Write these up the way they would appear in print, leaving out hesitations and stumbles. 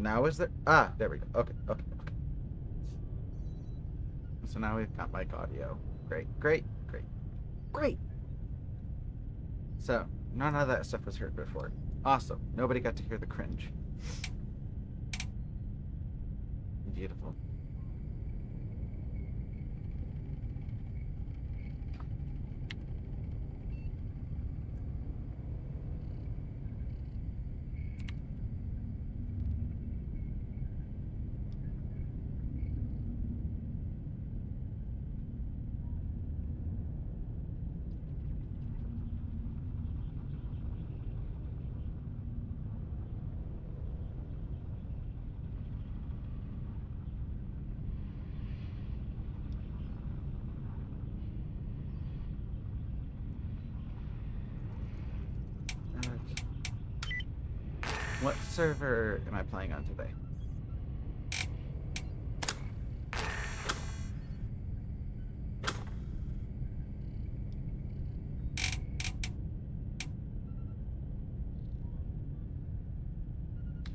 Now is there? Ah, there we go. Okay, okay, okay. So now we've got mic audio. Great, great, great, great. So none of that stuff was heard before. Awesome. Nobody got to hear the cringe. Beautiful. Okay. What server am I playing on today?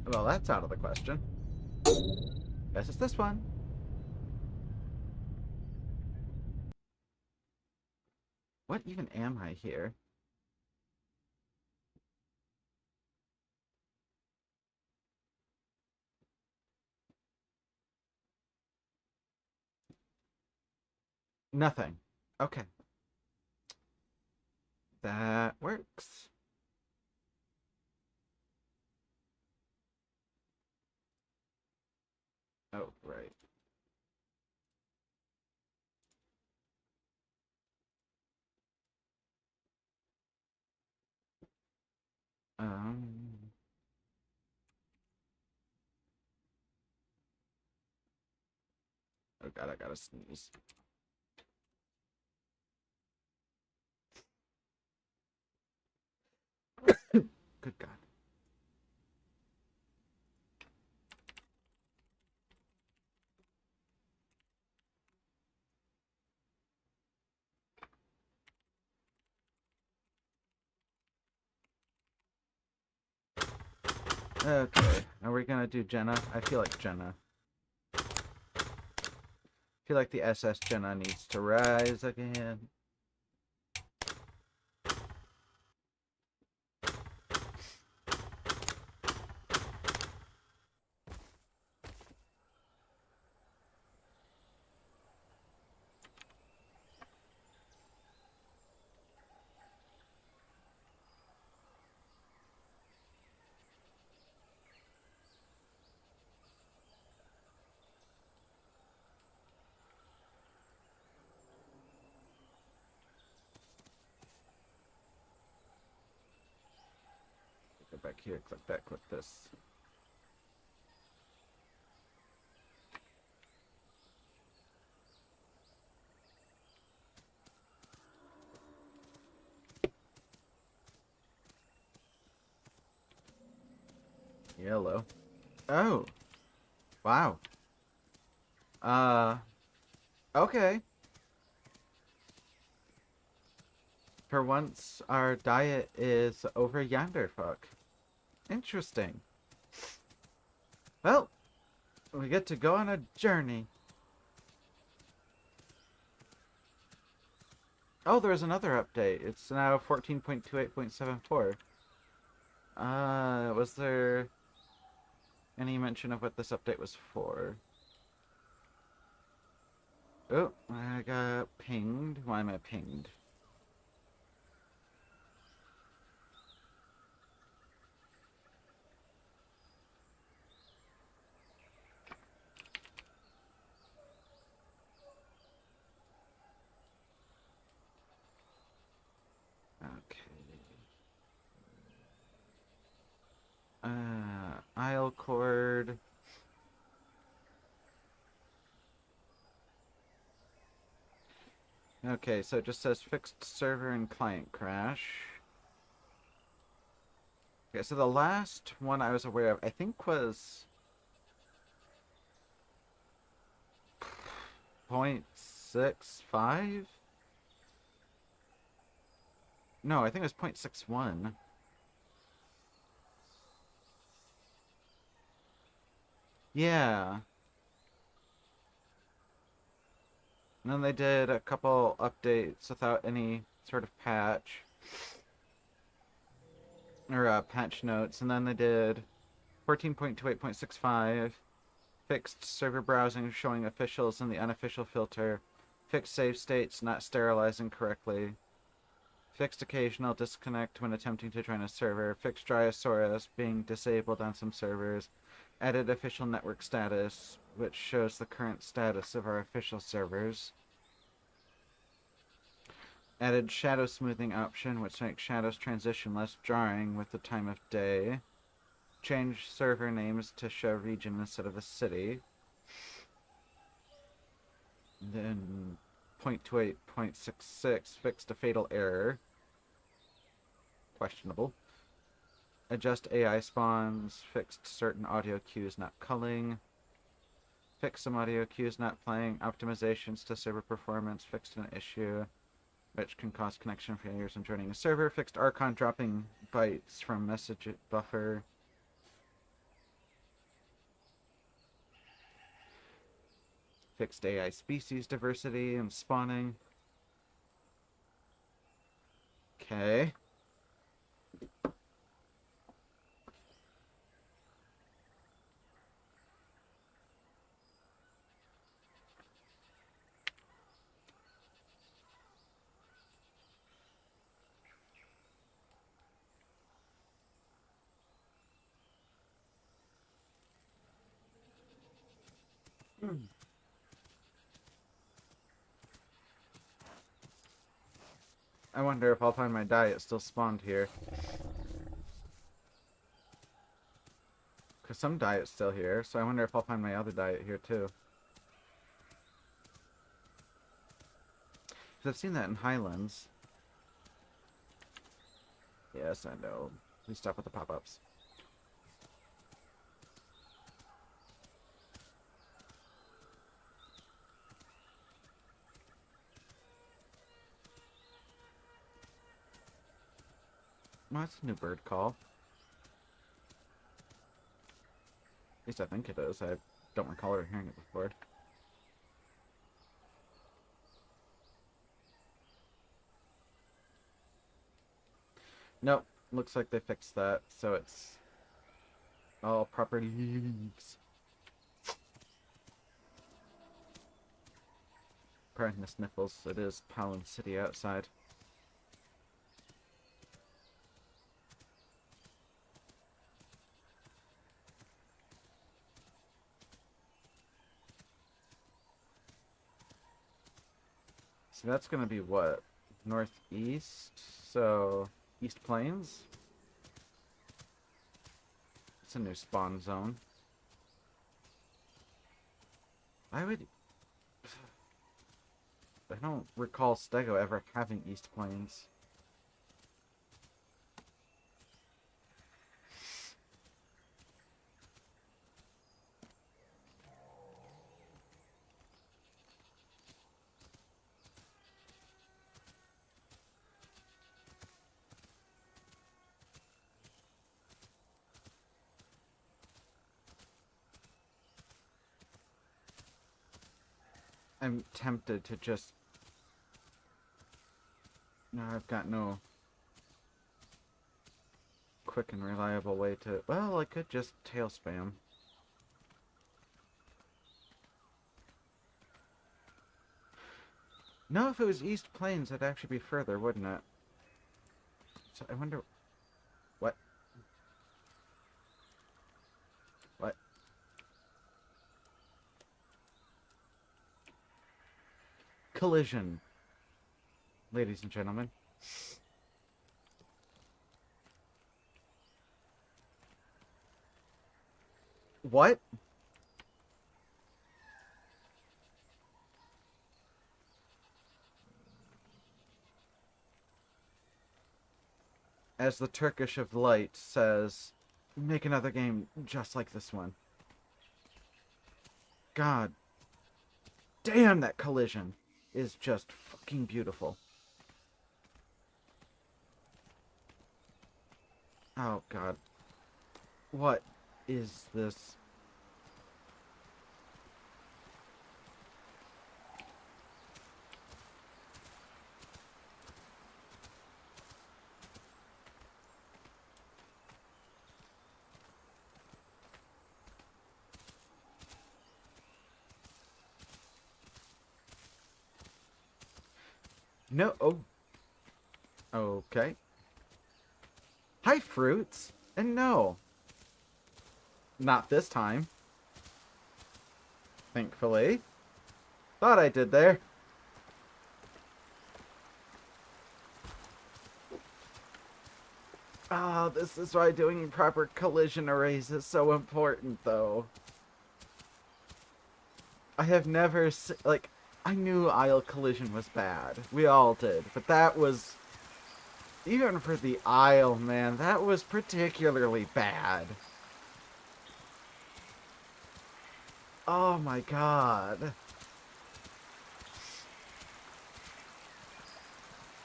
Well, that's out of the question. Guess it's this one. What even am I here? Nothing. Okay. That works. Oh, right. Um. Oh god, I gotta sneeze. Good god. Okay, are we gonna do Jenna? I feel like Jenna. I feel like the SS Jenna needs to rise again. Go back here, click that, click this. Yellow. Oh. Wow. Uh. Okay. For once, our diet is over yonder, fuck. Interesting. Well, we get to go on a journey. Oh, there's another update. It's now 14.28.74. Was there any mention of what this update was for? Oh, I got pinged. Why am I pinged? Okay. Aisle cord. Okay, so it just says fixed server and client crash. Okay, so the last one I was aware of, I think, was 0.65? No, I think it was 0.61. Yeah. And then they did a couple updates without any sort of patch or patch notes, and then they did 14.28.65 fixed server browsing showing officials in the unofficial filter, fixed save states not sterilizing correctly, fixed occasional disconnect when attempting to join a server, fixed Dryosaurus being disabled on some servers, added official network status, which shows the current status of our official servers. Added shadow smoothing option, which makes shadows transition less jarring with the time of day. Change server names to show region instead of a city. Then 0.28.66 fixed a fatal error. Questionable. Adjust AI spawns, fixed certain audio cues not culling. Fixed some audio cues not playing. Optimizations to server performance, fixed an issue which can cause connection failures when joining a server. Fixed Archon dropping bytes from message buffer. Fixed AI species diversity and spawning. Okay. I wonder if I'll find my diet still spawned here. Because some diet's still here, so I wonder if I'll find my other diet here too. Because I've seen that in Highlands. Yes, I know. Please stop with the pop-ups. Well, it's a new bird call. At least I think it is. I don't recall ever hearing it before. Nope. Looks like they fixed that, so it's all proper leaves. Pardon the sniffles. It is Pollen City outside. So that's gonna be what? Northeast? So, East Plains? It's a new spawn zone. I would... I don't recall Stego ever having East Plains. I'm tempted to just... No, I've got no quick and reliable way to... Well, I could just tail spam. No, if it was East Plains, it'd actually be further, wouldn't it? So I wonder... What? What? Collision. Ladies and gentlemen. What? As the Turkish of Light says, make another game just like this one. God damn, that collision is just fucking beautiful. Oh, God. What is this? No. Oh. Okay. Hi, fruits. And no. Not this time. Thankfully. Thought I did there. Ah, this is why doing proper collision arrays is so important, though. I have never, like, I knew aisle collision was bad. We all did. But that was, even for the aisle, man, that was particularly bad. Oh my god.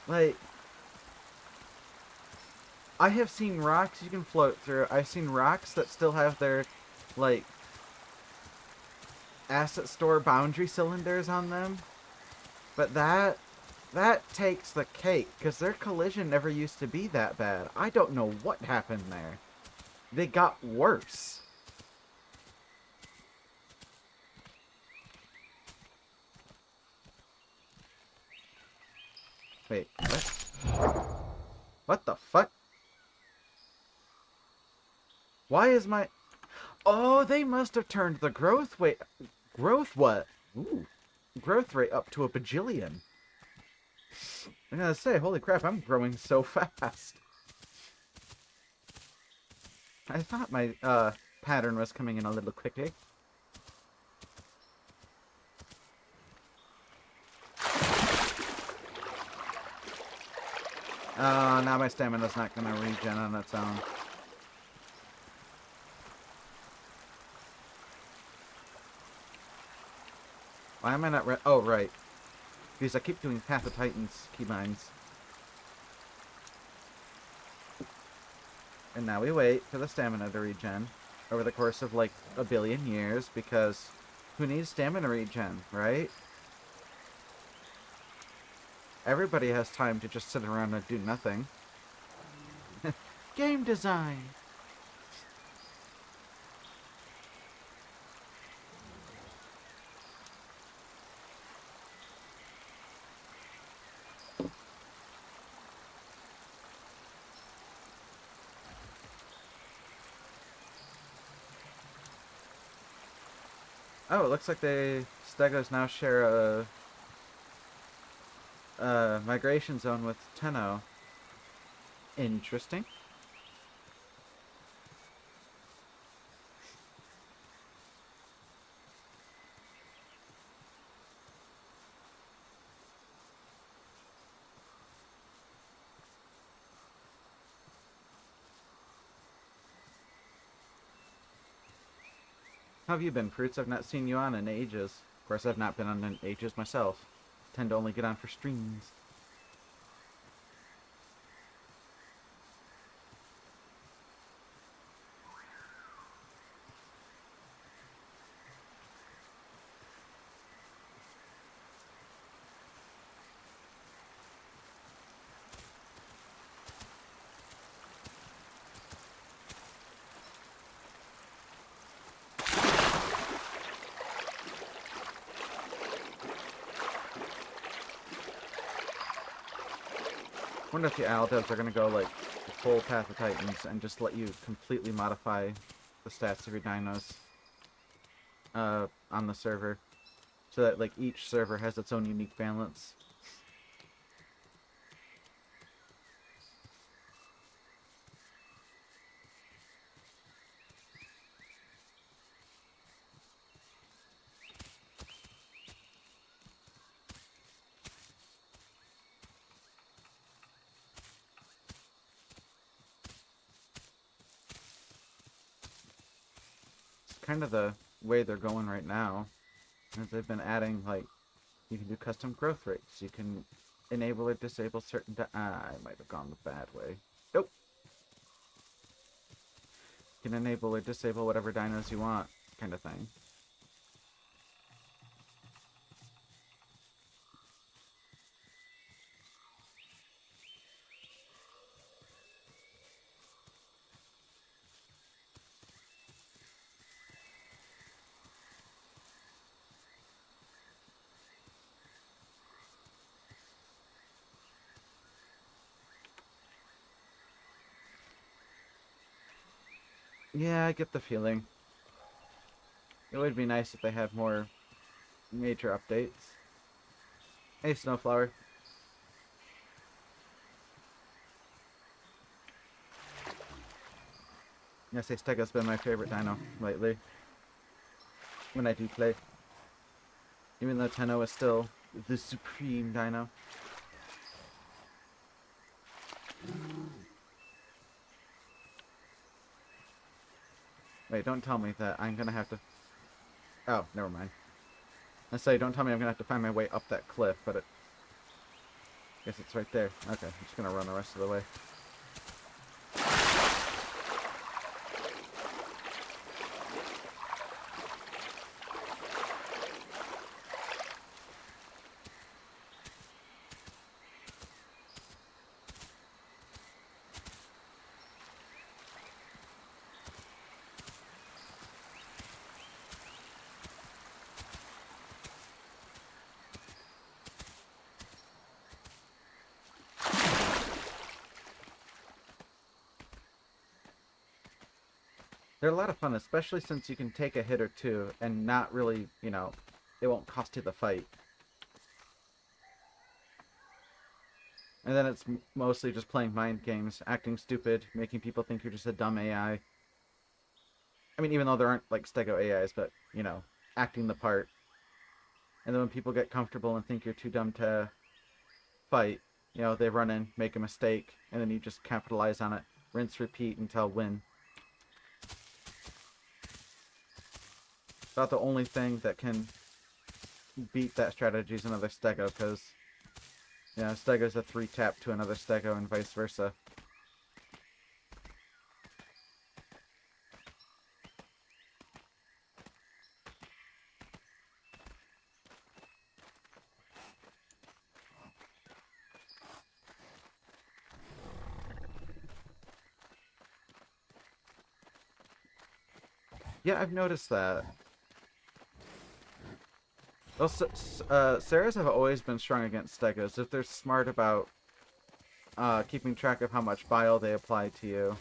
Like, I have seen rocks you can float through. I've seen rocks that still have their, like, asset store boundary cylinders on them. But that takes the cake, because their collision never used to be that bad. I don't know what happened there. They got worse. Wait, what? What the fuck? Why is my... Oh, they must have turned the growth rate... Growth what? Ooh. Growth rate up to a bajillion. I'm gonna say, holy crap, I'm growing so fast. I thought my pattern was coming in a little quickly. Now my stamina's not gonna regen on its own. Why am I not oh, right. Because I keep doing Path of Titans keybinds. And now we wait for the stamina to regen over the course of, like, a billion years, because who needs stamina regen, right? Everybody has time to just sit around and do nothing. Game design! Oh, it looks like Stegos now share a migration zone with Tenno. Interesting. How have you been, Fruits? I've not seen you on in ages. Of course, I've not been on in ages myself. Tend to only get on for streams. I wonder if the Owl devs are going to go, like, full Path of Titans and just let you completely modify the stats of your dinos on the server. So that, like, each server has its own unique balance. It's kind of the way they're going right now. As they've been adding, like, you can do custom growth rates. You can enable or disable certain... I might have gone the bad way. Nope. You can enable or disable whatever dinos you want, kind of thing. Yeah, I get the feeling. It would be nice if they had more major updates. Hey, Snowflower. Yes, Stego's been my favorite dino lately. When I do play. Even though Tenno is still the supreme dino. Wait, don't tell me that I'm gonna have to... Oh, never mind. I say, don't tell me I'm gonna have to find my way up that cliff, but it... Guess it's right there. Okay, I'm just gonna run the rest of the way. They're a lot of fun, especially since you can take a hit or two and not really, you know, it won't cost you the fight. And then it's mostly just playing mind games, acting stupid, making people think you're just a dumb AI. I mean, even though there aren't, like, Stego AIs, but, you know, acting the part. And then when people get comfortable and think you're too dumb to fight, you know, they run in, make a mistake, and then you just capitalize on it. Rinse, repeat until win. About the only thing that can beat that strategy is another Stego, because, you know, Stego's a 3-tap to another Stego and vice versa. Yeah, I've noticed that. Well, Sarahs have always been strong against Stegos if they're smart about keeping track of how much bile they apply to you.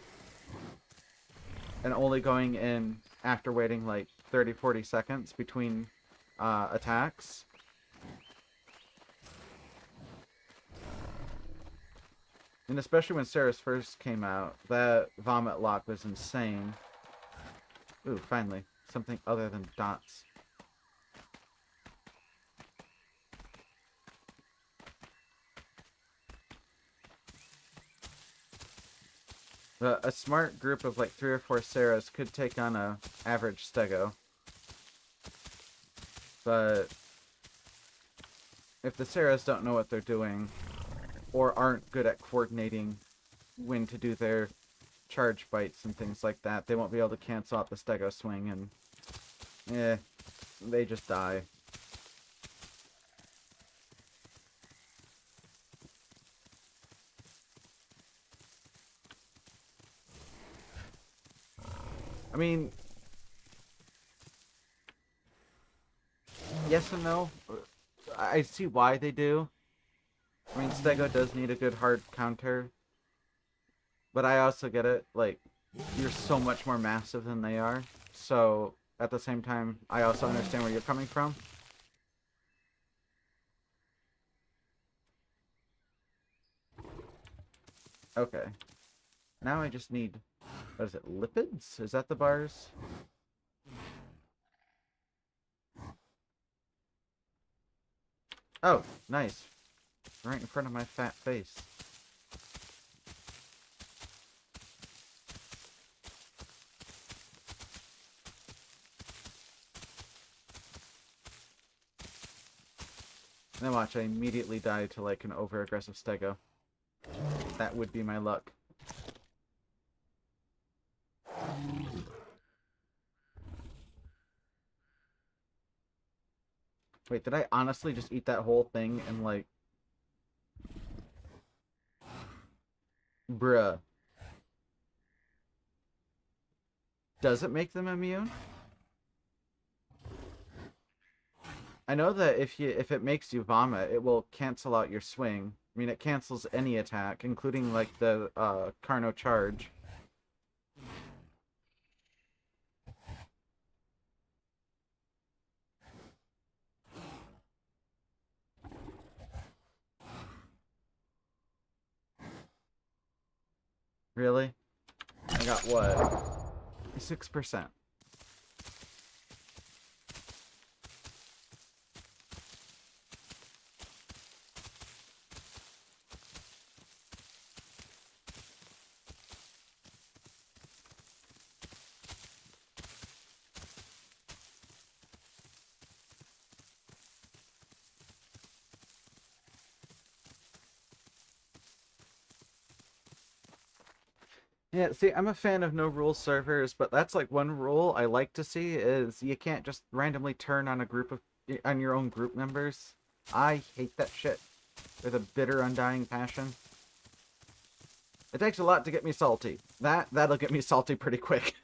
And only going in after waiting like 30-40 seconds between attacks. And especially when Sarahs first came out, that vomit lock was insane. Ooh, finally. Something other than dots. A smart group of like 3 or 4 Sarahs could take on a average Stego. But if the Sarahs don't know what they're doing, or aren't good at coordinating when to do their charge bites and things like that, they won't be able to cancel out the Stego swing, and they just die. I mean, yes and no. I see why they do. I mean, Stego does need a good hard counter. But I also get it, like, you're so much more massive than they are. So, at the same time, I also understand where you're coming from. Okay. Now I just need, what is it, lipids? Is that the bars? Oh, nice. Right in front of my fat face. Then watch, I immediately die to like an over-aggressive Stego. That would be my luck. Wait, did I honestly just eat that whole thing and like... Bruh. Does it make them immune? I know that if it makes you vomit, it will cancel out your swing. I mean, it cancels any attack, including like the Carno charge. Really? I got what? 6%. Yeah, see, I'm a fan of no rules servers, but that's like one rule I like to see is you can't just randomly turn on a group of on your own group members. I hate that shit with a bitter, undying passion. It takes a lot to get me salty. That'll get me salty pretty quick.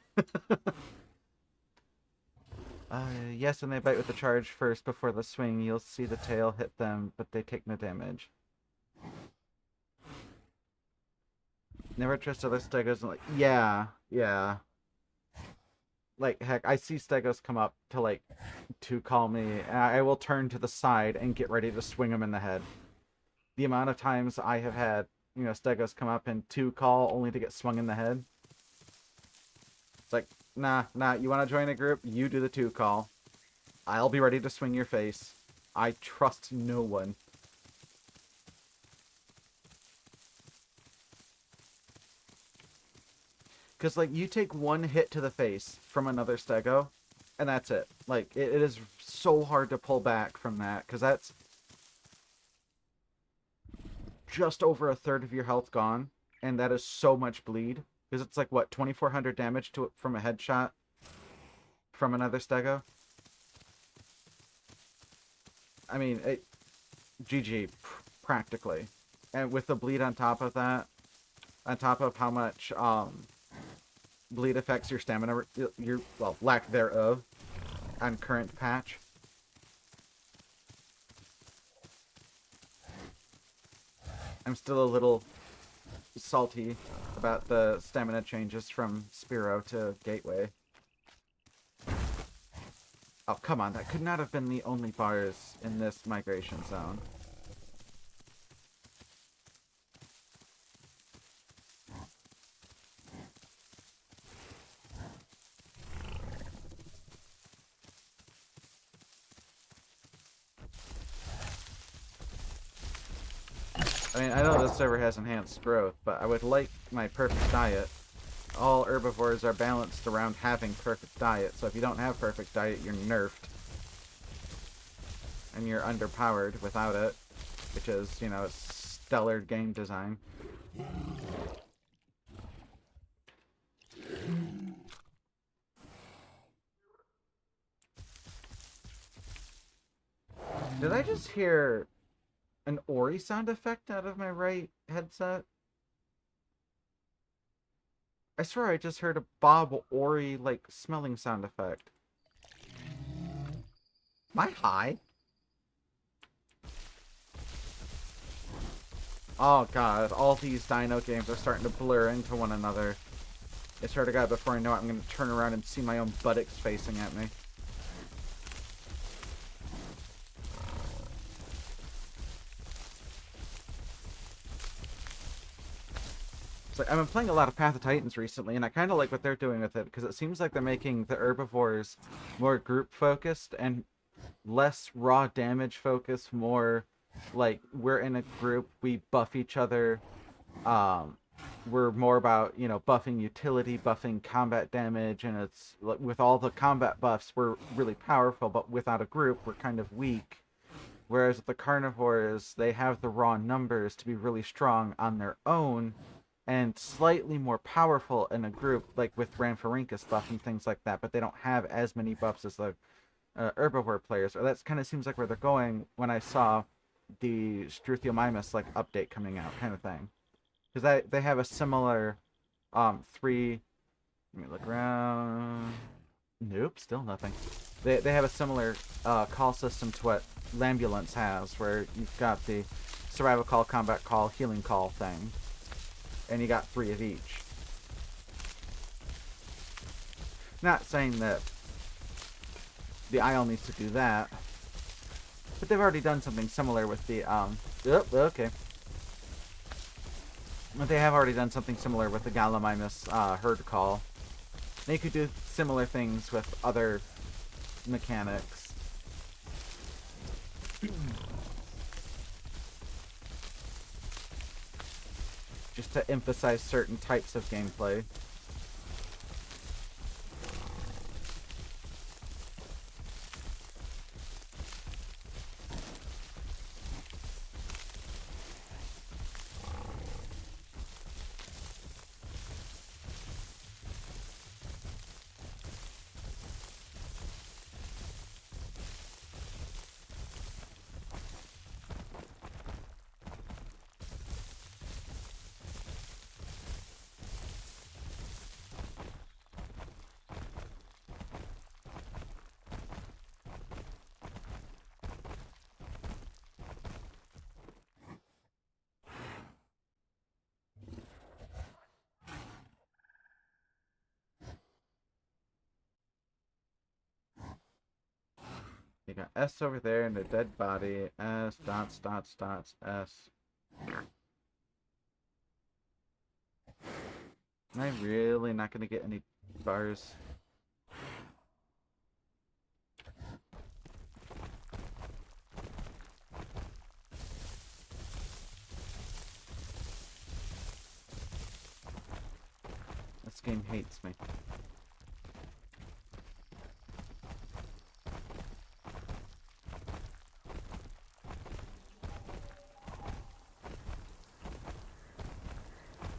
Yes, when they bite with the charge first before the swing, you'll see the tail hit them, but they take no damage. Never trust other stegos. And like, yeah. Like, heck, I see stegos come up to, like, to call me, and I will turn to the side and get ready to swing them in the head. The amount of times I have had, stegos come up and to call only to get swung in the head. It's like, nah, you want to join a group? You do the to call. I'll be ready to swing your face. I trust no one. Because, like, you take one hit to the face from another stego, and that's it. Like, it is so hard to pull back from that, because that's just over a third of your health gone, and that is so much bleed. Because it's like, what, 2,400 damage from a headshot from another stego? I mean, GG, practically. And with the bleed on top of that, on top of how much, bleed affects your stamina, well, lack thereof, on current patch. I'm still a little salty about the stamina changes from Spearow to Gateway. Oh, come on, that could not have been the only bars in this migration zone. I mean, I know this server has enhanced growth, but I would like my perfect diet. All herbivores are balanced around having perfect diet, so if you don't have perfect diet, you're nerfed. And you're underpowered without it, which is, a stellar game design. Did I just hear an Ori sound effect out of my right headset? I swear I just heard a Bob Ori, like, smelling sound effect. Am I high? Oh god, all these dino games are starting to blur into one another. I swear to god, before I know it, I'm gonna turn around and see my own buttocks facing at me. It's like, I've been playing a lot of Path of Titans recently, and I kind of like what they're doing with it, because it seems like they're making the herbivores more group-focused and less raw damage focused, more like, we're in a group, we buff each other, we're more about, buffing utility, buffing combat damage, and it's, like, with all the combat buffs, we're really powerful, but without a group, we're kind of weak. Whereas with the carnivores, they have the raw numbers to be really strong on their own, and slightly more powerful in a group, like with Ranfarinkus buff and things like that, but they don't have as many buffs as the herbivore players. Or that kind of seems like where they're going when I saw the Struthiomimus, like, update coming out, kind of thing. Because they have a similar, let me look around. Nope, still nothing. They have a similar call system to what Lambulance has, where you've got the survival call, combat call, healing call thing. And you got 3 of each. Not saying that the IL needs to do that, but they've already done something similar with the, okay. But they have already done something similar with the Gallimimus herd call. They could do similar things with other mechanics. Just to emphasize certain types of gameplay. You got S over there and a dead body. S dots dots dots S. Am I really not gonna get any bars? This game hates me.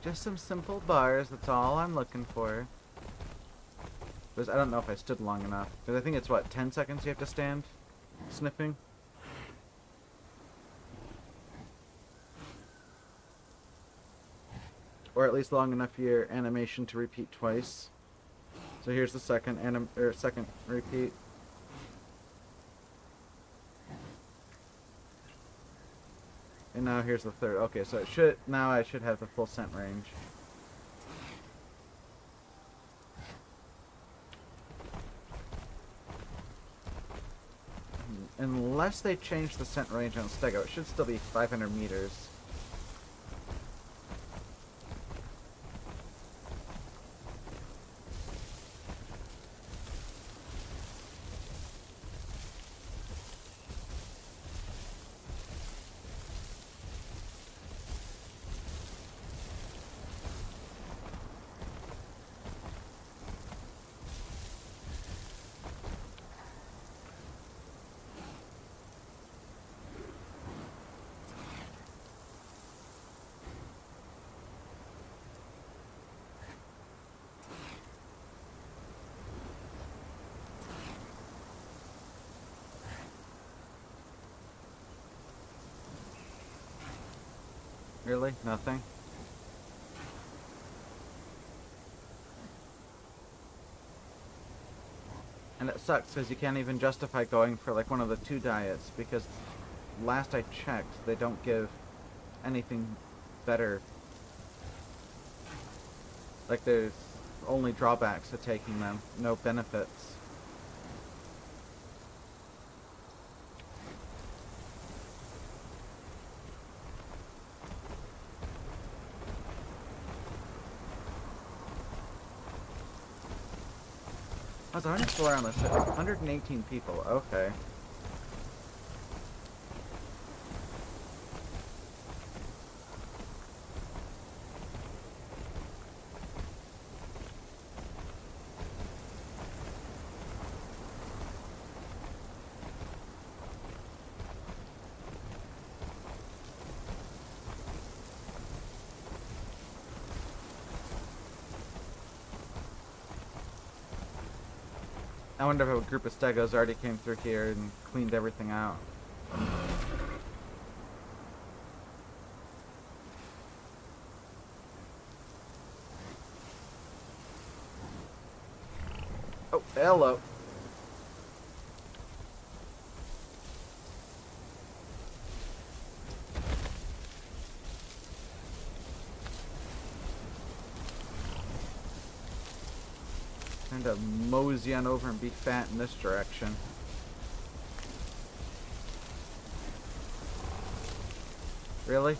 Just some simple bars, that's all I'm looking for. Because I don't know if I stood long enough. Because I think it's, what, 10 seconds you have to stand? Sniffing? Or at least long enough for your animation to repeat twice. So here's the second second repeat. And now here's the third. Okay, so now I should have the full scent range. Unless they change the scent range on Stego, it should still be 500 meters. Really? Nothing? And it sucks because you can't even justify going for like one of the 2 diets because last I checked, they don't give anything better. Like there's only drawbacks to taking them, no benefits. I was 104 on this. 118 people. Okay. I wonder if a group of stegos already came through here and cleaned everything out. Oh, hello. Time to mosey on over and be fat in this direction. Really?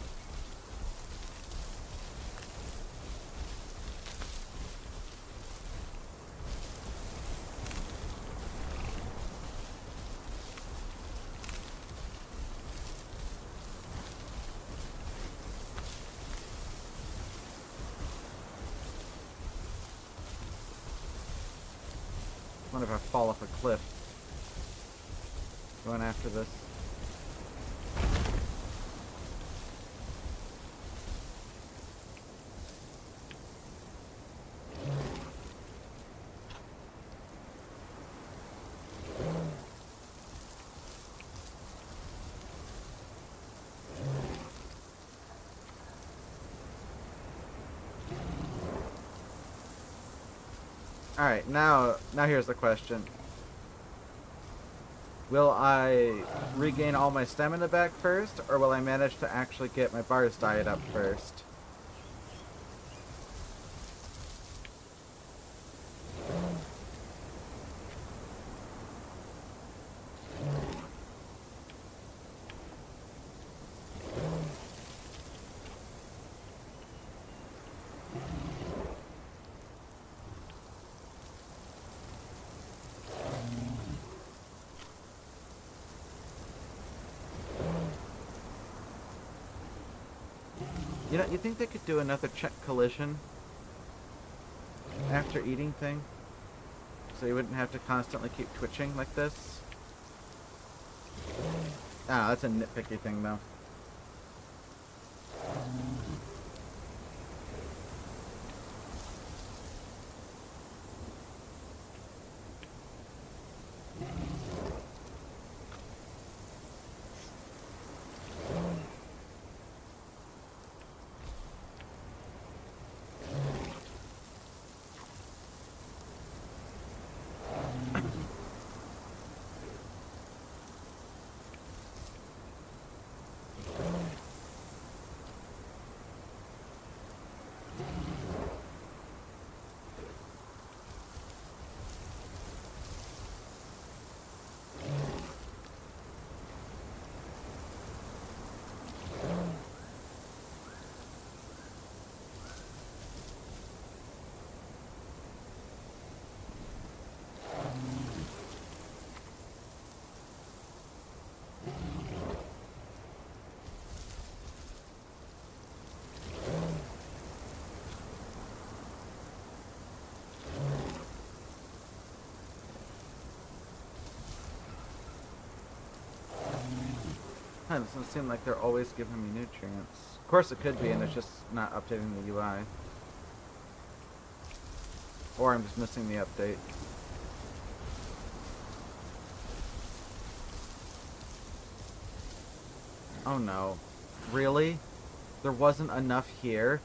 What if I fall off a cliff? Going after this. Alright, now here's the question. Will I regain all my stamina back first, or will I manage to actually get my bar's diet up first? You know, you think they could do another check collision after eating thing? So you wouldn't have to constantly keep twitching like this? Ah, that's a nitpicky thing though. It doesn't seem like they're always giving me nutrients. Of course it could be, and it's just not updating the UI. Or I'm just missing the update. Oh no. Really? There wasn't enough here?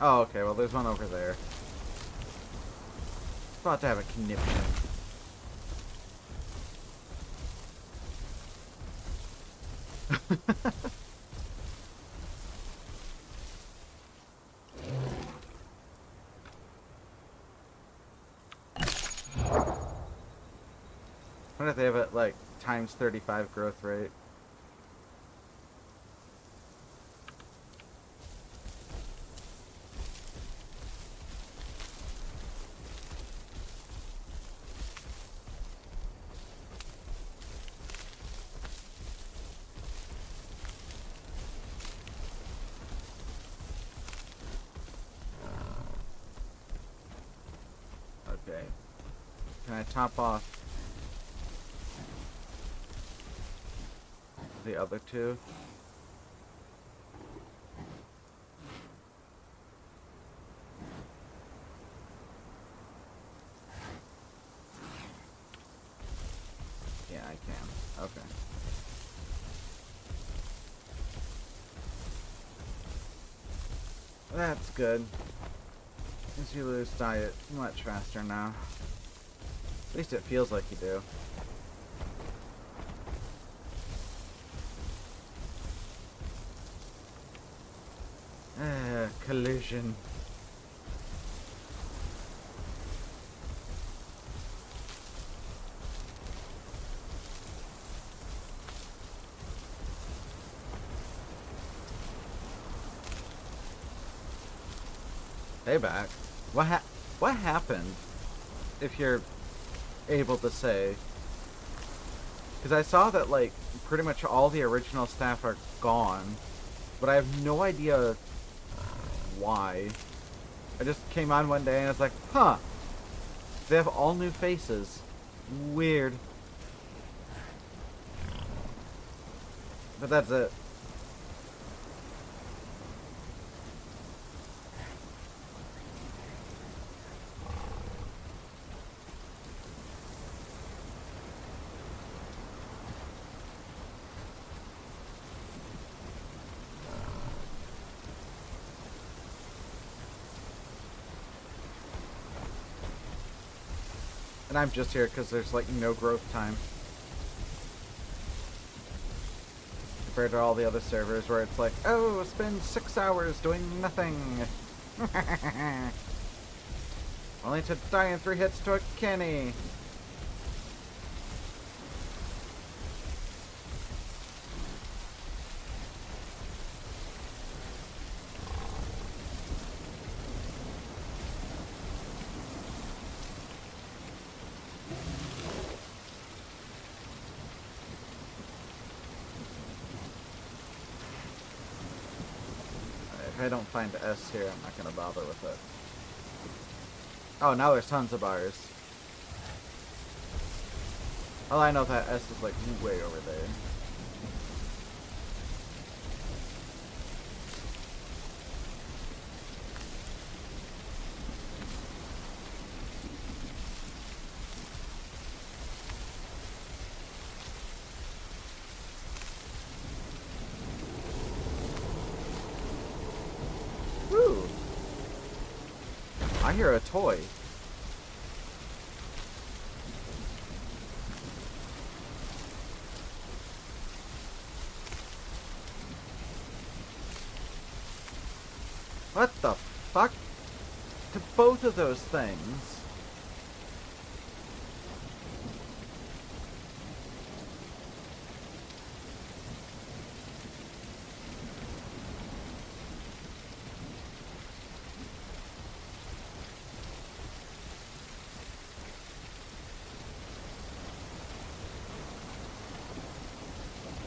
Oh, okay, well there's one over there. About to have a conniption. What if they have it like times 35 growth rate? Okay. Can I top off the other two? Yeah, I can. Okay. That's good. As you lose diet much faster now. At least it feels like you do. Collision. Payback? What happened? If you're able to say. Because I saw that, like, pretty much all the original staff are gone. but I have no idea why. I just came on one day and I was like, huh, they have all new faces. Weird. But that's it. And I'm just here because there's like no growth time. Compared to all the other servers where it's like, oh, spend 6 hours doing nothing. Only to die in 3 hits to a Kenny. If I don't find S here, I'm not going to bother with it. Oh, now there's tons of bars. Well, I know that S is like way over there. Woo! I hear a toy. What the fuck? To both of those things.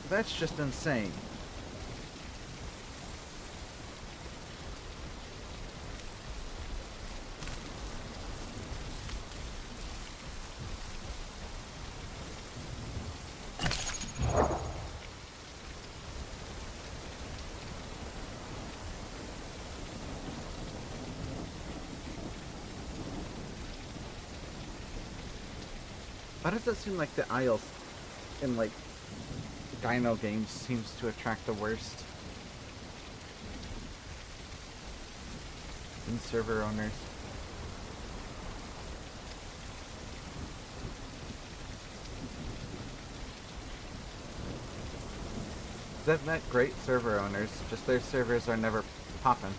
That's just insane. Why does it seem like the aisles in like Dino games seems to attract the worst in server owners? That met great server owners, just their servers are never popping.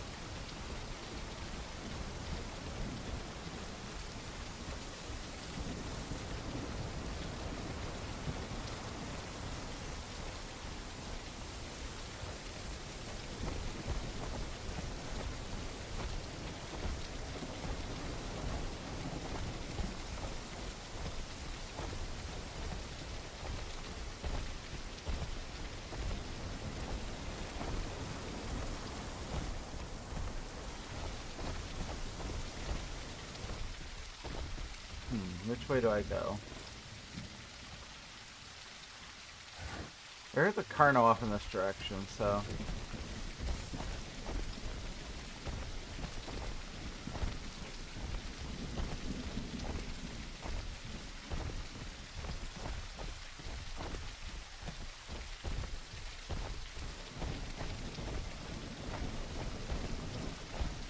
Which way do I go? There's a Carno off in this direction, so...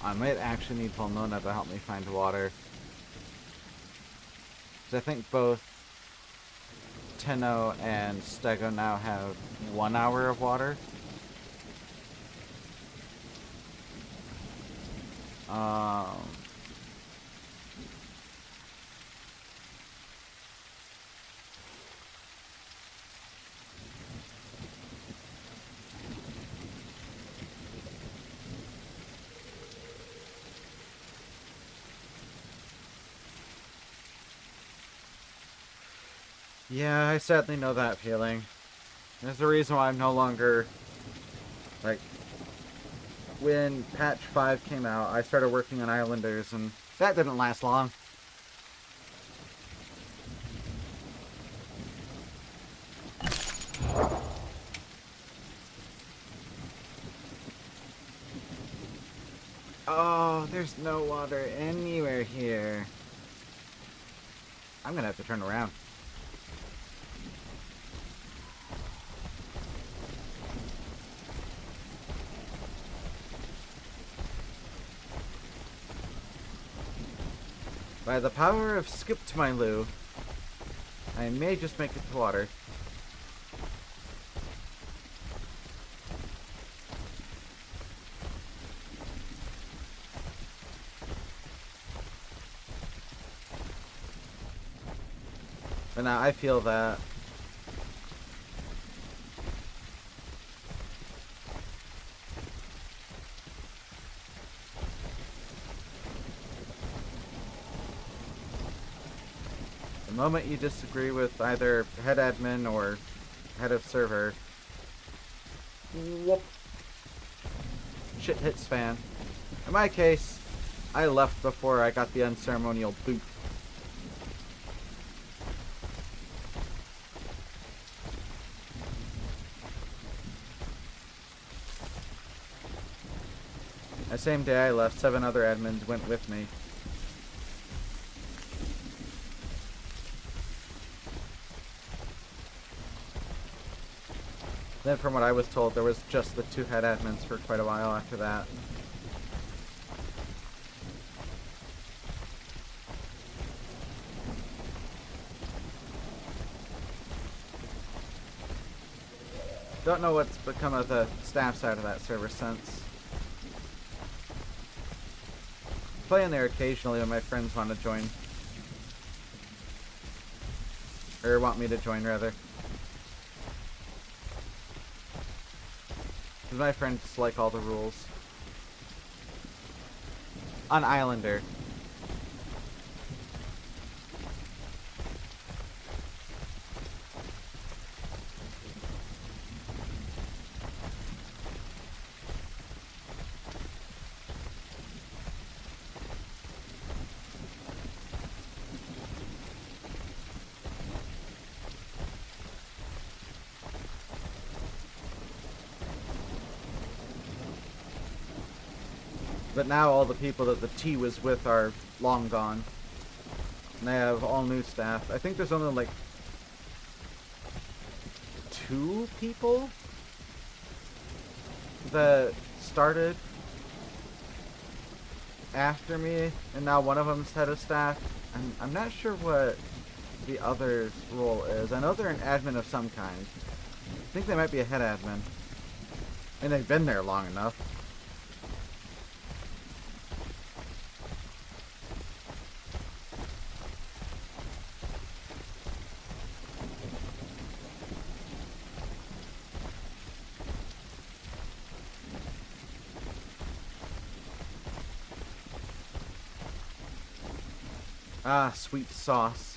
I might actually need Pulmona to help me find water. I think both Tenno and Stego now have 1 hour of water. Yeah, I sadly know that feeling. There's a reason why I'm no longer, like, when patch 5 came out, I started working on Islanders, and that didn't last long. Oh, there's no water anywhere here. I'm gonna have to turn around. By the power of Skip to my loo, I may just make it to water. But now I feel that the moment you disagree with either head admin or head of server, whoop, shit hits fan. In my case, I left before I got the unceremonial boot. The same day I left, 7 other admins went with me. Then from what I was told, there was just the 2 head admins for quite a while after that. Don't know what's become of the staff side of that server since. Play in there occasionally when my friends want to join. Or want me to join, rather. Because my friends like all the rules. On Islander. But now all the people that the T was with are long gone. And they have all new staff. I think there's only like 2 people that started after me, and now one of them's head of staff. And I'm not sure what the other's role is. I know they're an admin of some kind. I think they might be a head admin. And they've been there long enough. Ah, sweet sauce.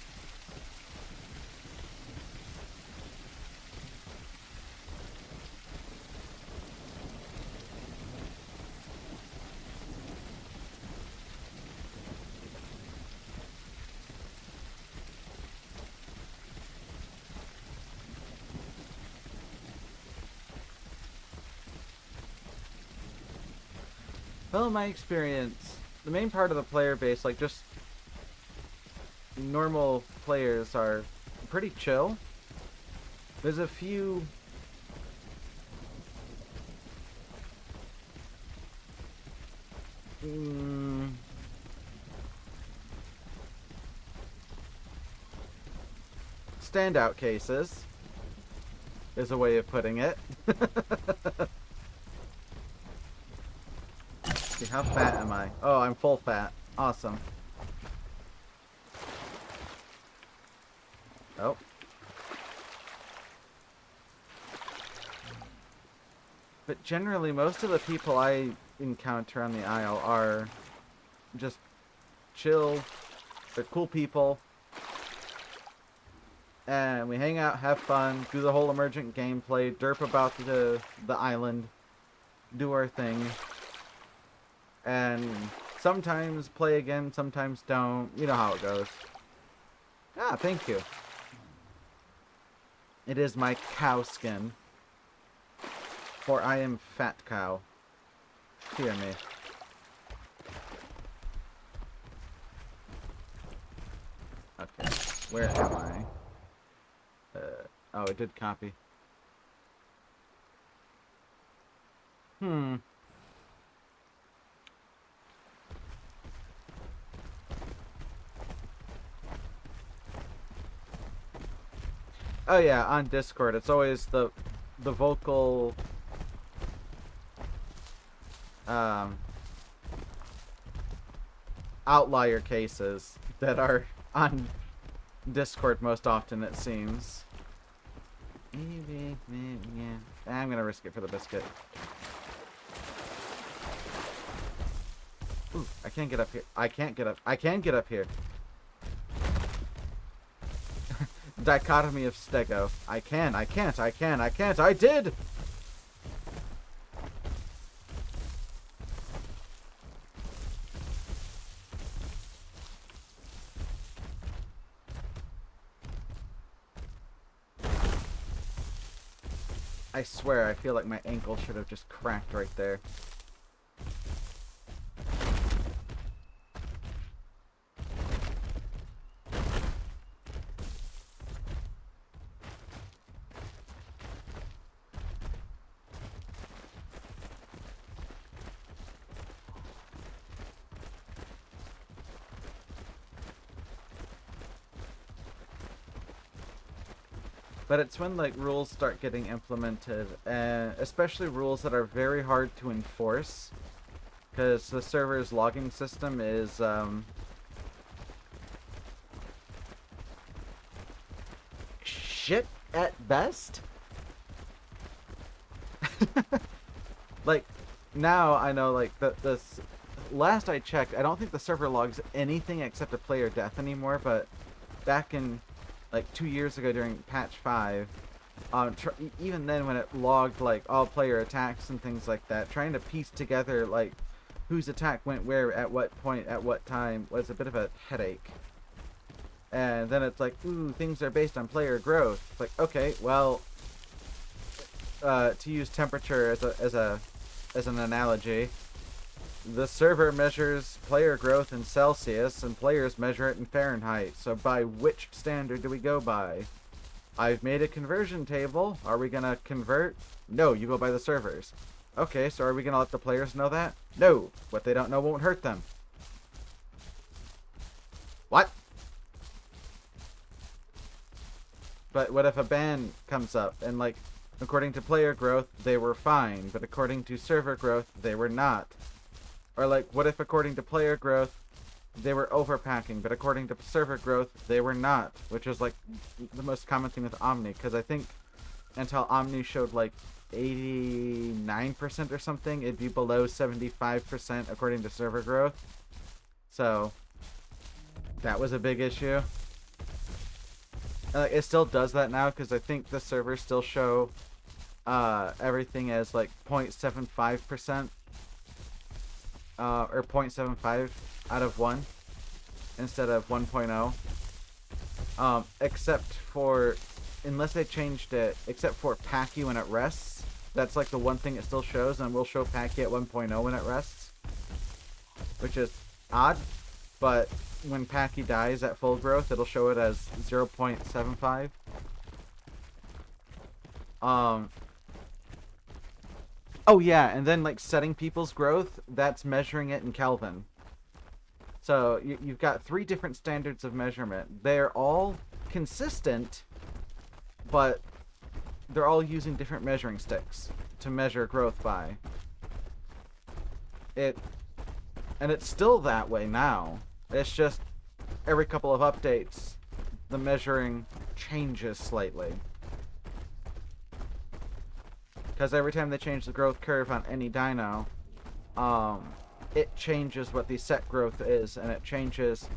Well, in my experience, the main part of the player base, like just normal players, are pretty chill. There's a few standout cases, is a way of putting it. See, how fat am I? Oh, I'm full fat. Awesome. Oh. But generally, most of the people I encounter on the Isle are just chill. They're cool people. And we hang out, have fun, do the whole emergent gameplay, derp about the island, do our thing. And sometimes play again, sometimes don't. You know how it goes. Ah, thank you. It is my cow skin. For I am fat cow. Fear me. Okay, where am I? Oh, it did copy. Hmm. Oh yeah, on Discord, it's always the vocal um outlier cases that are on Discord most often, it seems. I'm gonna risk it for the biscuit. Ooh, I can't get up here. I can't get up. I can get up here. Dichotomy of stego. I can't, I did! I swear, I feel like my ankle should have just cracked right there. But it's when like rules start getting implemented, and especially rules that are very hard to enforce, because the server's logging system is shit at best. Like now I know like the last I checked, I don't think the server logs anything except a player death anymore, but back in like 2 years ago during patch 5, even then when it logged like all player attacks and things like that, trying to piece together like whose attack went where at what point at what time was a bit of a headache. And then it's like, ooh, things are based on player growth. It's like, okay, well, to use temperature as an analogy, the server measures player growth in Celsius, and players measure it in Fahrenheit. So by which standard do we go by? I've made a conversion table. Are we going to convert? No, you go by the servers. Okay, so are we going to let the players know that? No. What they don't know won't hurt them. What? But what if a ban comes up and, like, according to player growth, they were fine, but according to server growth, they were not? Or, like, what if according to player growth, they were overpacking, but according to server growth, they were not? Which is, like, the most common thing with Omni, because I think until Omni showed, like, 89% or something, it'd be below 75% according to server growth. So, that was a big issue. It still does that now, because I think the servers still show everything as like 0.75% or 0.75 out of 1 instead of 1.0. Except for, unless they changed it, except for Packy when it rests. That's like the one thing it still shows, and we'll show Packy at 1.0 when it rests, which is odd. But when Packy dies at full growth, it'll show it as 0.75. Oh yeah, and then like setting people's growth, that's measuring it in Kelvin. So you've got 3 different standards of measurement. They're all consistent, but they're all using different measuring sticks to measure growth by. And it's still that way now. It's just every couple of updates, the measuring changes slightly. Because every time they change the growth curve on any dino, it changes what the set growth is, and it changes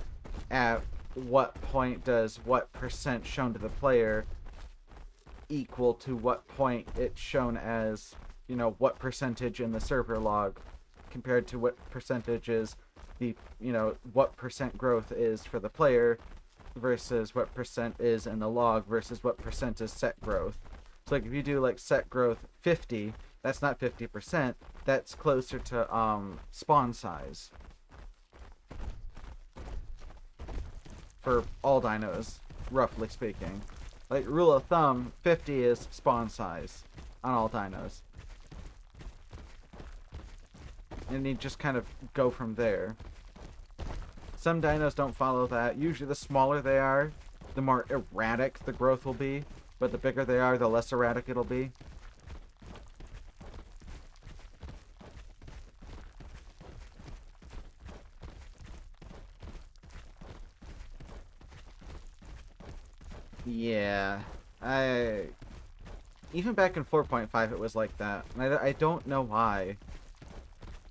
at what point does what percent shown to the player equal to what point it's shown as, you know, what percentage in the server log compared to what percentage is the, what percent growth is for the player versus what percent is in the log versus what percent is set growth. So like if you do like set growth 50, that's not 50%, that's closer to spawn size for all dinos, roughly speaking. Like rule of thumb, 50 is spawn size on all dinos. And you just kind of go from there. Some dinos don't follow that. Usually the smaller they are, the more erratic the growth will be. But the bigger they are, the less erratic it'll be. Yeah. Even back in 4.5 it was like that. And I don't know why.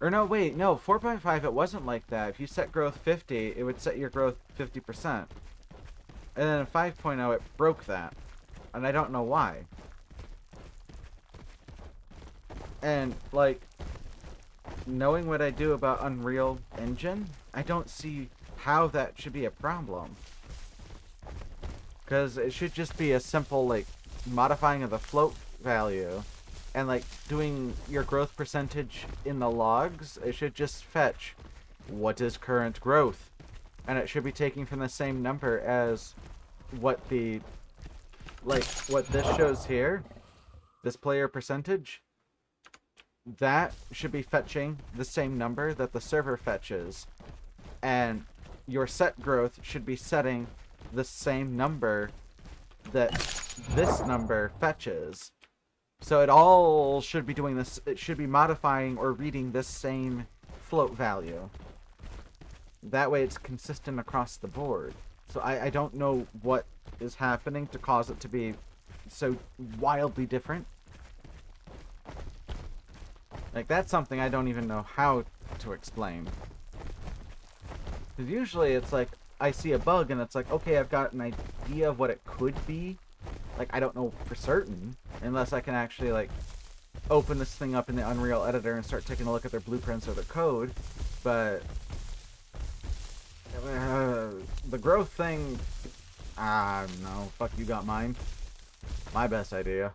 Or no, wait, no, 4.5 it wasn't like that. If you set growth 50, it would set your growth 50%. And then in 5.0 it broke that. And I don't know why. And, like, knowing what I do about Unreal Engine, I don't see how that should be a problem. Because it should just be a simple, like, modifying of the float value. And, like, doing your growth percentage in the logs, it should just fetch what is current growth. And it should be taking from the same number as what the, like, what this shows here. This player percentage. That should be fetching the same number that the server fetches. And your set growth should be setting the same number that this number fetches. So it all should be doing this. It should be modifying or reading this same float value. That way it's consistent across the board. So I don't know what is happening to cause it to be so wildly different. Like, that's something I don't even know how to explain. Because usually it's like, I see a bug and it's like, okay, I've got an idea of what it could be. Like, I don't know for certain. Unless I can actually, like, open this thing up in the Unreal Editor and start taking a look at their blueprints or their code. But the growth thing, no, fuck, you got mine. My best idea.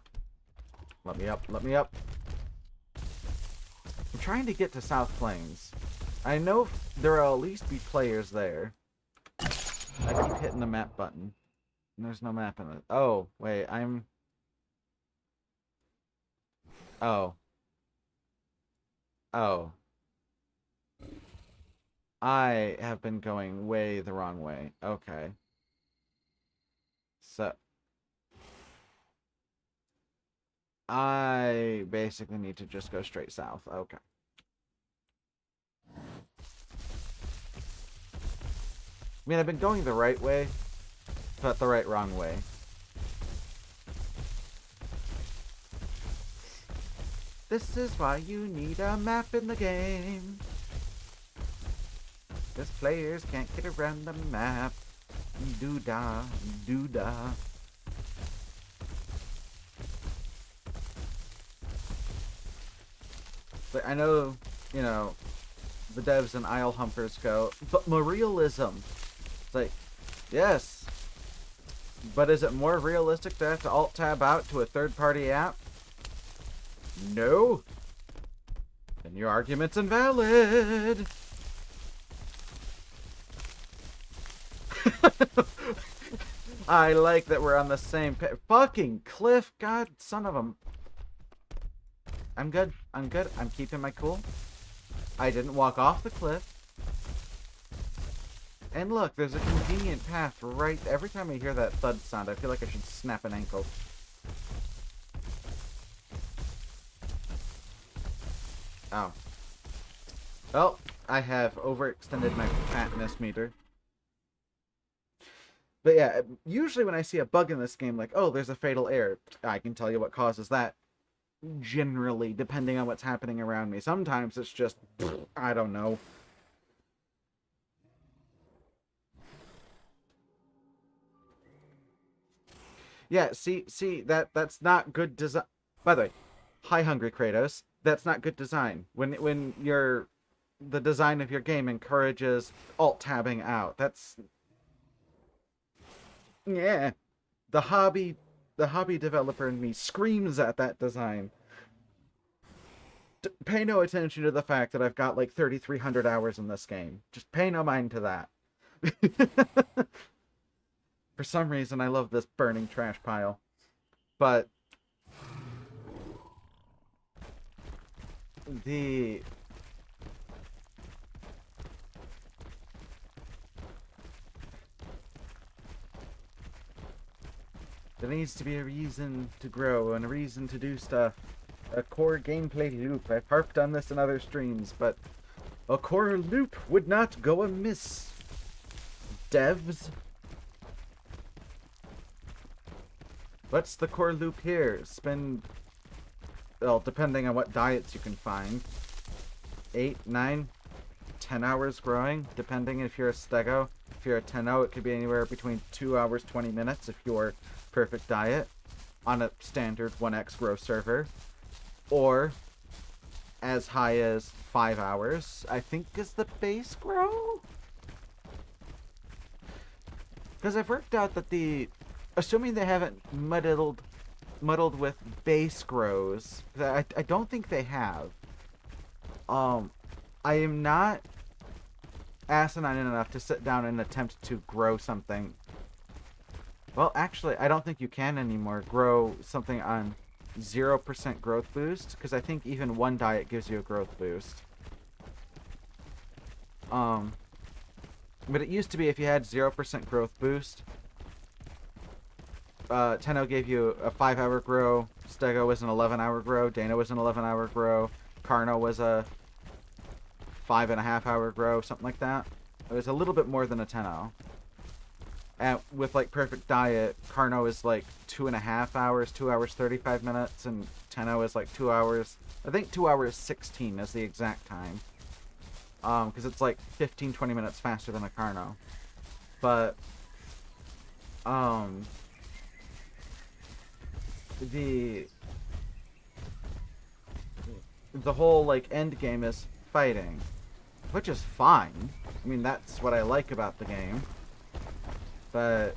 Let me up, let me up. I'm trying to get to South Plains. I know there will at least be players there. I keep hitting the map button. And there's no map in it. Oh, wait, Oh. Oh. I have been going way the wrong way. Okay. So I basically need to just go straight south. Okay. I mean, I've been going the right way, but the wrong way. This is why you need a map in the game. Because players can't get around the map. Doo-dah, doo-dah. But I know, you know, the devs and Isle Humpers go, but Realism. It's like, yes. But is it more realistic to have to alt-tab out to a third-party app? No. Then your argument's invalid. I like that we're on the same page. Fucking Cliff, god, son of a... I'm good. I'm good. I'm keeping my cool. I didn't walk off the cliff. And look, there's a convenient path right... Every time I hear that thud sound, I feel like I should snap an ankle. Oh. Well, I have overextended my fatness meter. But yeah, usually when I see a bug in this game, like, oh, there's a fatal error, I can tell you what causes that. Generally, depending on what's happening around me. Sometimes it's just, I don't know. Yeah, see, that's not good design. By the way, hi, Hungry Kratos. That's not good design. When you're the design of your game encourages alt-tabbing out. That's... Yeah. The hobby developer in me screams at that design. Pay no attention to the fact that I've got like 3,300 hours in this game. Just pay no mind to that. For some reason, I love this burning trash pile. But the... There needs to be a reason to grow and a reason to do stuff. A core gameplay loop. I've harped on this in other streams, but a core loop would not go amiss. Devs. What's the core loop here? Spend, well, depending on what diets you can find, 8, 9, 10 hours growing, depending if you're a stego. If you're a 10-0, it could be anywhere between 2 hours, 20 minutes if you're perfect diet on a standard 1x grow server. Or as high as 5 hours, I think, is the base grow? Because I've worked out that assuming they haven't muddled with base grows, I don't think they have. I am not asinine enough to sit down and attempt to grow something. Well, actually, I don't think you can anymore grow something on 0% growth boost, because I think even one diet gives you a growth boost. But it used to be if you had 0% growth boost, 10-0 gave you a 5-hour grow, Stego was an 11-hour grow, Dana was an 11-hour grow, Carno was a 5.5-hour grow, something like that. It was a little bit more than a 10-0. And with like perfect diet, Carno is like 2.5 hours, 2 hours 35 minutes, and 10-0 is like 2 hours. I think 2 hours 16 is the exact time. Because it's like 15-20 minutes faster than a Carno. But the whole like end game is fighting, which is fine. I mean, that's what I like about the game. But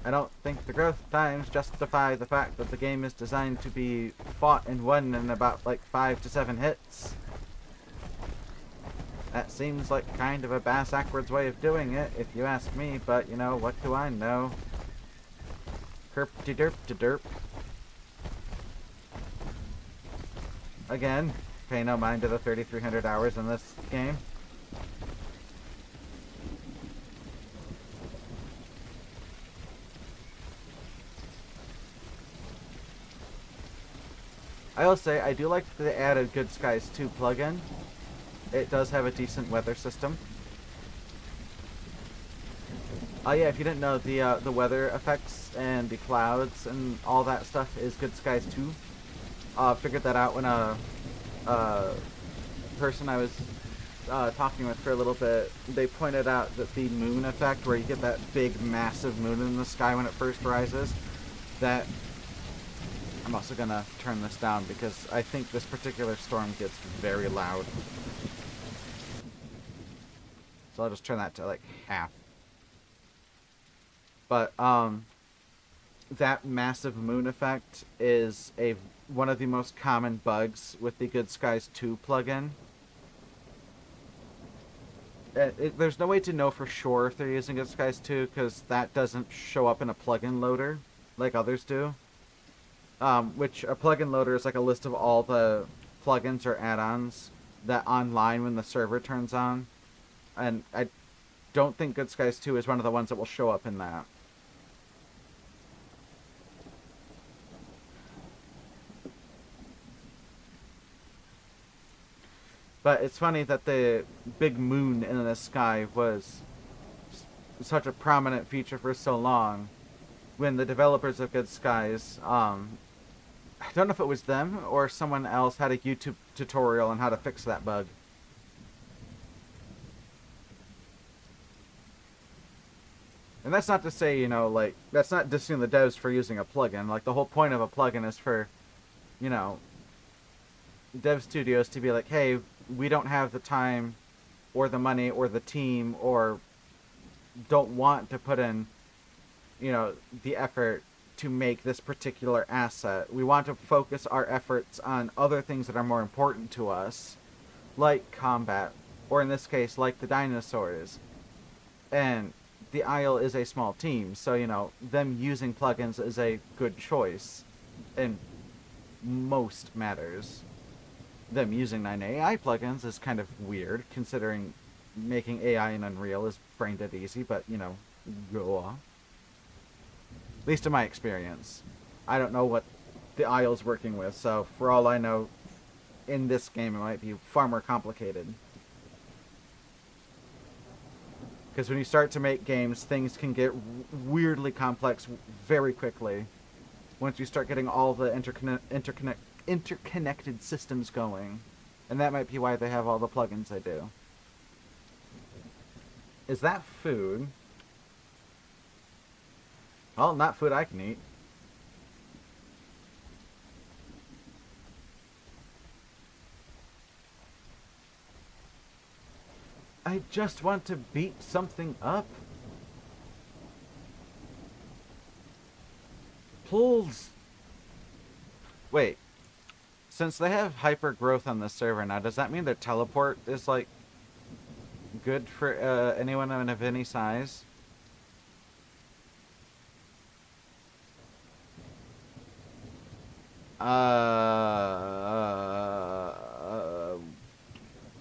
I don't think the growth times justify the fact that the game is designed to be fought and won in about like 5 to 7 hits. That seems like kind of a bass-ackwards way of doing it, if you ask me, but you know, what do I know? Herp-de-derp-de-derp. Again, pay no mind to the 3,300 hours in this game. I will say, I do like that they added Good Skies 2 plugin. It does have a decent weather system. Oh yeah, if you didn't know, the weather effects and the clouds and all that stuff is Good Skies 2. Figured that out when a person I was talking with for a little bit, they pointed out that the moon effect, where you get that big, massive moon in the sky when it first rises, that... I'm also gonna turn this down because I think this particular storm gets very loud. So I'll just turn that to like half. But that massive moon effect is one of the most common bugs with the Good Skies 2 plugin. There's no way to know for sure if they're using Good Skies 2 because that doesn't show up in a plugin loader like others do. Which a plugin loader is like a list of all the plugins or add-ons that online when the server turns on. And I don't think Good Skies 2 is one of the ones that will show up in that. But it's funny that the big moon in the sky was such a prominent feature for so long when the developers of Good Skies, I don't know if it was them or someone else had a YouTube tutorial on how to fix that bug. And that's not to say, you know, like, that's not dissing the devs for using a plugin. Like, the whole point of a plugin is for, you know, dev studios to be like, hey, we don't have the time or the money or the team or don't want to put in, the effort to make this particular asset. We want to focus our efforts on other things that are more important to us, like combat, or in this case, like the dinosaurs. And the Isle is a small team, so, them using plugins is a good choice in most matters. Them using 9AI plugins is kind of weird, considering making AI in Unreal is brain dead easy, but, go on. At least in my experience. I don't know what the Isle's working with, so for all I know, in this game it might be far more complicated. Because when you start to make games, things can get weirdly complex very quickly. Once you start getting all the interconnected systems going. And that might be why they have all the plugins they do. Is that food? Well, not food I can eat. I just want to beat something up. Pulls. Wait. Since they have hyper growth on this server now, does that mean their teleport is, like, good for anyone of any size?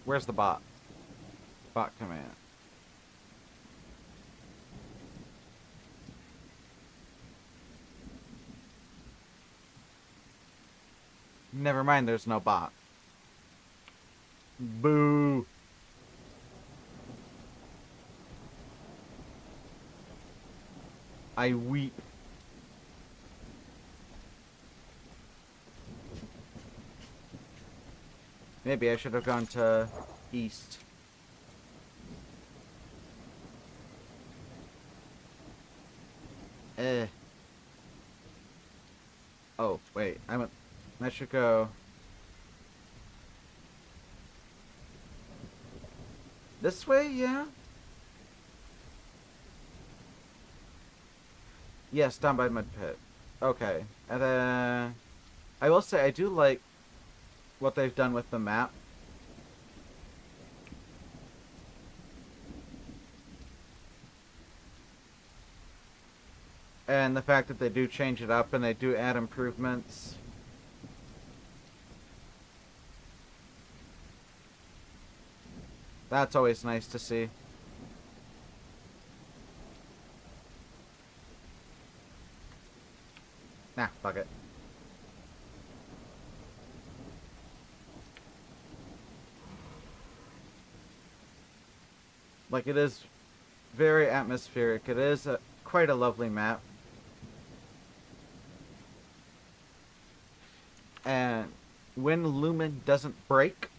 Where's the bot? Bot command. Never mind, there's no bot. Boo. I weep. Maybe I should have gone to east. Oh, wait. I should go this way, yeah? Yes, down by Mud Pit. Okay. And then I will say I do like what they've done with the map. And the fact that they do change it up and they do add improvements. That's always nice to see. Nah, fuck it. Like, it is very atmospheric. It is quite a lovely map. And when Lumen doesn't break,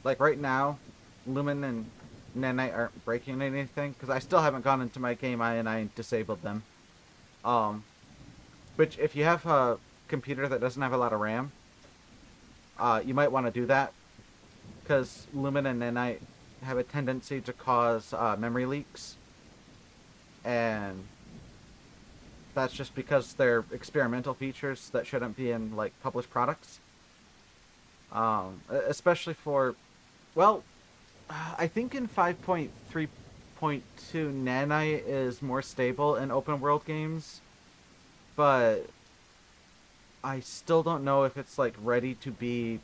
like right now, Lumen and Nanite aren't breaking anything, because I still haven't gone into my game and I disabled them. Which, if you have a computer that doesn't have a lot of RAM, you might want to do that, because Lumen and Nanite have a tendency to cause memory leaks, and that's just because they're experimental features that shouldn't be in, like, published products. Especially for, well, I think in 5.3.2 Nanite is more stable in open world games, but I still don't know if it's, like, ready to be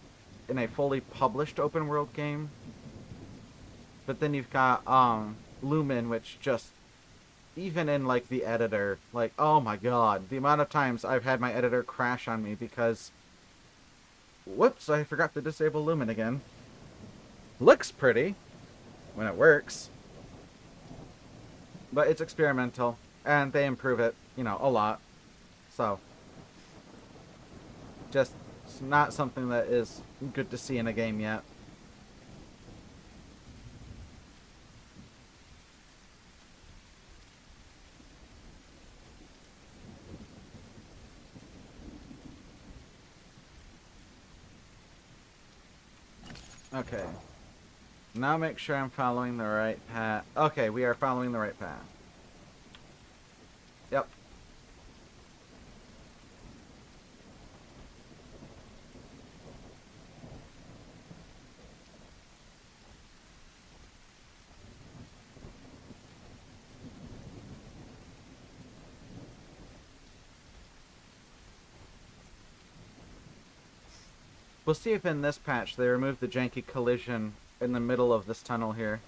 in a fully published open world game. But then you've got Lumen, which just, even in, like, the editor, like, oh my god, the amount of times I've had my editor crash on me because, whoops, I forgot to disable Lumen again. Looks pretty when it works, but it's experimental, and they improve it, a lot. So, just, it's not something that is good to see in a game yet. Okay. Now make sure I'm following the right path. Okay, we are following the right path. Yep. We'll see if in this patch they remove the janky collision in the middle of this tunnel here.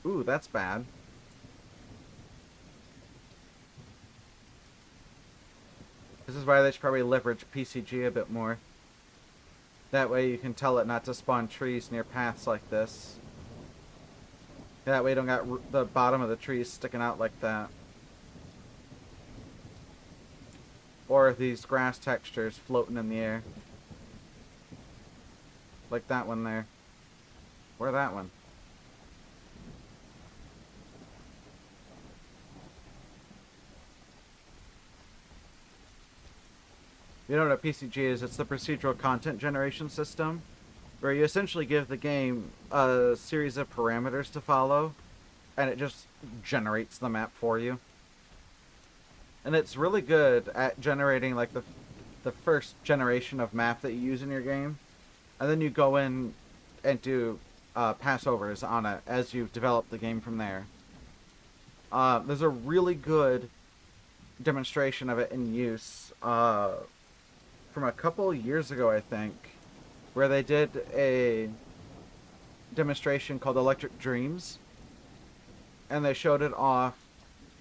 Ooh, that's bad. This is why they should probably leverage PCG a bit more. That way you can tell it not to spawn trees near paths like this. That way you don't got the bottom of the trees sticking out like that. Or these grass textures floating in the air. Like that one there. Or that one. You know what a PCG is? It's the procedural content generation system, where you essentially give the game a series of parameters to follow, and it just generates the map for you. And it's really good at generating like the first generation of map that you use in your game, and then you go in and do passovers on it as you develop the game from there. There's a really good demonstration of it in use from a couple years ago, I think, where they did a demonstration called Electric Dreams, and they showed it off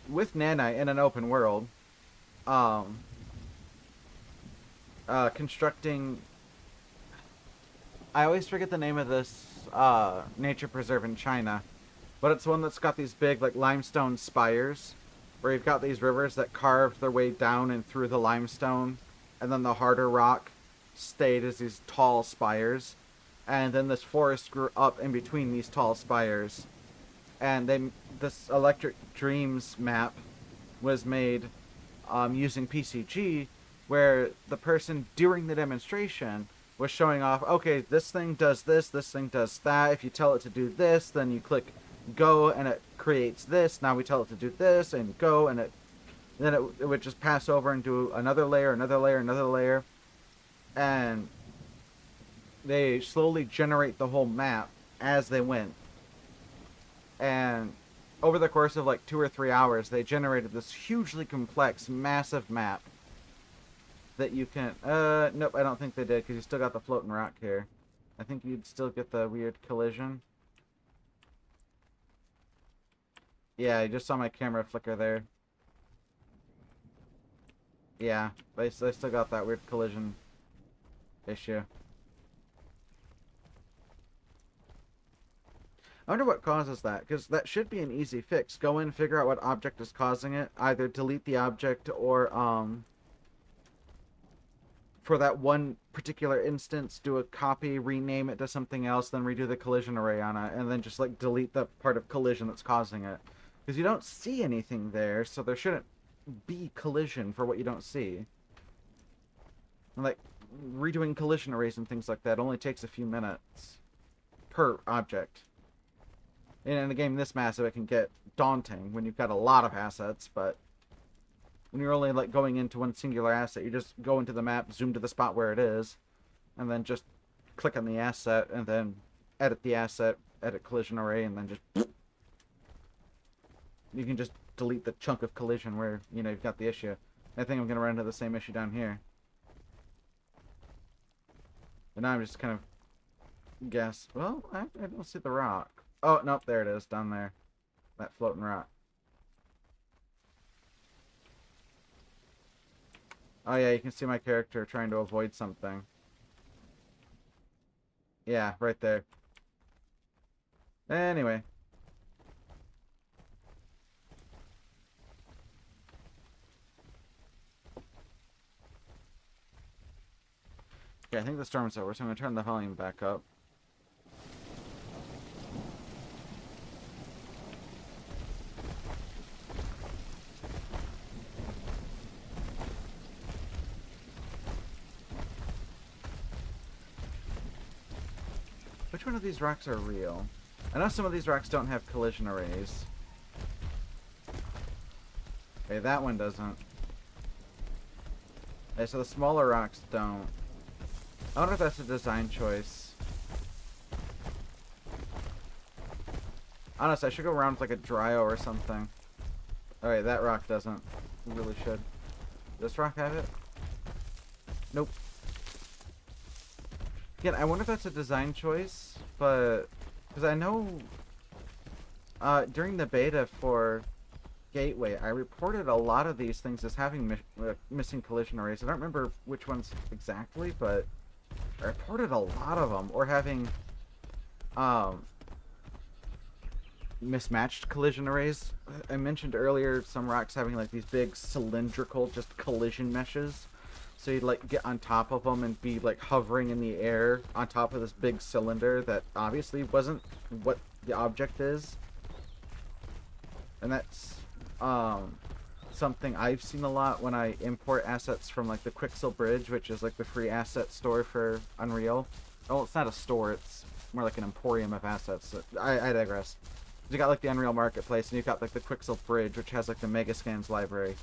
with Nanite in an open world, constructing. I always forget the name of this nature preserve in China, but it's one that's got these big like limestone spires, where you've got these rivers that carved their way down and through the limestone, and then the harder rock stayed as these tall spires, and then this forest grew up in between these tall spires, and this Electric Dreams map was made using PCG, where the person during the demonstration was showing off, okay, this thing does this thing does that. If you tell it to do this, then you click go and it creates this. Now we tell it to do this and go, and then it would just pass over and do another layer, another layer, another layer. And they slowly generate the whole map as they went. And over the course of like 2 or 3 hours, they generated this hugely complex, massive map that you can... nope, I don't think they did, because you still got the floating rock here. I think you'd still get the weird collision. Yeah, I just saw my camera flicker there. Yeah, they still got that weird collision issue. I wonder what causes that, because that should be an easy fix. Go in, figure out what object is causing it. Either delete the object or, for that one particular instance, do a copy, rename it to something else, then redo the collision array on it, and then just, like, delete the part of collision that's causing it. Because you don't see anything there, so there shouldn't be collision for what you don't see. And, like, redoing collision arrays and things like that only takes a few minutes per object. And in a game this massive, it can get daunting when you've got a lot of assets, but when you're only like going into one singular asset, you just go into the map, zoom to the spot where it is, and then just click on the asset, and then edit the asset, edit collision array, and then just... You can just delete the chunk of collision where, you know, you've got the issue. I think I'm going to run into the same issue down here. And now I'm just kind of guess. Well, I don't see the rock. Oh, nope, there it is, down there. That floating rock. Oh yeah, you can see my character trying to avoid something. Yeah, right there. Anyway. Okay, I think the storm's over, so I'm going to turn the volume back up. Which one of these rocks are real? I know some of these rocks don't have collision arrays. Okay, that one doesn't. Okay, so the smaller rocks don't. I wonder if that's a design choice. Honestly, I should go around with like a Dryo or something. Alright, that rock doesn't. We really should. Does this rock have it? Nope. Again, I wonder if that's a design choice, but... Because I know... during the beta for Gateway, I reported a lot of these things as having missing collision arrays. I don't remember which ones exactly, but I reported a lot of them. Or having... mismatched collision arrays. I mentioned earlier some rocks having like these big cylindrical just collision meshes. So you'd like get on top of them and be like hovering in the air on top of this big cylinder that obviously wasn't what the object is. And that's something I've seen a lot when I import assets from like the Quixel Bridge, which is like the free asset store for Unreal. Oh, it's not a store, it's more like an emporium of assets. I digress. You got like the Unreal Marketplace, and you've got like the Quixel Bridge, which has like the Megascans library.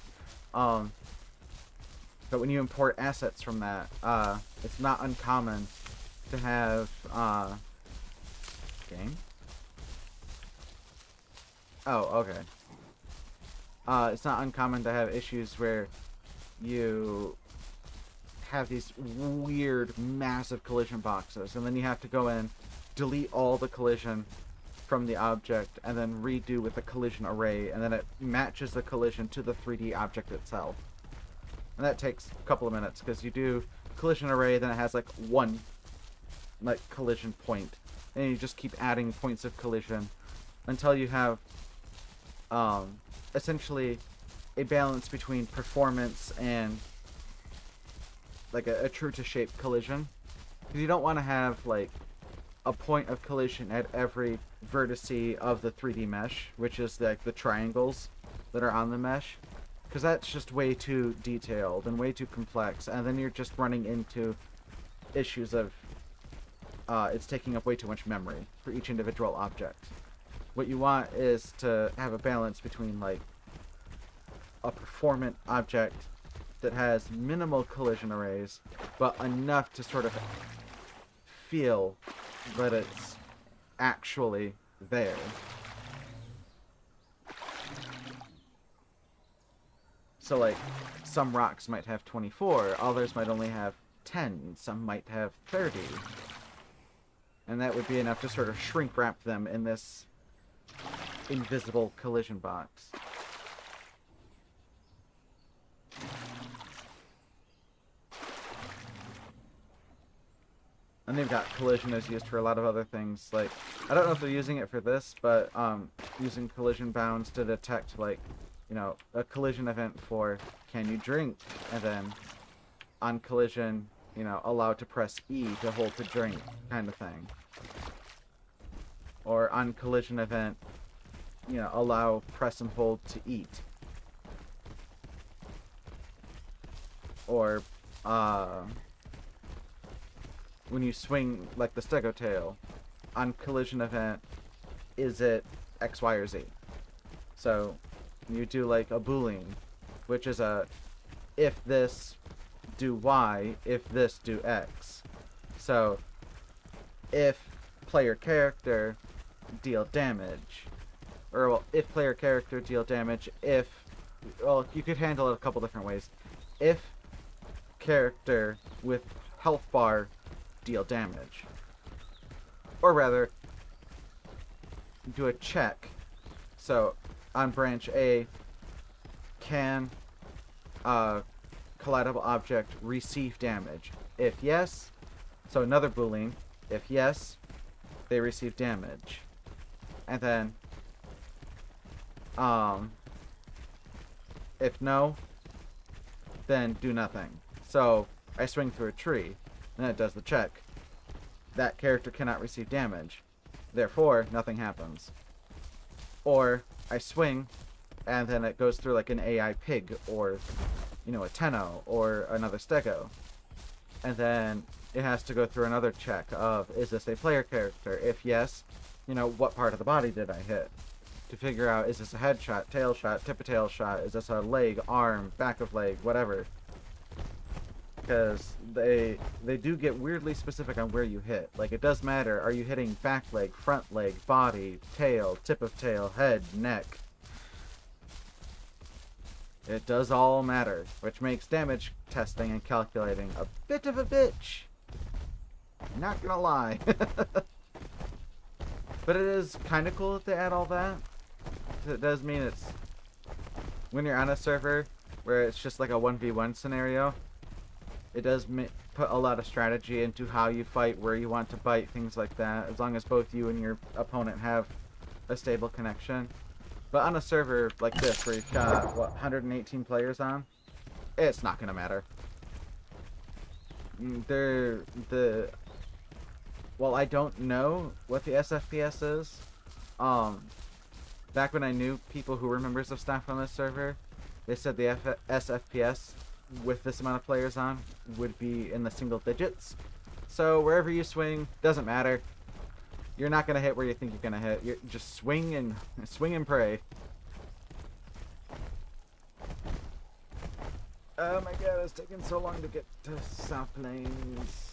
But when you import assets from that, it's not uncommon to have game. Oh, okay. It's not uncommon to have issues where you have these weird, massive collision boxes, and then you have to go in, delete all the collision from the object, and then redo with the collision array, and then it matches the collision to the 3D object itself. And that takes a couple of minutes, because you do collision array, then it has like one like collision point, and you just keep adding points of collision until you have essentially a balance between performance and like a true to shape collision. Because you don't want to have like a point of collision at every vertice of the 3D mesh, which is like the triangles that are on the mesh, because that's just way too detailed and way too complex, and then you're just running into issues of it's taking up way too much memory for each individual object. What you want is to have a balance between like a performant object that has minimal collision arrays, but enough to sort of feel that it's actually there. So like, some rocks might have 24, others might only have 10, some might have 30. And that would be enough to sort of shrink wrap them in this invisible collision box. And they've got collision is used for a lot of other things. Like, I don't know if they're using it for this, but using collision bounds to detect, like, you know, a collision event for can you drink, and then on collision, you know, allow to press E to hold to drink, kind of thing. Or on collision event, you know, allow press and hold to eat. Or when you swing like the stego tail, on collision event, is it X, Y, or Z? So you do like a Boolean, which is a if this, do Y, if this, do X. So if player character, deal damage. Or, well, if player character, deal damage, if... Well, you could handle it a couple different ways. If character with health bar, deal damage. Or rather, do a check. So, on branch A, can collidable object receive damage? If yes, so another Boolean, if yes, they receive damage. And then, if no, then do nothing. So, I swing through a tree, and it does the check. That character cannot receive damage. Therefore, nothing happens. Or, I swing, and then it goes through like an AI pig, or, you know, a Tenno, or another Stego. And then it has to go through another check of, is this a player character? If yes, you know, what part of the body did I hit? To figure out, is this a headshot, tail shot, tip of tail shot? Is this a leg, arm, back of leg, whatever? Because they do get weirdly specific on where you hit. Like, it does matter, are you hitting back leg, front leg, body, tail, tip of tail, head, neck? It does all matter, which makes damage testing and calculating a bit of a bitch. Not gonna lie. But it is kind of cool that they add all that. It does mean it's, when you're on a server where it's just like a 1v1 scenario, it does put a lot of strategy into how you fight, where you want to bite, things like that, as long as both you and your opponent have a stable connection. But on a server like this, where you've got, what, 118 players on, it's not going to matter. Well, I don't know what the SFPS is. Back when I knew people who were members of staff on this server, they said the SFPS with this amount of players on would be in the single digits. So wherever you swing, doesn't matter. You're not gonna hit where you think you're gonna hit. You just swing and pray. Oh my god, it's taking so long to get to South Plains.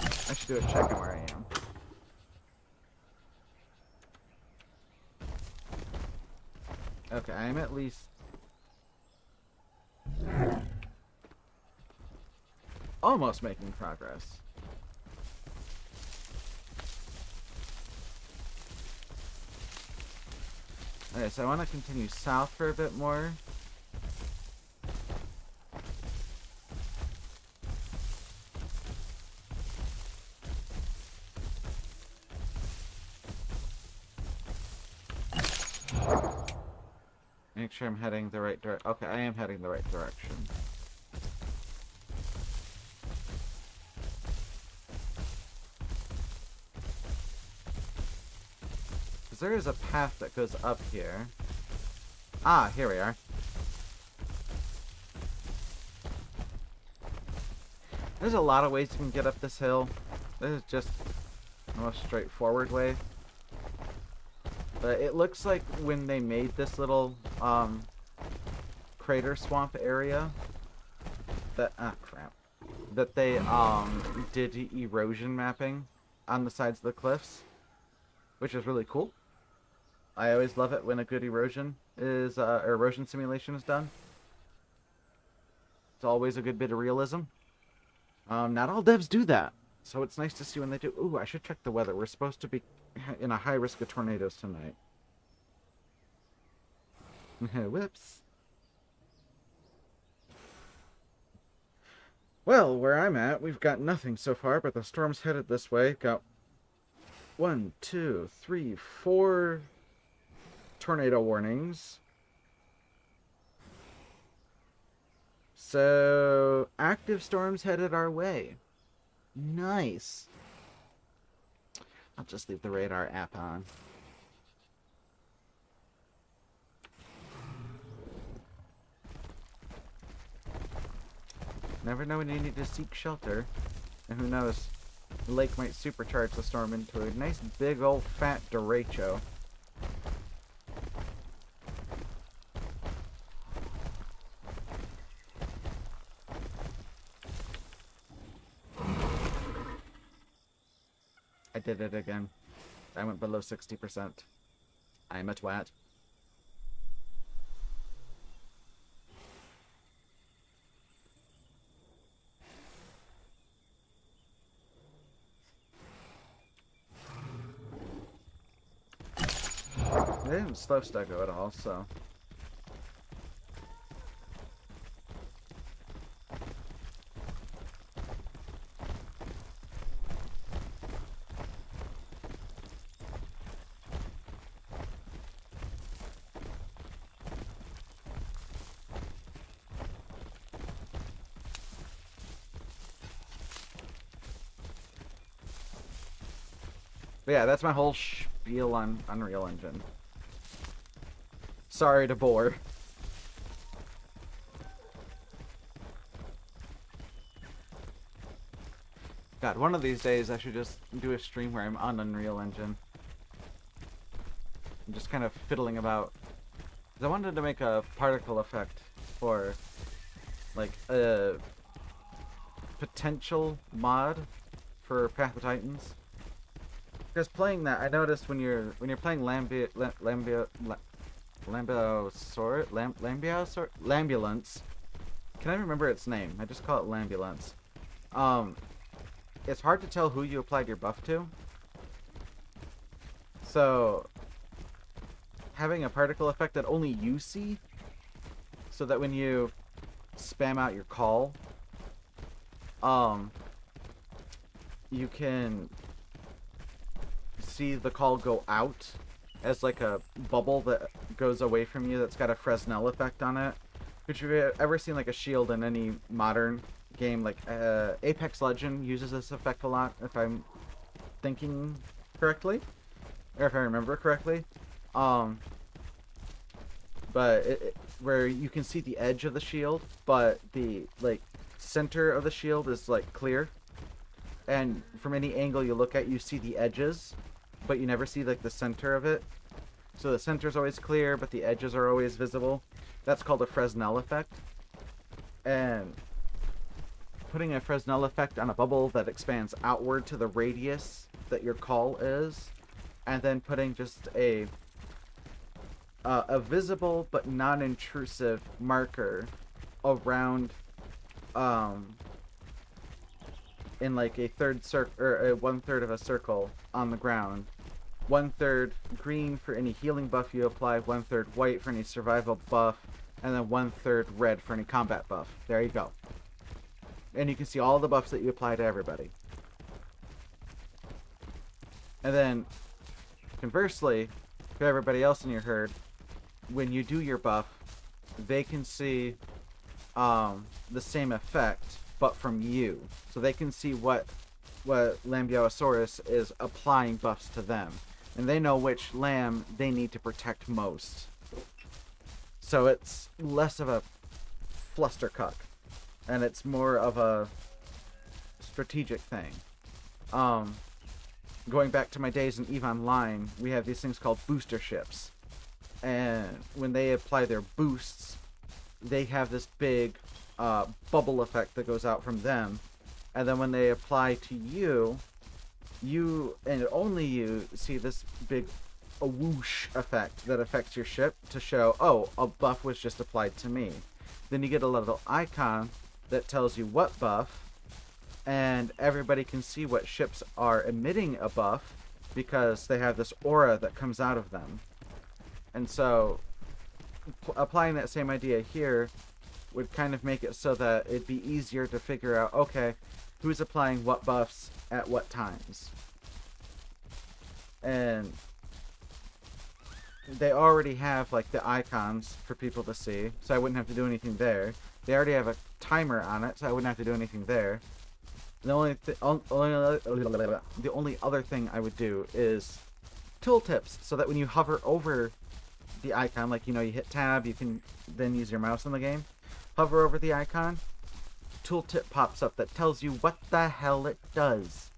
I should do a check on where I am. Okay, I'm at least... almost making progress. Okay, so I want to continue south for a bit more. Make sure I'm heading the right direction. Okay, I am heading the right direction. Because there is a path that goes up here. Ah, here we are. There's a lot of ways you can get up this hill. This is just the most straightforward way. But it looks like when they made this little crater swamp area that that they did erosion mapping on the sides of the cliffs, which is really cool. I always love it when a good erosion is erosion simulation is done. It's always a good bit of realism. Not all devs do that, so it's nice to see when they do. Ooh, I should check the weather. We're supposed to be in a high risk of tornadoes tonight. Whoops. Well, where I'm at, we've got nothing so far, but the storm's headed this way. Got 1, 2, 3, 4 tornado warnings. So, active storms headed our way. Nice. I'll just leave the radar app on. Never know when you need to seek shelter. And who knows, the lake might supercharge the storm into a nice big old fat derecho. I did it again. I went below 60%. I'm a twat. They didn't slow stuggo at all, so... But yeah, that's my whole spiel on Unreal Engine. Sorry to bore. God, one of these days I should just do a stream where I'm on Unreal Engine. I'm just kind of fiddling about. 'Cause I wanted to make a particle effect for, like, a potential mod for Path of Titans. Because playing that, I noticed when you're playing Lambulance. Can I remember its name? I just call it Lambulance. It's hard to tell who you applied your buff to. So having a particle effect that only you see, so that when you spam out your call, you can see the call go out as like a bubble that goes away from you that's got a Fresnel effect on it. Which, if you've ever seen like a shield in any modern game, like Apex Legend uses this effect a lot, if I'm thinking correctly, or if I remember correctly. But where you can see the edge of the shield, but the like center of the shield is like clear, and from any angle you look at, you see the edges, but you never see like the center of it. So the center is always clear, but the edges are always visible. That's called a Fresnel effect. And putting a Fresnel effect on a bubble that expands outward to the radius that your call is, and then putting just a visible but non-intrusive marker around in like a third circle, or a 1/3 of a circle on the ground. 1/3 green for any healing buff you apply, 1/3 white for any survival buff, and then 1/3 red for any combat buff. There you go. And you can see all the buffs that you apply to everybody. And then, conversely, for everybody else in your herd, when you do your buff, they can see the same effect, but from you. So they can see what Lambiosaurus is applying buffs to them. And they know which lamb they need to protect most. So it's less of a flustercuck, and it's more of a strategic thing. Going back to my days in EVE Online, we have these things called booster ships. And when they apply their boosts, they have this big bubble effect that goes out from them. And then when they apply to you, you and only you see this big whoosh effect that affects your ship to show, oh, a buff was just applied to me. Then you get a little icon that tells you what buff, and everybody can see what ships are emitting a buff because they have this aura that comes out of them. And so applying that same idea here would kind of make it so that it'd be easier to figure out, okay, who's applying what buffs at what times. And they already have like the icons for people to see, so I wouldn't have to do anything there. They already have a timer on it, so I wouldn't have to do anything there. The only other thing I would do is tooltips, so that when you hover over the icon, like, you know, you hit tab, you can then use your mouse in the game. Hover over the icon, tooltip pops up that tells you what the hell it does.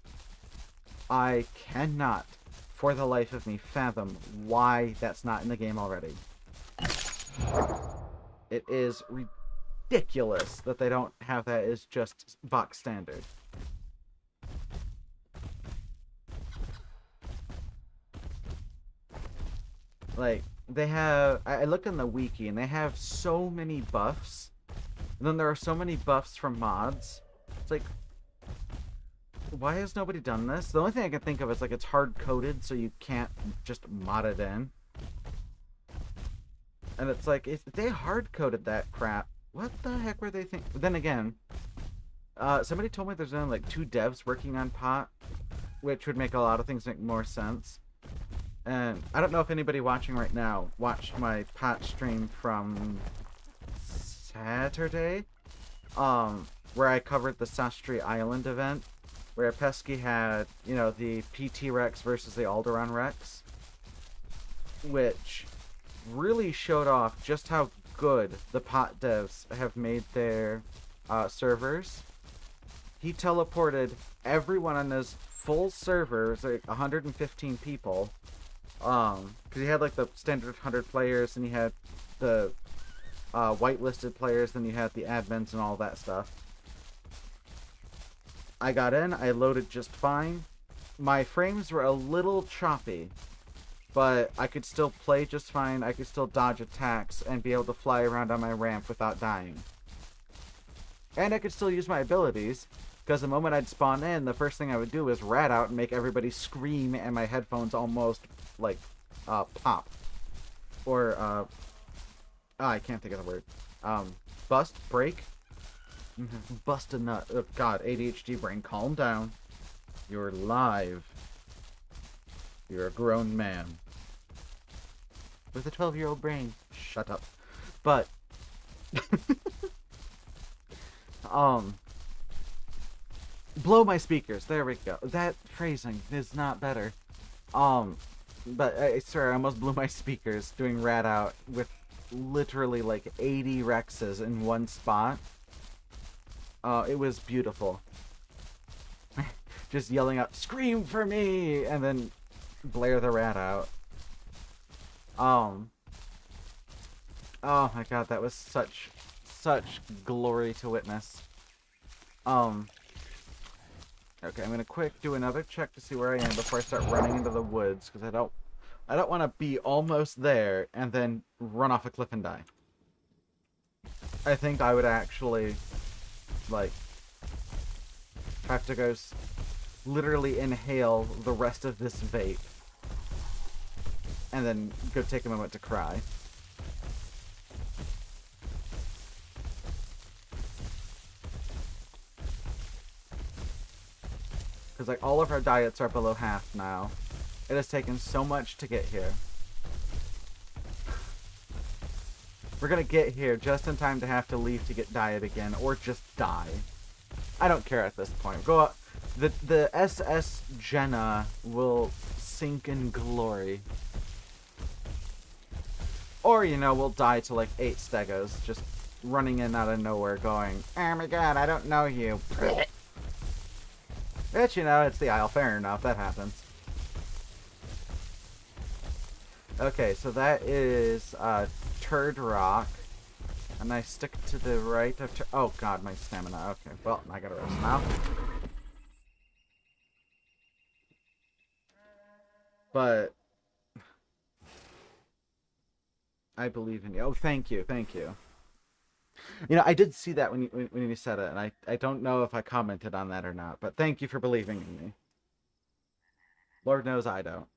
I cannot, for the life of me, fathom why that's not in the game already. It is ridiculous that they don't have that as just box standard. Like, they have, I looked in the wiki, and they have so many buffs. And then there are so many buffs from mods. It's like, why has nobody done this? The only thing I can think of is like it's hard-coded, so you can't just mod it in. And it's like, if they hard-coded that crap, what the heck were they thinking? But then again, somebody told me there's only like 2 devs working on pot, which would make a lot of things make more sense. And I don't know if anybody watching right now watched my pot stream from Saturday, where I covered the Sastri Island event, where Pesky had, you know, the PT Rex versus the Alderaan Rex, which really showed off just how good the pot devs have made their servers. he teleported everyone on his full server. It was like 115 people. Because he had like the standard 100 players, and he had the whitelisted players, then you had the admins and all that stuff. I got in, I loaded just fine. My frames were a little choppy, but I could still play just fine. I could still dodge attacks and be able to fly around on my ramp without dying. And I could still use my abilities, because the moment I'd spawn in, the first thing I would do was rat out and make everybody scream and my headphones almost, like, pop. Or, I can't think of the word. Bust? Break? Bust a nut. Oh, God, ADHD brain, calm down. You're live. You're a grown man. With a 12-year-old brain. Shut up. But... blow my speakers. There we go. That phrasing is not better. But I swear, I almost blew my speakers doing rat out with literally like 80 Rexes in one spot. It was beautiful. Just yelling out, "Scream for me!" and then blare the rat out. Oh my god, that was such glory to witness. Okay, I'm gonna quick do another check to see where I am before I start running into the woods, because I don't want to be almost there and then run off a cliff and die. I think I would actually, like, have to go literally inhale the rest of this vape and then go take a moment to cry. Because, like, all of our diets are below half now. It has taken so much to get here. We're gonna get here just in time to have to leave to get diet again, or just die. I don't care at this point. Go up. The SS Jenna will sink in glory. Or, you know, we'll die to like 8 stegos, just running in out of nowhere going, "Oh my god, I don't know you." But, you know, it's the Isle. Fair enough, that happens. Okay, so that is Turd Rock. And I stick to the right of oh god, my stamina. Okay, well, I gotta rest now. But I believe in you. Oh, thank you, thank you. You know, I did see that when you said it, and I don't know if I commented on that or not, but thank you for believing in me. Lord knows I don't.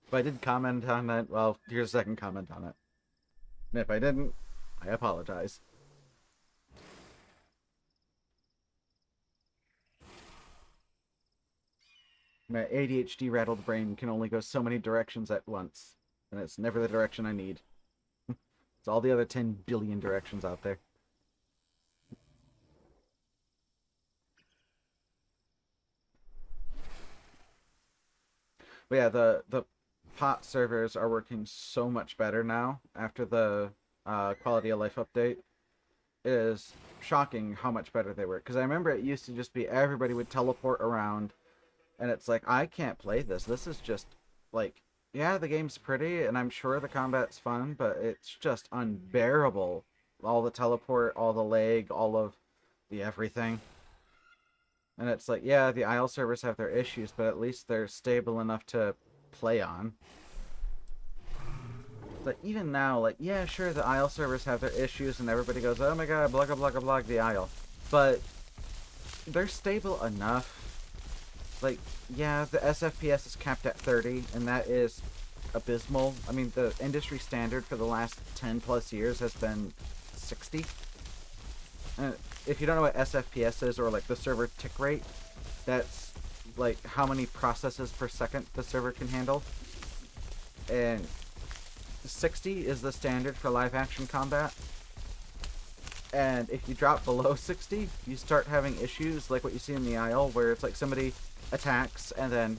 If I did comment on it, well, here's a second comment on it. And if I didn't, I apologize. My ADHD rattled brain can only go so many directions at once, and it's never the direction I need. It's all the other 10 billion directions out there. But yeah, the pot servers are working so much better now after the quality of life update. It is shocking how much better they were. Because I remember it used to just be everybody would teleport around, and it's like, I can't play this. This is just, like, yeah, the game's pretty, and I'm sure the combat's fun, but it's just unbearable. All the teleport, all the lag, all of the everything. And it's like, yeah, the Isle servers have their issues, but at least they're stable enough to play on. But even now, like, yeah, sure, the Isle servers have their issues, and everybody goes, oh my god, blah, blah, blah, blah, the Isle. But they're stable enough. Like, yeah, the SFPS is capped at 30, and that is abysmal. I mean, the industry standard for the last 10 plus years has been 60. If you don't know what SFPS is, or like the server tick rate, that's like how many processes per second the server can handle. And 60 is the standard for live action combat. And if you drop below 60, you start having issues like what you see in the Isle, where it's like somebody attacks and then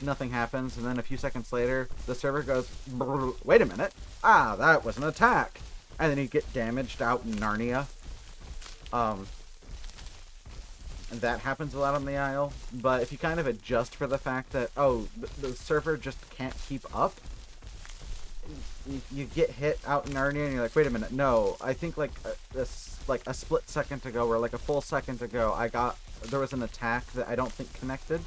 nothing happens, and then a few seconds later the server goes, wait a minute, that was an attack, and then you get damaged out in Narnia. And that happens a lot on the aisle. But if you kind of adjust for the fact that, oh, the server just can't keep up, you get hit out in Narnia and you're like, wait a minute, no, I think like a split second ago or like a full second ago there was an attack that I don't think connected.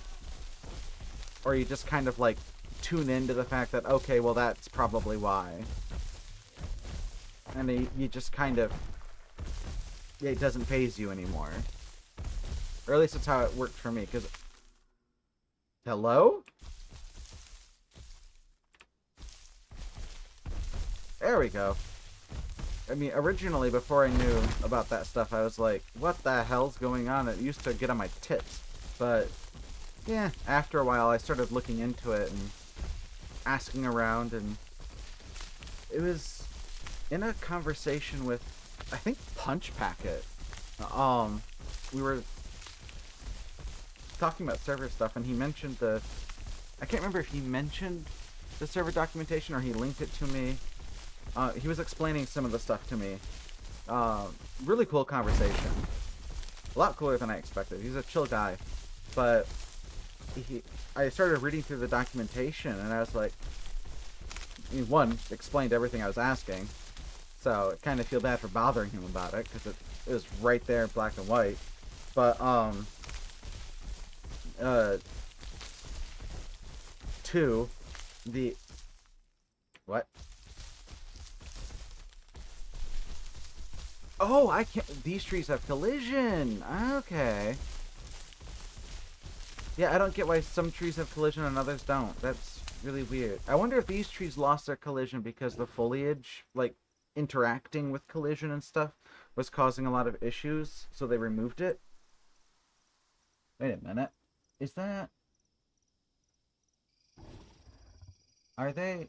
Or you just kind of like tune into the fact that, okay, well that's probably why. And you just kind of, it doesn't faze you anymore. Or at least that's how it worked for me, because... Hello? There we go. I mean, originally, before I knew about that stuff, I was like, what the hell's going on? It used to get on my tits. But, yeah, after a while, I started looking into it and asking around, and it was in a conversation with, I think, Punch Packet. We were talking about server stuff, and he mentioned I can't remember if he mentioned the server documentation or he linked it to me. He was explaining some of the stuff to me. Really cool conversation. A lot cooler than I expected. He's a chill guy. But I started reading through the documentation, and I was like, one, explained everything I was asking. So I kind of feel bad for bothering him about it, because it was right there in black and white. But, two, what? Oh, I can't, these trees have collision! Okay. Yeah, I don't get why some trees have collision and others don't. That's really weird. I wonder if these trees lost their collision because the foliage, like, interacting with collision and stuff was causing a lot of issues, so they removed it. Wait a minute. Is that... Are they...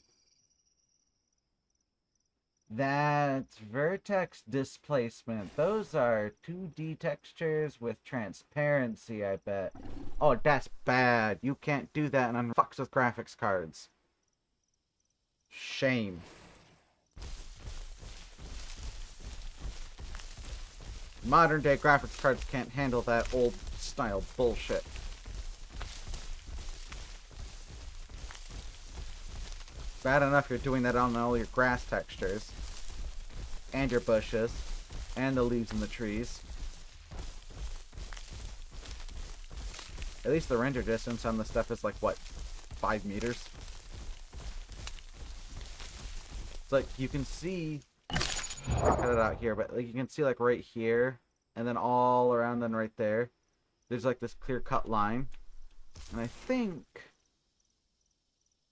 That's vertex displacement. Those are 2D textures with transparency, I bet. Oh, that's bad. You can't do that and fucks with graphics cards. Shame. Modern day graphics cards can't handle that old style bullshit. Bad enough you're doing that on all your grass textures. And your bushes. And the leaves in the trees. At least the render distance on this stuff is like, what, 5 meters? It's like, you can see... I'll cut it out here, but like you can see like right here, and then all around and right there, there's like this clear-cut line. And I think...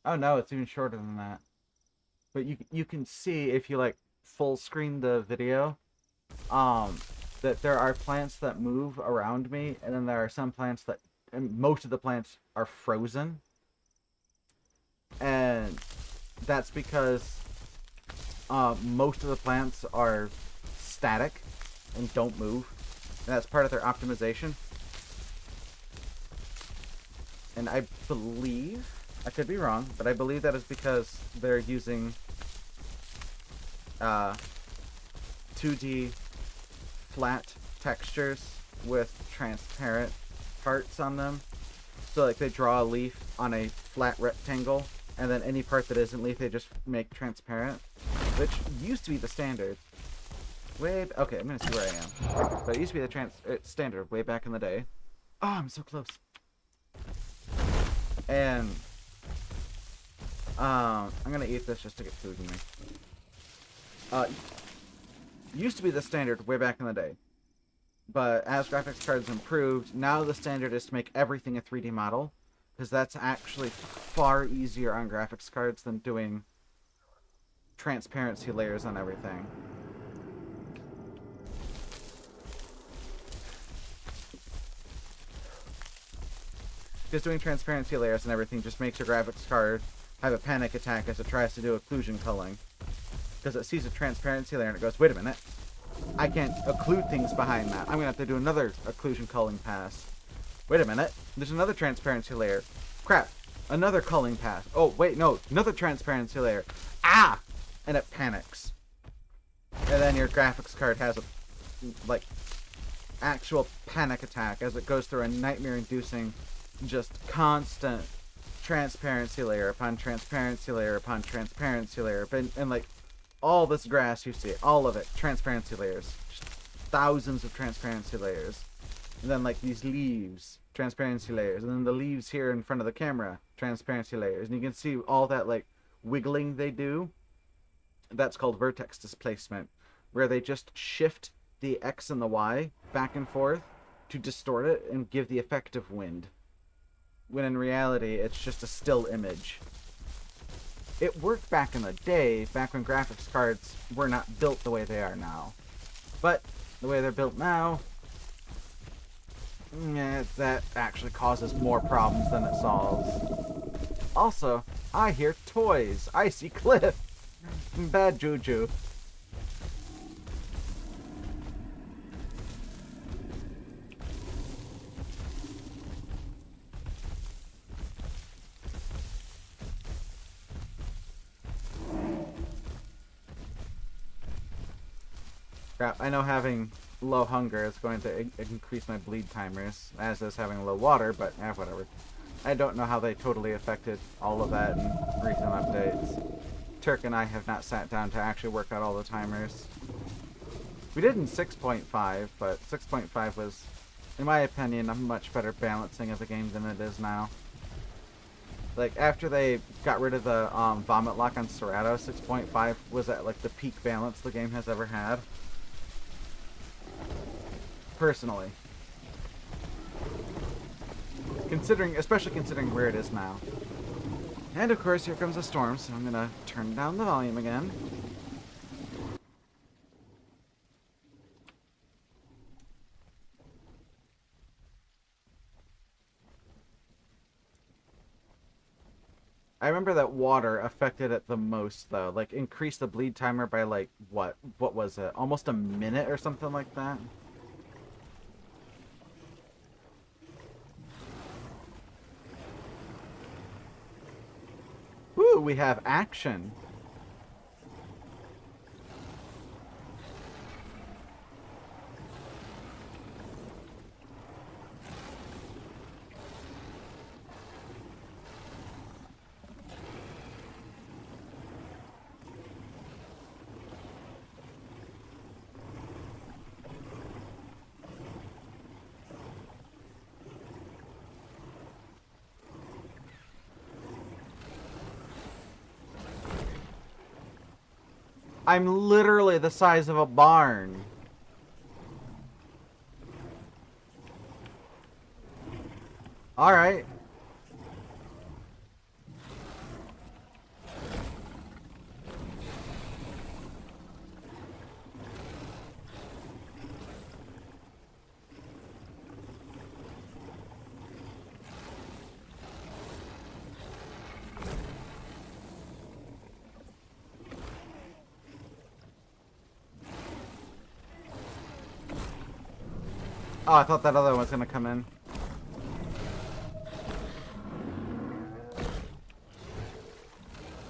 Oh no, it's even shorter than that. But you can see if you like full screen the video, that there are plants that move around me, and then there are some plants that, and most of the plants are frozen. And that's because most of the plants are static and don't move. And that's part of their optimization. And I believe, I could be wrong, but I believe that is because they're using 2D flat textures with transparent parts on them. So like they draw a leaf on a flat rectangle, and then any part that isn't leaf they just make transparent, which used to be the standard. Okay, I'm gonna see where I am. But it used to be the standard way back in the day. Oh, I'm so close. And I'm gonna eat this just to get food in me. Used to be the standard way back in the day. But as graphics cards improved, now the standard is to make everything a 3D model. Because that's actually far easier on graphics cards than doing transparency layers on everything. Because doing transparency layers and everything just makes your graphics card have a panic attack as it tries to do occlusion culling. Because it sees a transparency layer and it goes, wait a minute, I can't occlude things behind that. I'm going to have to do another occlusion culling pass. Wait a minute, there's another transparency layer. Crap, another culling pass. Oh, wait, no, another transparency layer. Ah! And it panics. And then your graphics card has, like, actual panic attack as it goes through a nightmare-inducing, just constant transparency layer upon transparency layer upon transparency layer. And like, all this grass you see, all of it, transparency layers. Just thousands of transparency layers. And then like these leaves, transparency layers. And then the leaves here in front of the camera, transparency layers. And you can see all that like wiggling they do. That's called vertex displacement, where they just shift the X and the Y back and forth to distort it and give the effect of wind. When in reality, it's just a still image. It worked back in the day, back when graphics cards were not built the way they are now. But the way they're built now, that actually causes more problems than it solves. Also, I hear toys. Icy cliff. Bad juju. Crap, I know having low hunger is going to increase my bleed timers, as is having low water, but whatever. I don't know how they totally affected all of that in recent updates. Turk and I have not sat down to actually work out all the timers. We did in 6.5, but 6.5 was, in my opinion, a much better balancing of the game than it is now. Like, after they got rid of the vomit lock on Serato, 6.5 was at like the peak balance the game has ever had. Personally. Especially considering where it is now. And of course, here comes a storm, so I'm gonna turn down the volume again. I remember that water affected it the most, though. Like, increased the bleed timer by, like, what was it? Almost a minute or something like that? Ooh, we have action. I'm literally the size of a barn. Alright. Oh, I thought that other one was gonna come in.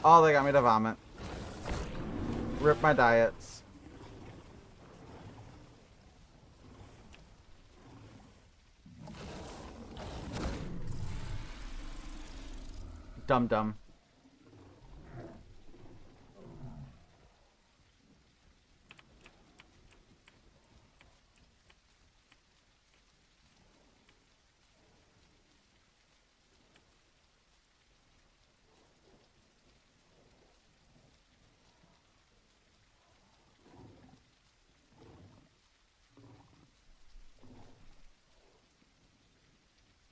Oh, they got me to vomit. Rip my diets. Dum-dum.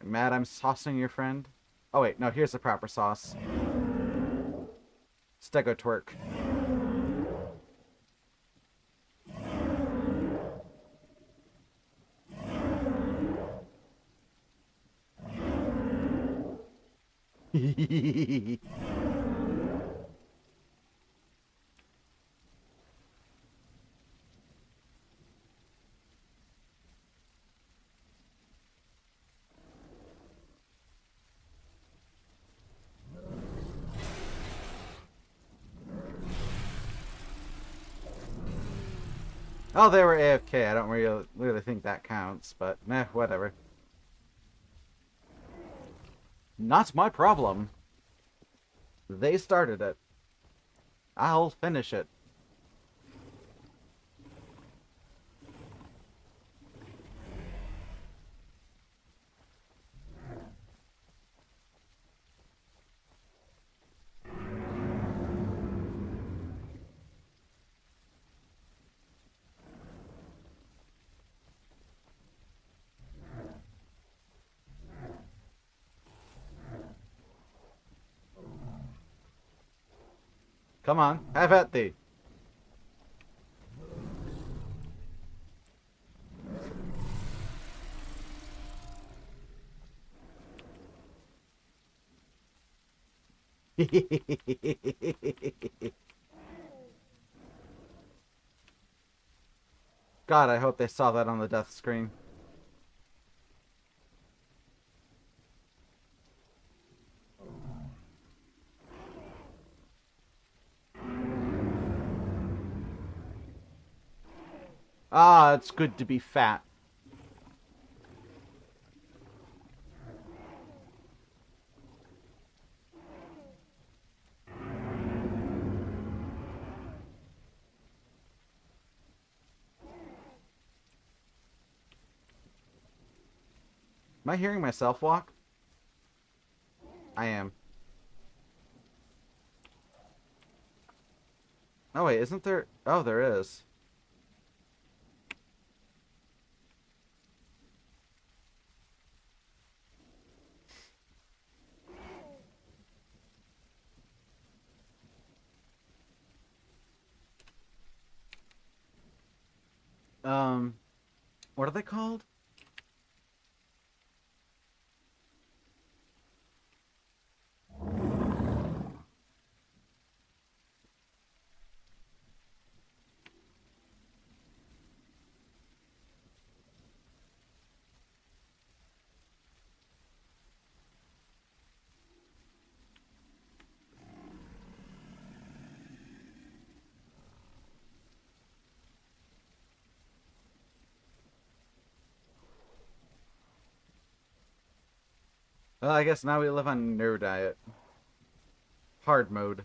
Mad I'm saucing your friend? Oh wait, no, here's the proper sauce. Stego twerk. Oh, they were AFK. I don't really think that counts, but meh, whatever. Not my problem. They started it. I'll finish it. Come on, have at thee. God, I hope they saw that on the death screen. Ah, it's good to be fat. Am I hearing myself walk? I am. Oh wait, isn't there? Oh, there is. Um, what are they called? Well, I guess now we live on no diet. Hard mode.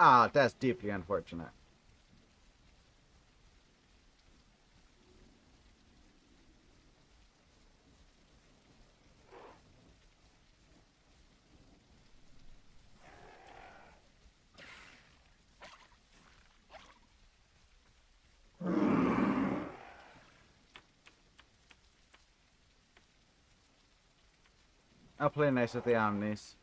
Ah, that's deeply unfortunate. I'll play nice with the Omnis.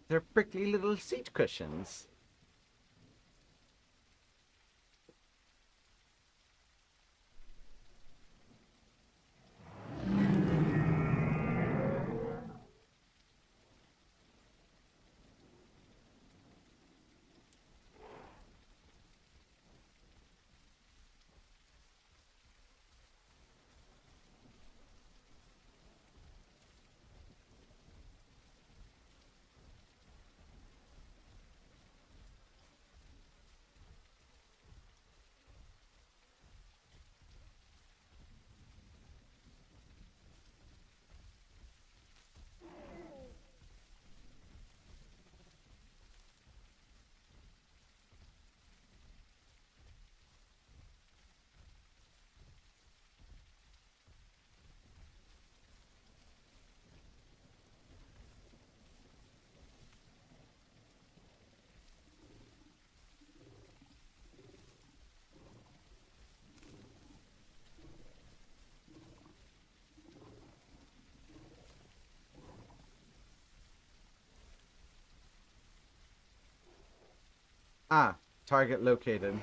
They're prickly little seat cushions. Ah, target located.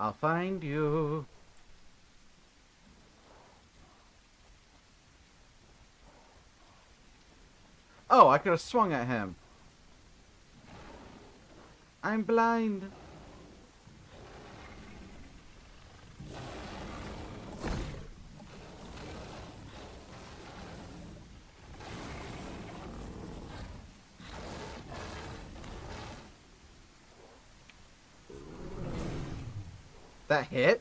I'll find you. Oh, I could have swung at him. I'm blind. That hit?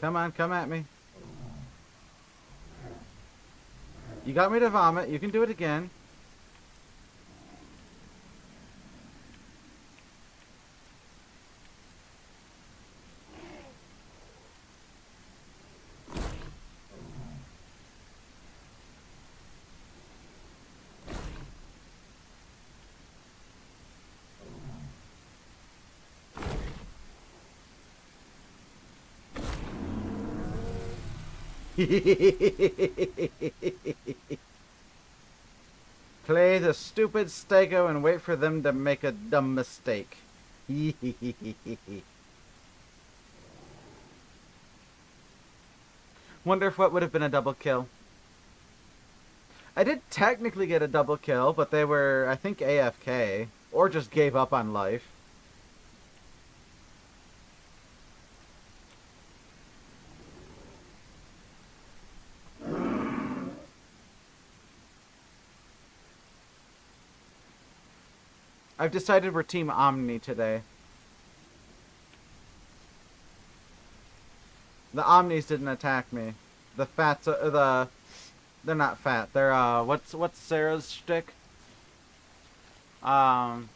Come on, come at me. You got me to vomit. You can do it again. Play the stupid stego and wait for them to make a dumb mistake. Wonder if what would have been a double kill. I did technically get a double kill, but they were, I think, AFK. Or just gave up on life. I've decided we're Team Omni today. The Omnis didn't attack me. The fats, they're not fat. They're what's Sarah's shtick? The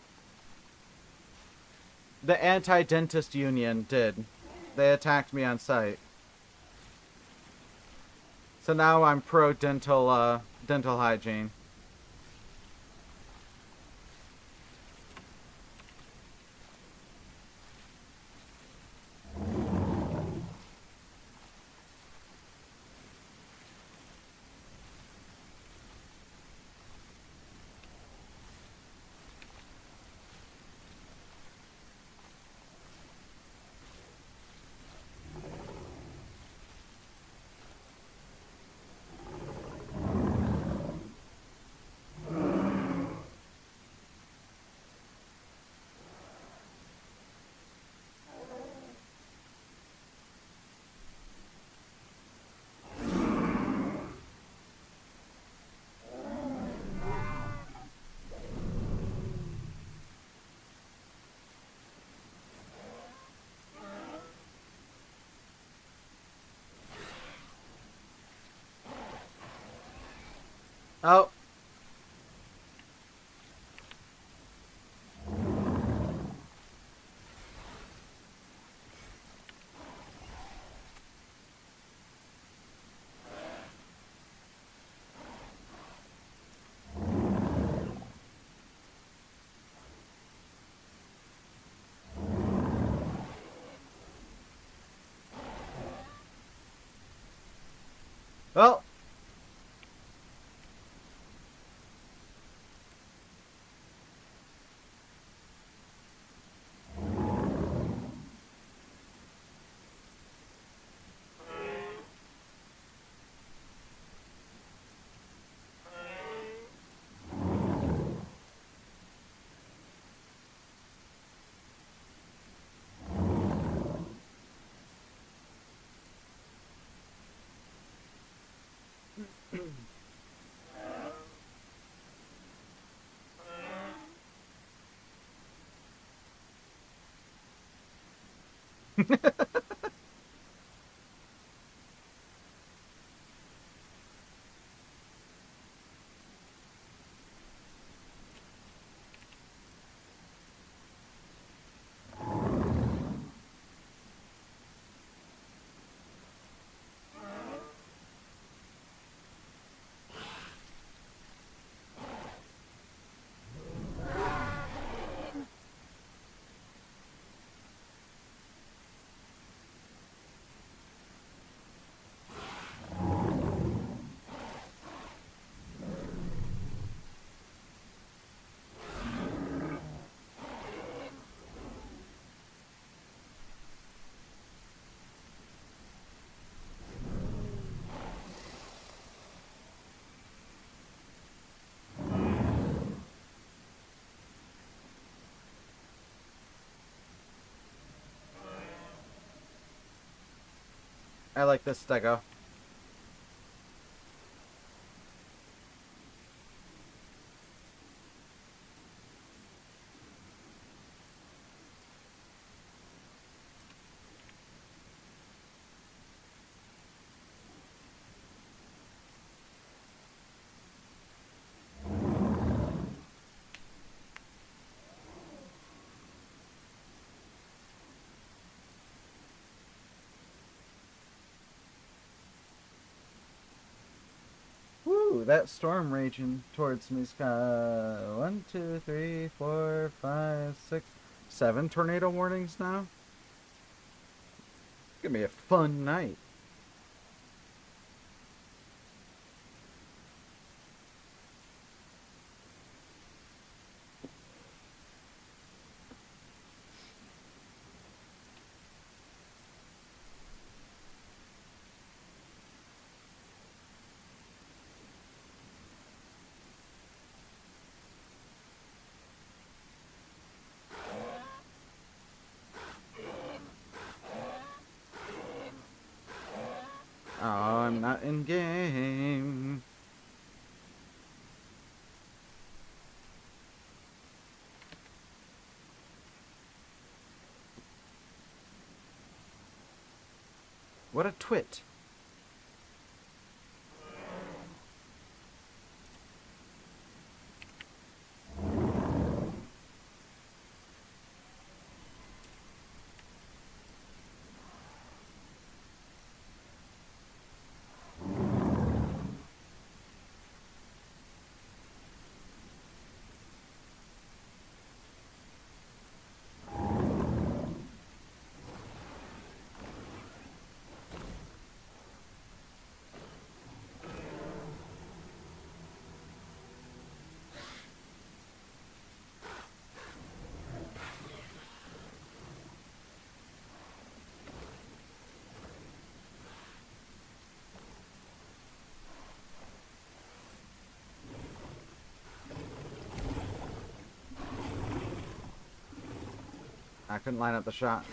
anti-dentist union did. They attacked me on sight. So now I'm pro dental hygiene. Oh. Well. I like this stego. Woo, that storm raging towards me's got 1, 2, 3, 4, 5, 6, 7 tornado warnings now. It's gonna be a fun night. Oh, I'm not in game. What a twit. I couldn't line up the shot.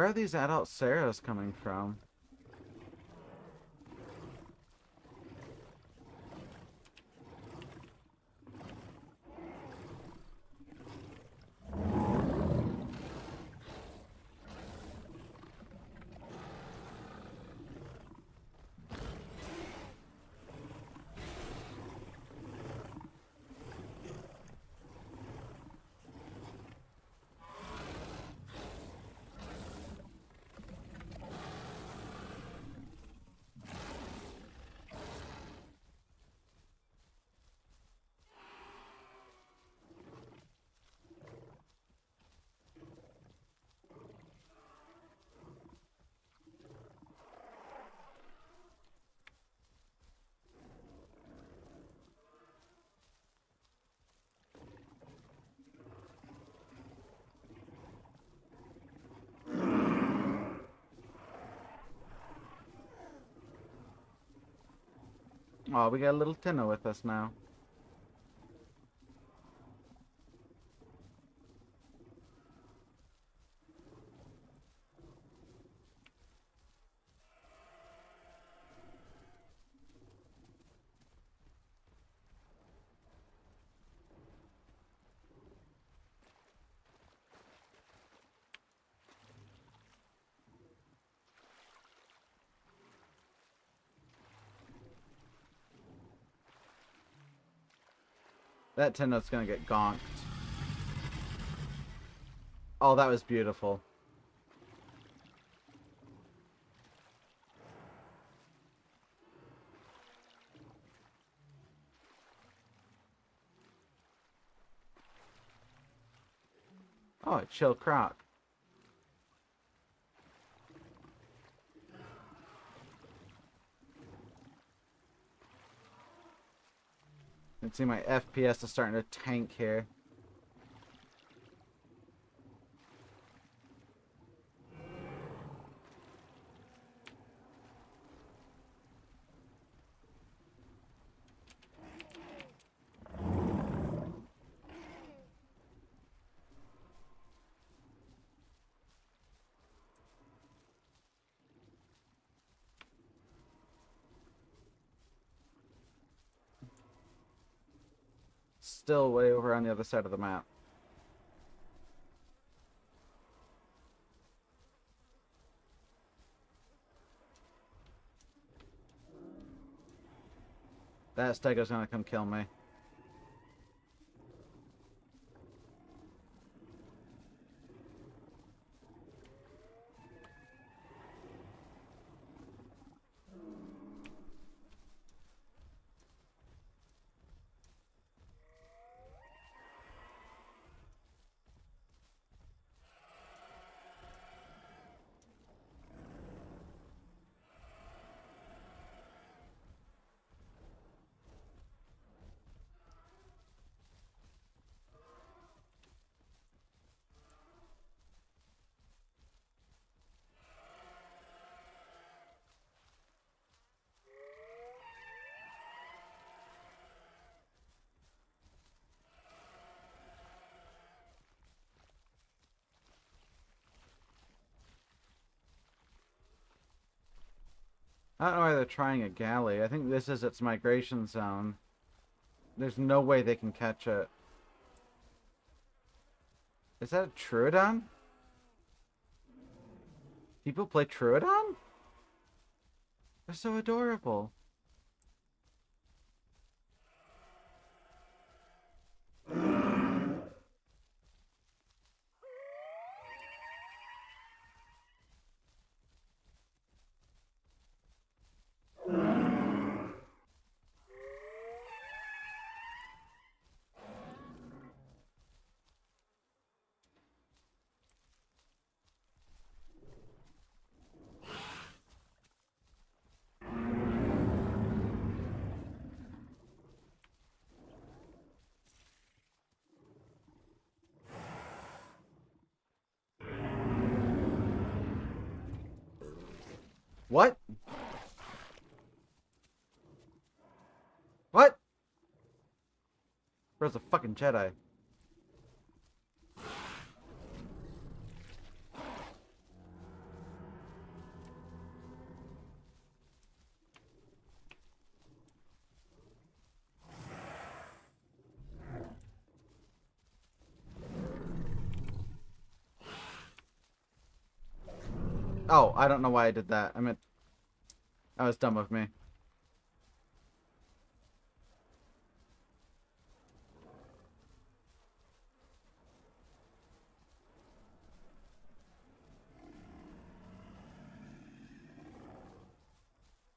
Where are these adult Sarahs coming from? Oh, we got a little Tina with us now. That Tino's gonna get gonked. Oh, that was beautiful. Oh, a chill croc. You can see my FPS is starting to tank here. Still way over on the other side of the map. That stego's gonna come kill me. I don't know why they're trying a galley. I think this is its migration zone. There's no way they can catch it. Is that a Troodon? People play Troodon? They're so adorable. What? What? Where's the fucking Jedi? Oh, I don't know why I did that. I meant that was dumb of me.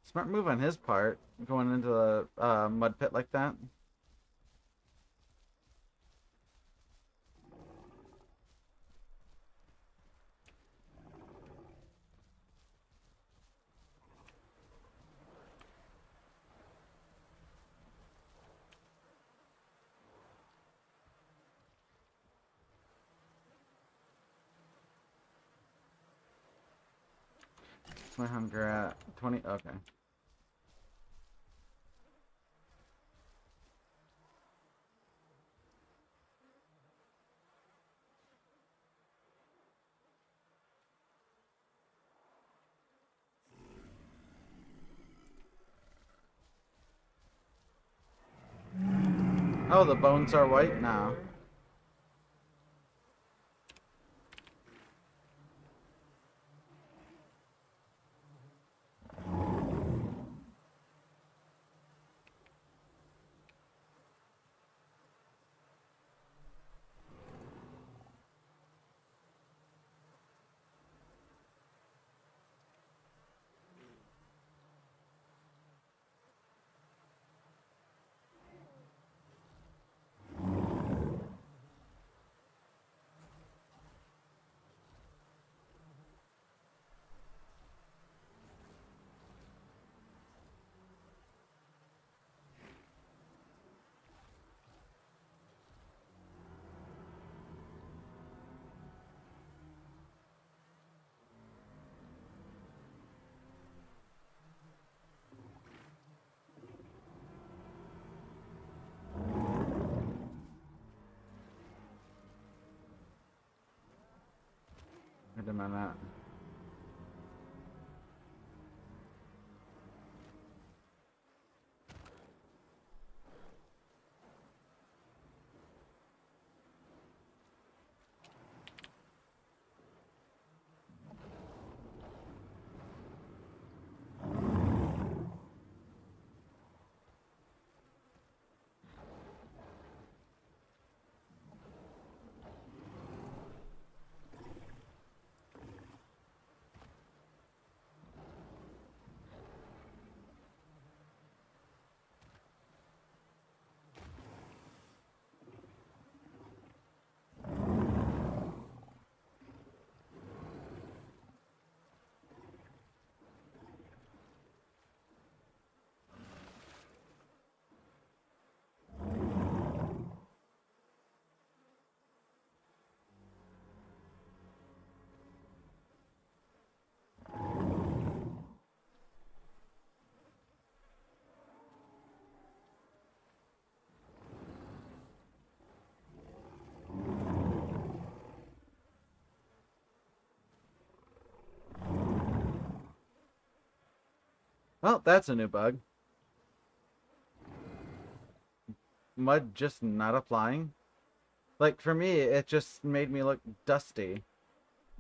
Smart move on his part, going into the mud pit like that. What's my hunger at? 20? Okay. Oh, the bones are white now. Wait a minute. Well, that's a new bug. Mud just not applying. Like, for me, it just made me look dusty.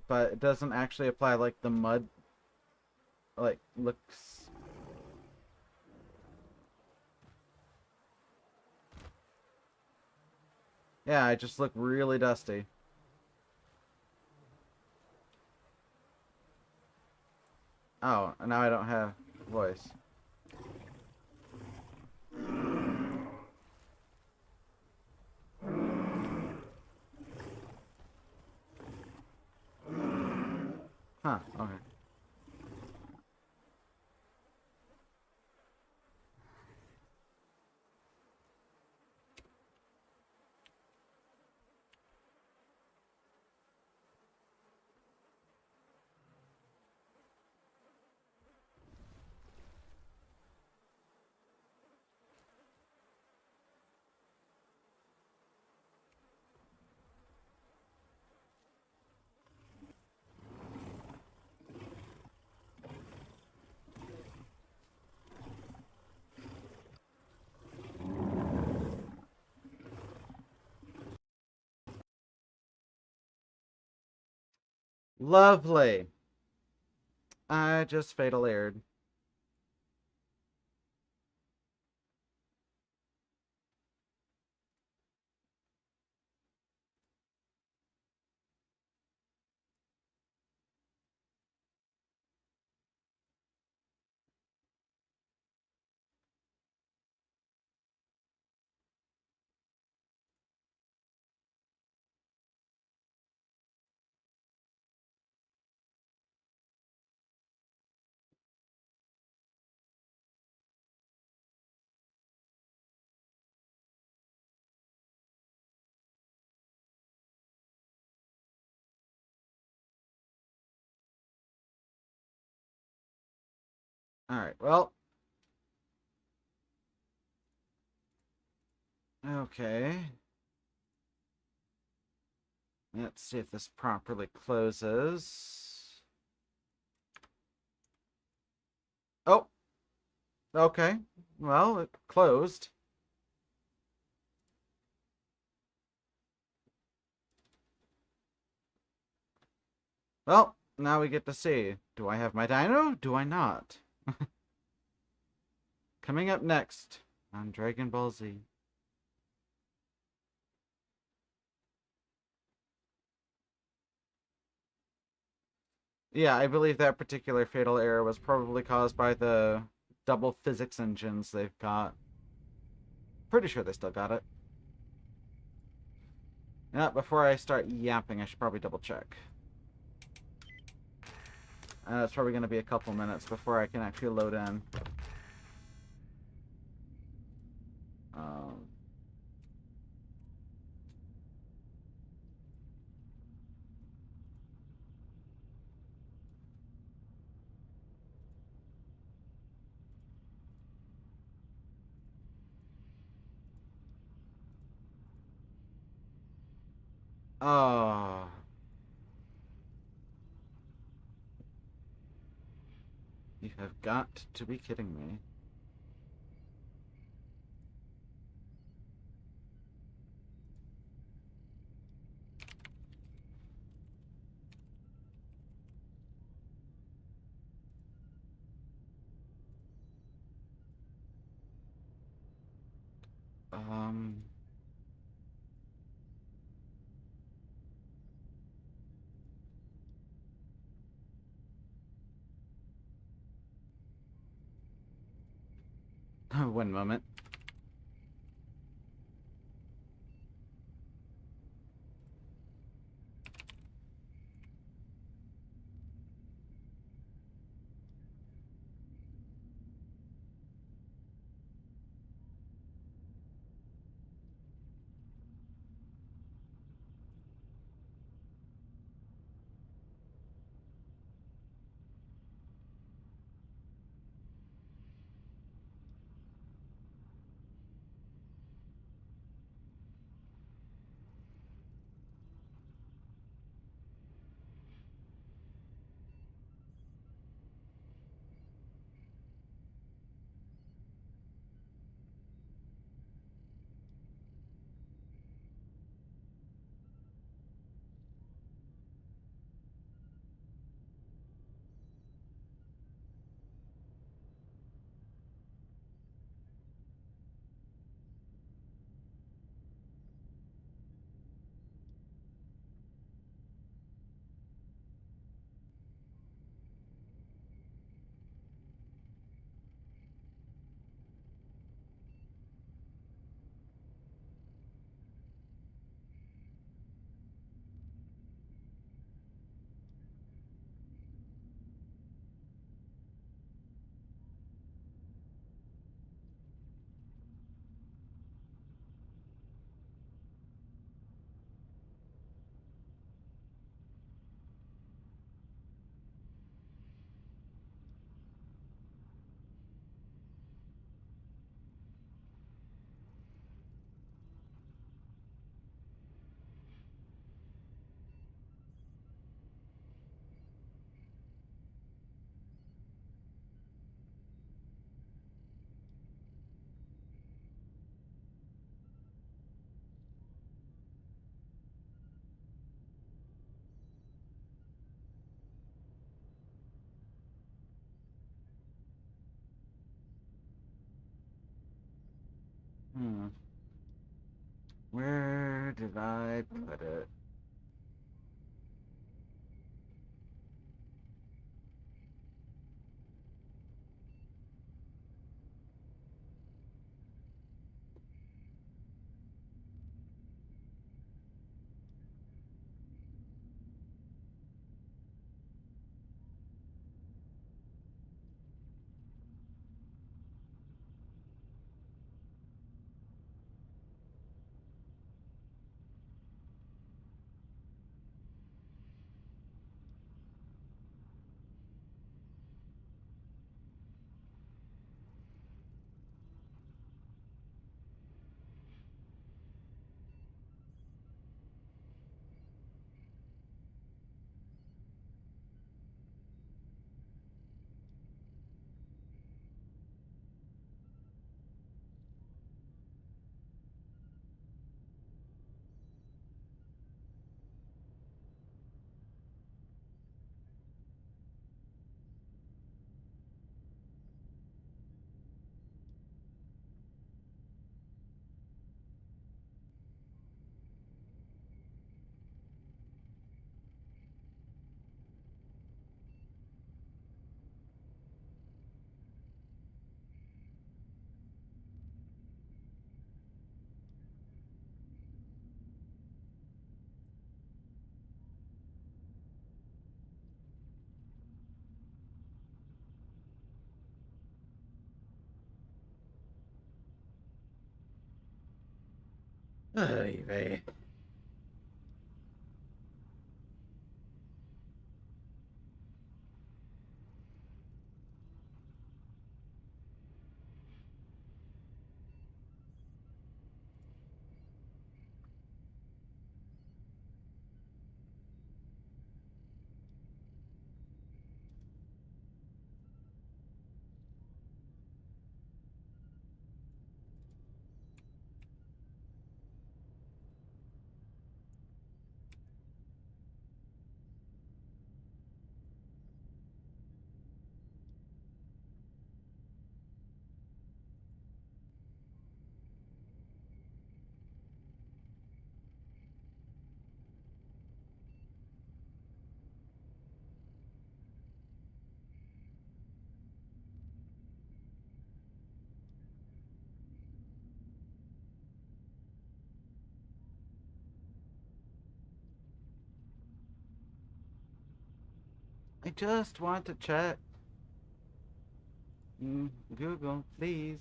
But it doesn't actually apply like the mud, like, looks... Yeah, I just look really dusty. Oh, and now I don't have voice. Huh, okay. Lovely. I just fatal aired. Alright, well. Okay. Let's see if this properly closes. Oh! Okay. Well, it closed. Well, now we get to see. Do I have my dino? Do I not? Coming up next on Dragon Ball Z. Yeah, I believe that particular fatal error was probably caused by the double physics engines they've got. Pretty sure they still got it. Yeah, before I start yapping, I should probably double check. It's probably going to be a couple minutes before I can actually load in. Um, oh, you have got to be kidding me. Um, one moment. Where did I put it? Ay, vey. I just want to check. Google, please.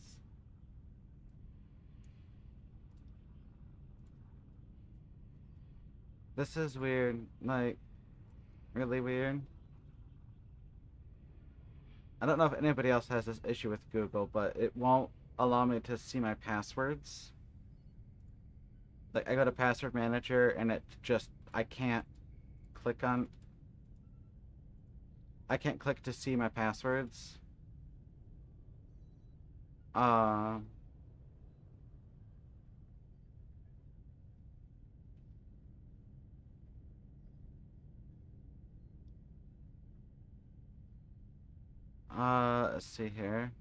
This is weird. Like, really weird. I don't know if anybody else has this issue with Google, but it won't allow me to see my passwords. Like, I go to Password Manager and it just, I can't click on, I can't click to see my passwords. Uh, let's see here.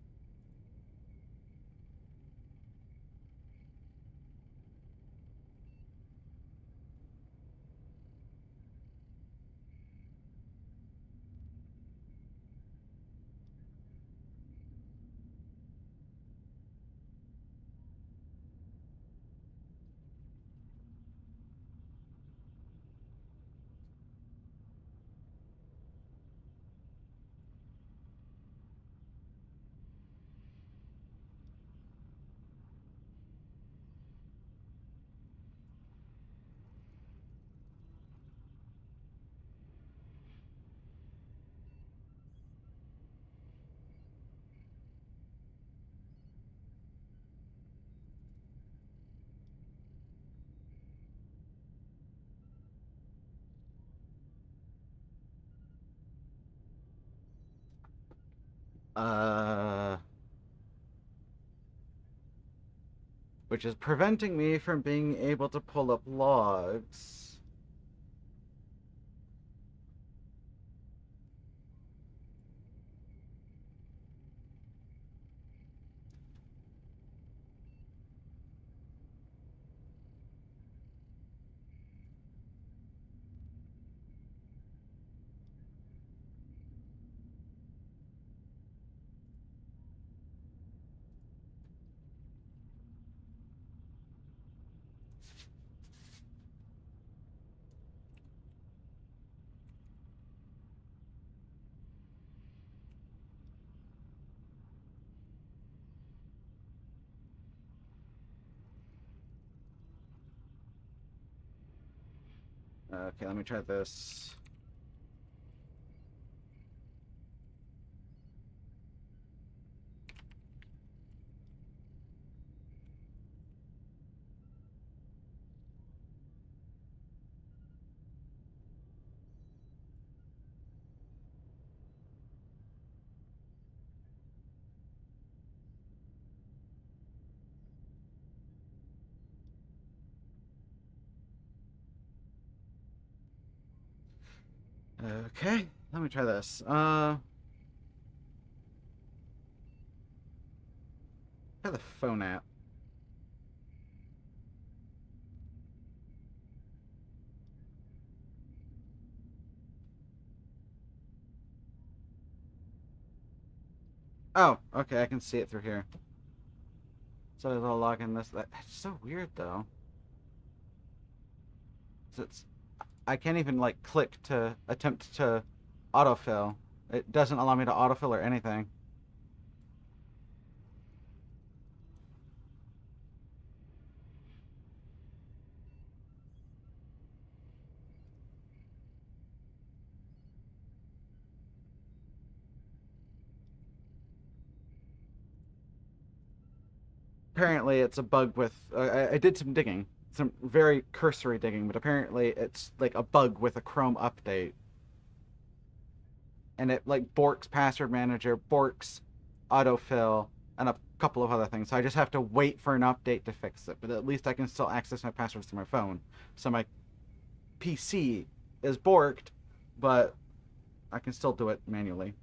Uh, which is preventing me from being able to pull up logs. Okay, let me try this. Okay, let me try this. Try the phone app. Oh, okay, I can see it through here. So I'll log in this. That's so weird, though. It's I can't even like click to attempt to autofill. It doesn't allow me to autofill or anything. Apparently, it's a bug with. I did some digging, some very cursory digging, but apparently it's like a bug with a Chrome update, and it like borks password manager, borks autofill, and a couple of other things. So I just have to wait for an update to fix it. But at least I can still access my passwords through my phone. So my PC is borked, but I can still do it manually.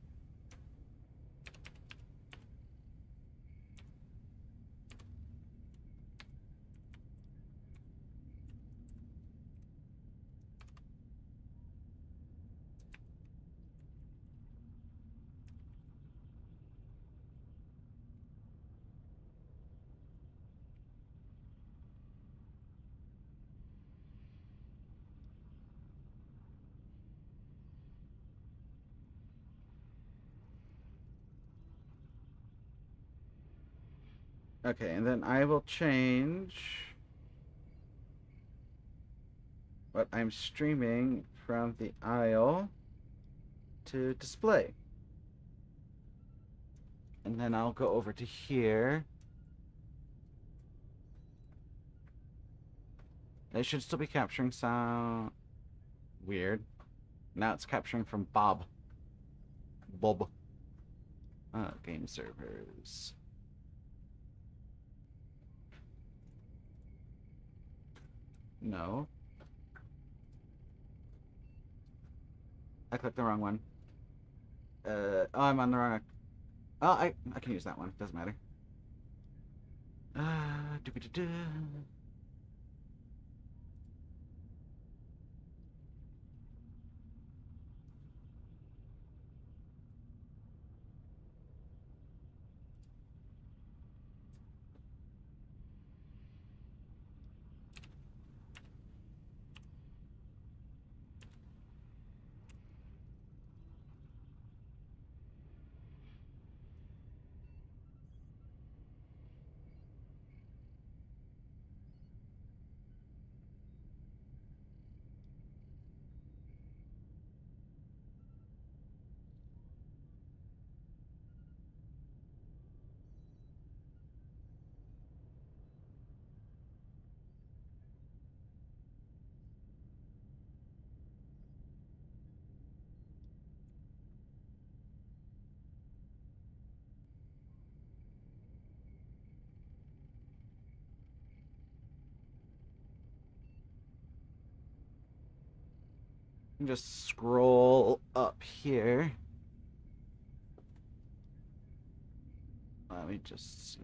Okay, and then I will change what I'm streaming from the aisle to display. And then I'll go over to here. It should still be capturing sound. Weird. Now it's capturing from Bob. Bob. Game servers. No. I clicked the wrong one. Oh, I'm on the wrong. Oh, I can use that one. Doesn't matter. Doo-ba-doo-doo. Just scroll up here. Let me just see.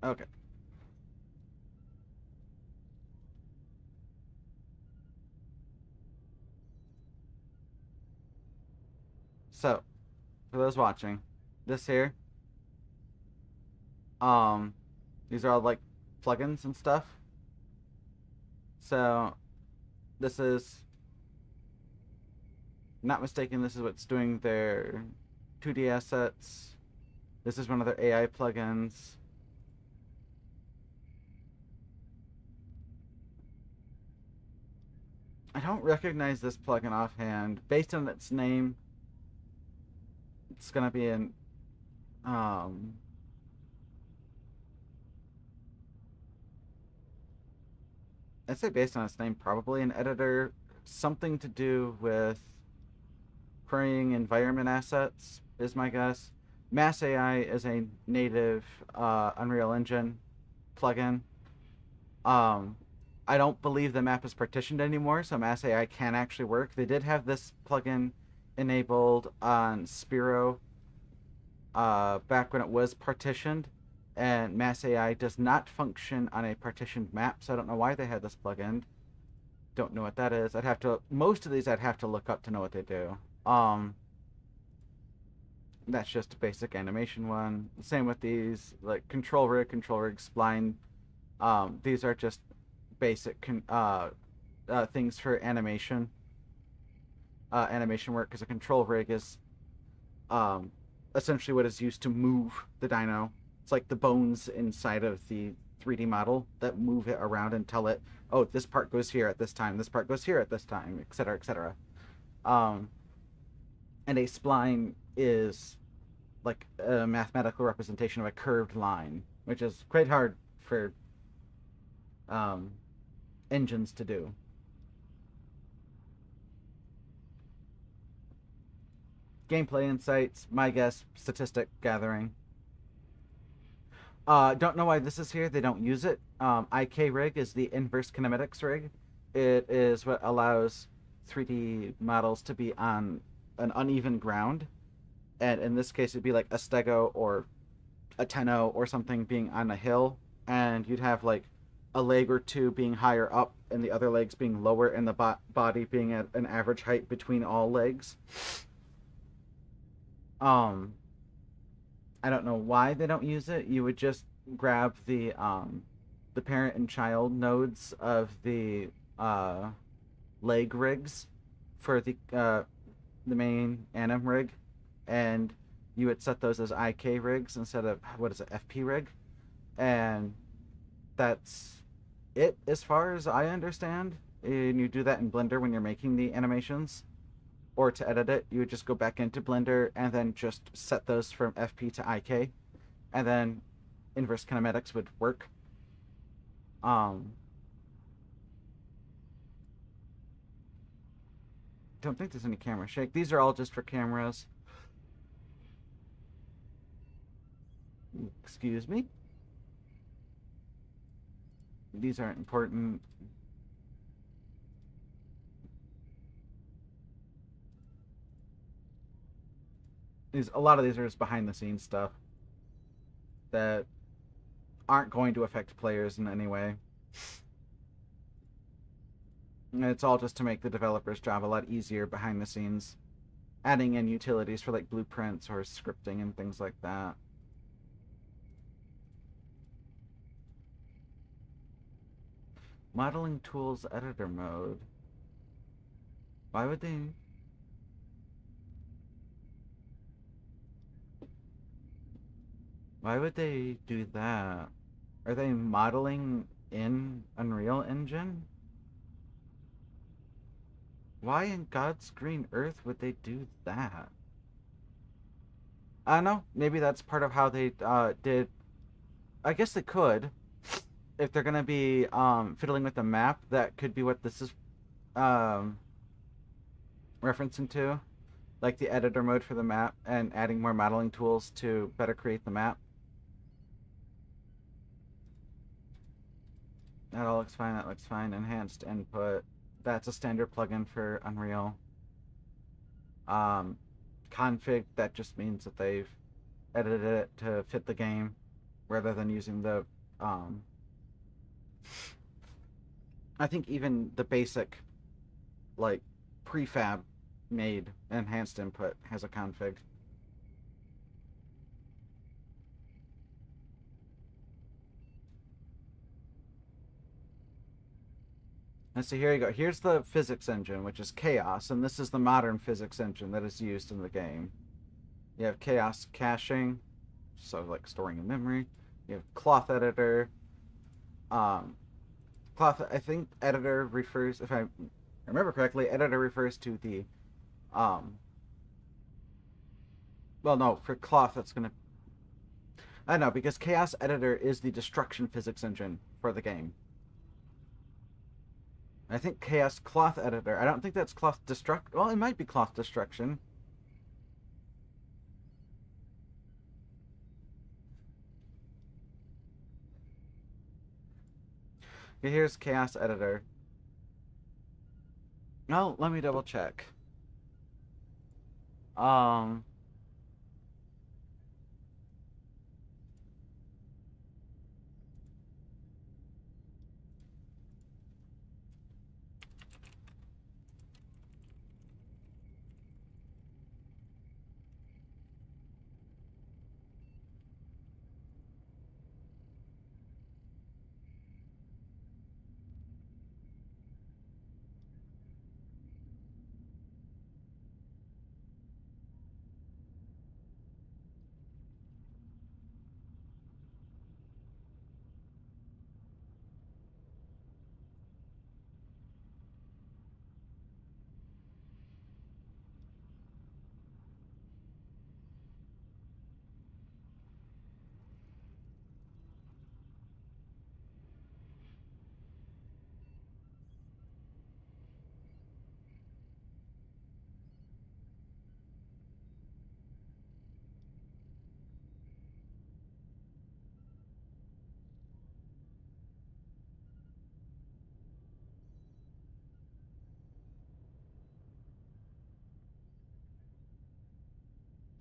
Okay. So, for those watching, this here, um, these are all like plugins and stuff. So, this is, not mistaken, this is what's doing their 2D assets. This is one of their AI plugins. I don't recognize this plugin offhand. Based on its name, it's gonna be an I'd say based on its name, probably an editor, something to do with querying environment assets is my guess. Mass AI is a native Unreal Engine plugin. Um, I don't believe the map is partitioned anymore, so Mass AI can actually work. They did have this plugin enabled on Spiro back when it was partitioned, and Mass AI does not function on a partitioned map, so I don't know why they had this plugin. Don't know what that is. Most of these I'd have to look up to know what they do. That's just a basic animation one. Same with these, like control rig, spline. These are just basic things for animation. Animation work, because a control rig is um, essentially what is used to move the dino. It's like the bones inside of the 3D model that move it around and tell it, oh, this part goes here at this time, this part goes here at this time, etc., etc. Um, and a spline is like a mathematical representation of a curved line, which is quite hard for um, engines to do. Gameplay insights, my guess, statistic gathering. Don't know why this is here. They don't use it. IK rig is the inverse kinematics rig. It is what allows 3D models to be on an uneven ground. And in this case, it'd be like a stego or a tenno or something being on a hill. And you'd have like a leg or two being higher up and the other legs being lower, and the body being at an average height between all legs. Um, I don't know why they don't use it. You would just grab the parent and child nodes of the leg rigs for the main anim rig, and you would set those as IK rigs instead of, what is it, FP rig, and that's it as far as I understand. And you do that in Blender when you're making the animations, or to edit it, you would just go back into Blender and then just set those from FP to IK, and then inverse kinematics would work. Don't think there's any camera shake. These are all just for cameras. Excuse me. These aren't important. A lot of these are just behind the scenes stuff that aren't going to affect players in any way. And it's all just to make the developer's job a lot easier behind the scenes, adding in utilities for like blueprints or scripting and things like that. Modeling tools editor mode. Why would they? Why would they do that? Are they modeling in Unreal Engine? Why in God's green earth would they do that? I don't know. Maybe that's part of how they did. I guess they could. If they're gonna be fiddling with the map, that could be what this is um, referencing to, like the editor mode for the map and adding more modeling tools to better create the map. That all looks fine. That looks fine. Enhanced input. That's a standard plugin for Unreal. Um, Config. That just means that they've edited it to fit the game, rather than using the. I think even the basic, like prefab made enhanced input has a config. And so here you go. Here's the physics engine, which is Chaos, and this is the modern physics engine that is used in the game. You have Chaos caching, so like storing in memory. You have Cloth Editor. Um, Cloth, I think Editor refers, if I remember correctly, Editor refers to the, um, well, no, for Cloth, that's gonna, I don't know, because Chaos Editor is the destruction physics engine for the game. I think Chaos Cloth Editor. I don't think that's Cloth Destruct. Well, it might be Cloth Destruction. Okay, here's Chaos Editor. No, let me double check. Um.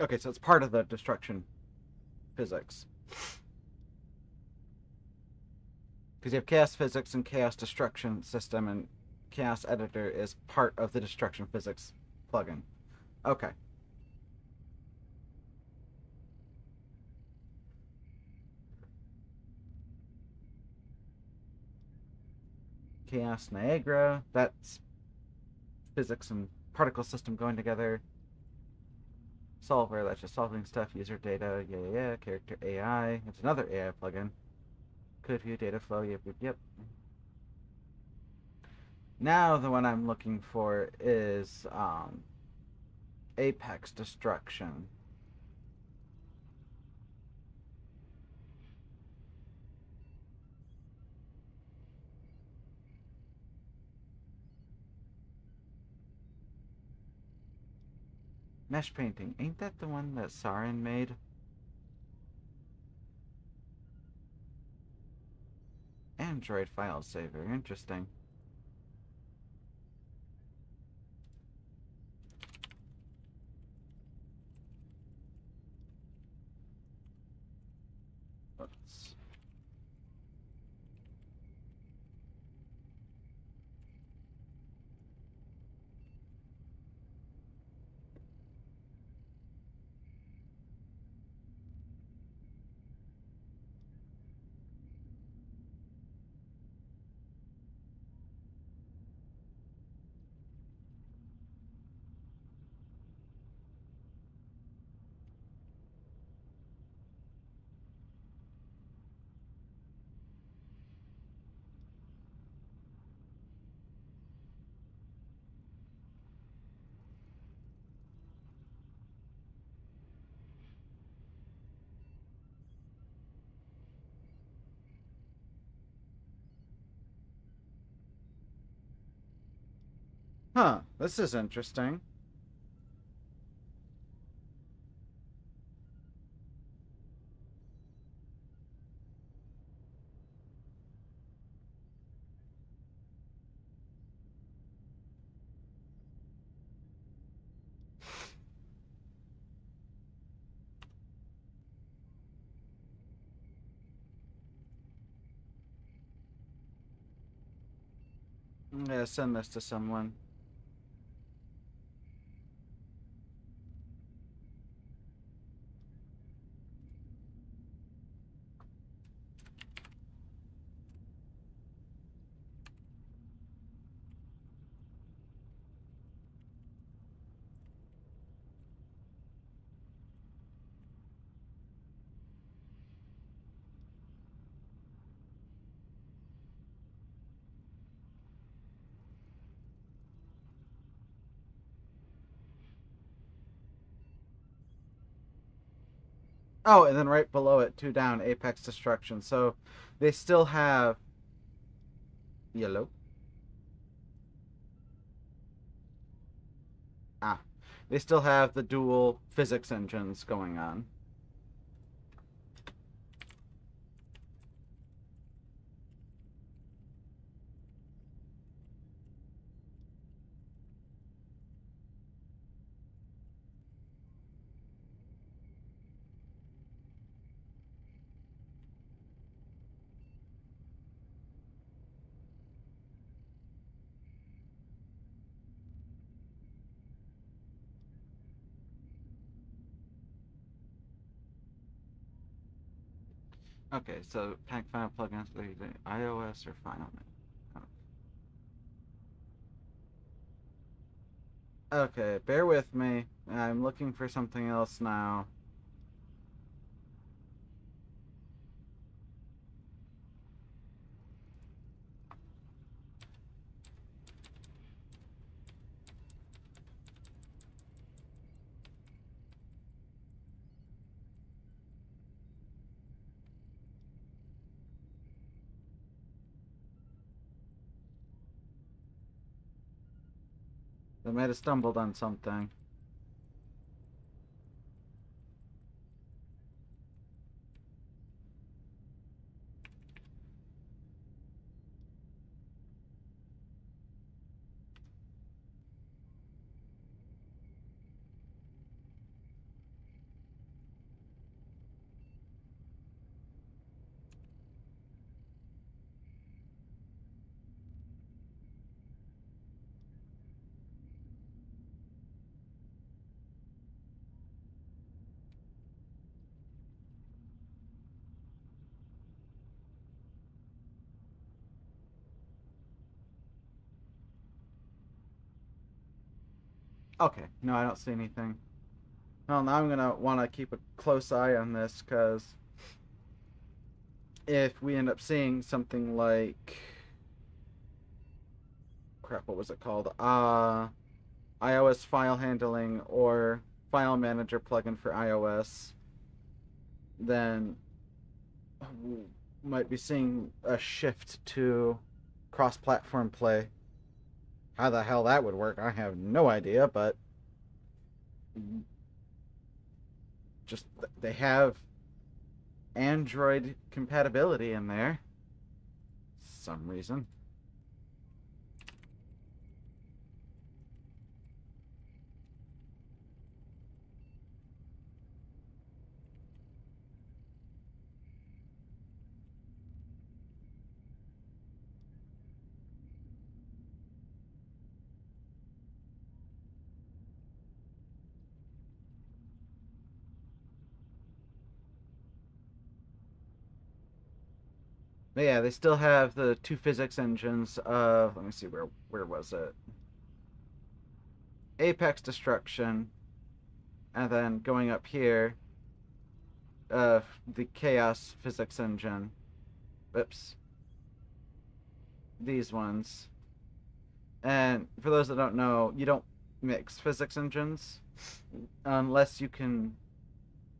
Okay, so it's part of the destruction physics. Because you have Chaos Physics and Chaos Destruction System, and Chaos Editor is part of the destruction physics plugin. Okay. Chaos Niagara. That's physics and particle system going together. Solver, that's just solving stuff. User data, yeah. Character AI, it's another AI plugin. Code view, data flow, yep. Now the one I'm looking for is Apex Destruction. Mesh painting, ain't that the one that Sarin made? Android file saver, interesting. Oops. Huh, this is interesting. I'm gonna send this to someone. Oh, and then right below it, 2 down, Apex Destruction. So they still have yellow. Ah, they still have the dual physics engines going on. Okay, so Pack File plugins for iOS or Final. Okay, bear with me. I'm looking for something else now. I might have stumbled on something. Okay, no, I don't see anything. Well, now I'm gonna want to keep a close eye on this because if we end up seeing something like crap, what was it called? iOS file handling or file manager plugin for iOS, then we might be seeing a shift to cross-platform play. How the hell that would work, I have no idea, but just they have Android compatibility in there. Some reason. But yeah, they still have the 2 physics engines of, let me see, where was it? Apex Destruction, and then going up here, the Chaos physics engine. Oops. These ones. And for those that don't know, you don't mix physics engines unless you can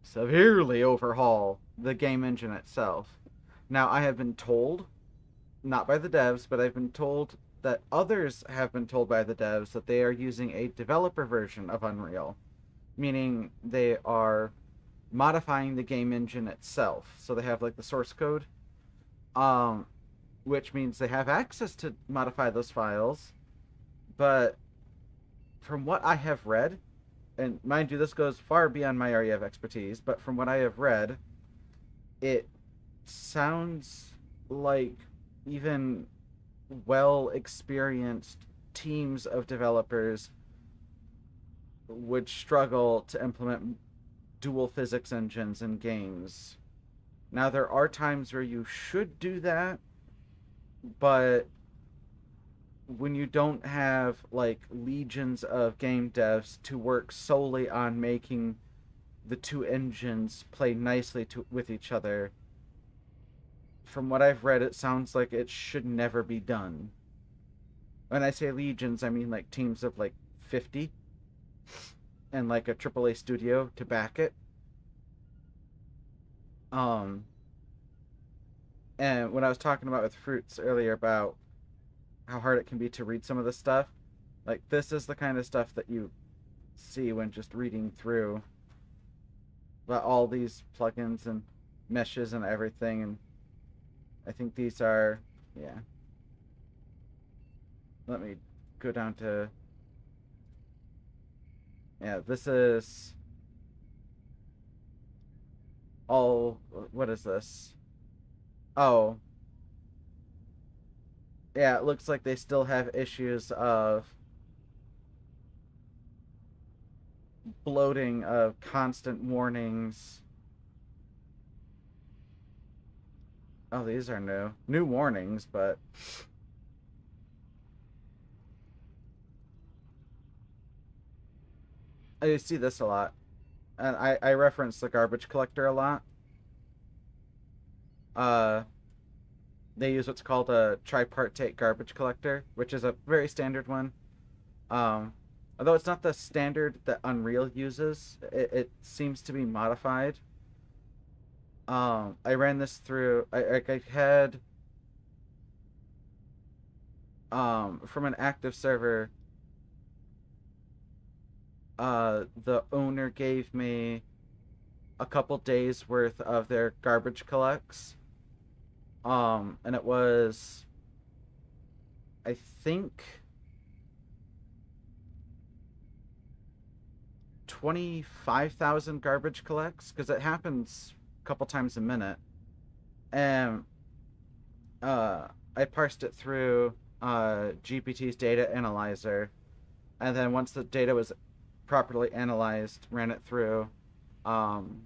severely overhaul the game engine itself. Now, I have been told, not by the devs, but I've been told that others have been told by the devs that they are using a developer version of Unreal, meaning they are modifying the game engine itself. So they have like the source code, um, which means they have access to modify those files. But from what I have read, and mind you, this goes far beyond my area of expertise, but from what I have read, it sounds like even well experienced teams of developers would struggle to implement dual physics engines in games. Now, there are times where you should do that, but when you don't have like legions of game devs to work solely on making the 2 engines play nicely with each other, from what I've read, it sounds like it should never be done. When I say legions, I mean like teams of like 50 and like a AAA studio to back it. Um, and when I was talking about with fruits earlier about how hard it can be to read some of this stuff, like this is the kind of stuff that you see when just reading through about all these plugins and meshes and everything. And I think these are, yeah. Let me go down to, yeah, this is all, what is this? Oh, yeah, it looks like they still have issues of bloating, of constant warnings. Oh, these are new warnings, but I see this a lot. And I reference the garbage collector a lot. Uh, they use what's called a tripartite garbage collector, which is a very standard one. Um, Although it's not the standard that Unreal uses, it seems to be modified. I ran this through. I had from an active server. The owner gave me a couple days worth of their garbage collects. And it was, I think, 25,000 garbage collects because it happens a couple times a minute. And I parsed it through GPT's data analyzer, and then once the data was properly analyzed, ran it through um,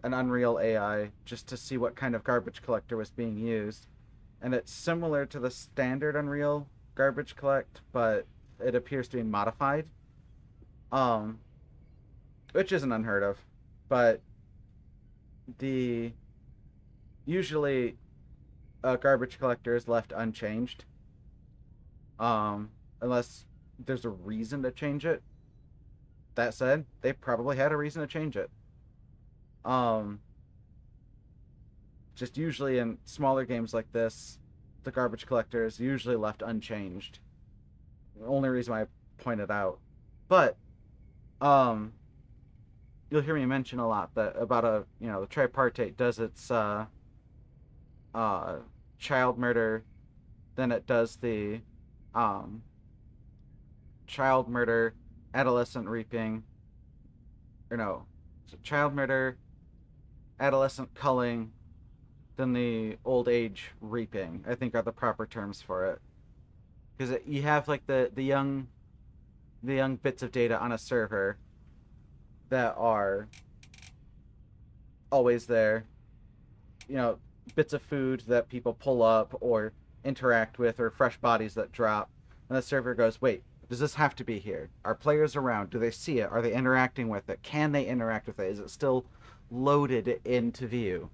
an Unreal AI just to see what kind of garbage collector was being used. And it's similar to the standard Unreal garbage collect, but it appears to be modified, um, which isn't unheard of. But the usually a garbage collector is left unchanged, unless there's a reason to change it. That said, they probably had a reason to change it. Um, just usually in smaller games like this, the garbage collector is usually left unchanged. The only reason why I point it out. But um, you'll hear me mention a lot that about the tripartite does its uh, child murder, then it does the um, child murder, adolescent reaping, or no, so child murder, adolescent culling, then the old age reaping. I think are the proper terms for it, because you have like the young bits of data on a server that are always there. You know, bits of food that people pull up or interact with, or fresh bodies that drop, and the server goes, "Wait, does this have to be here? Are players around? Do they see it? Are they interacting with it? Can they interact with it? Is it still loaded into view?"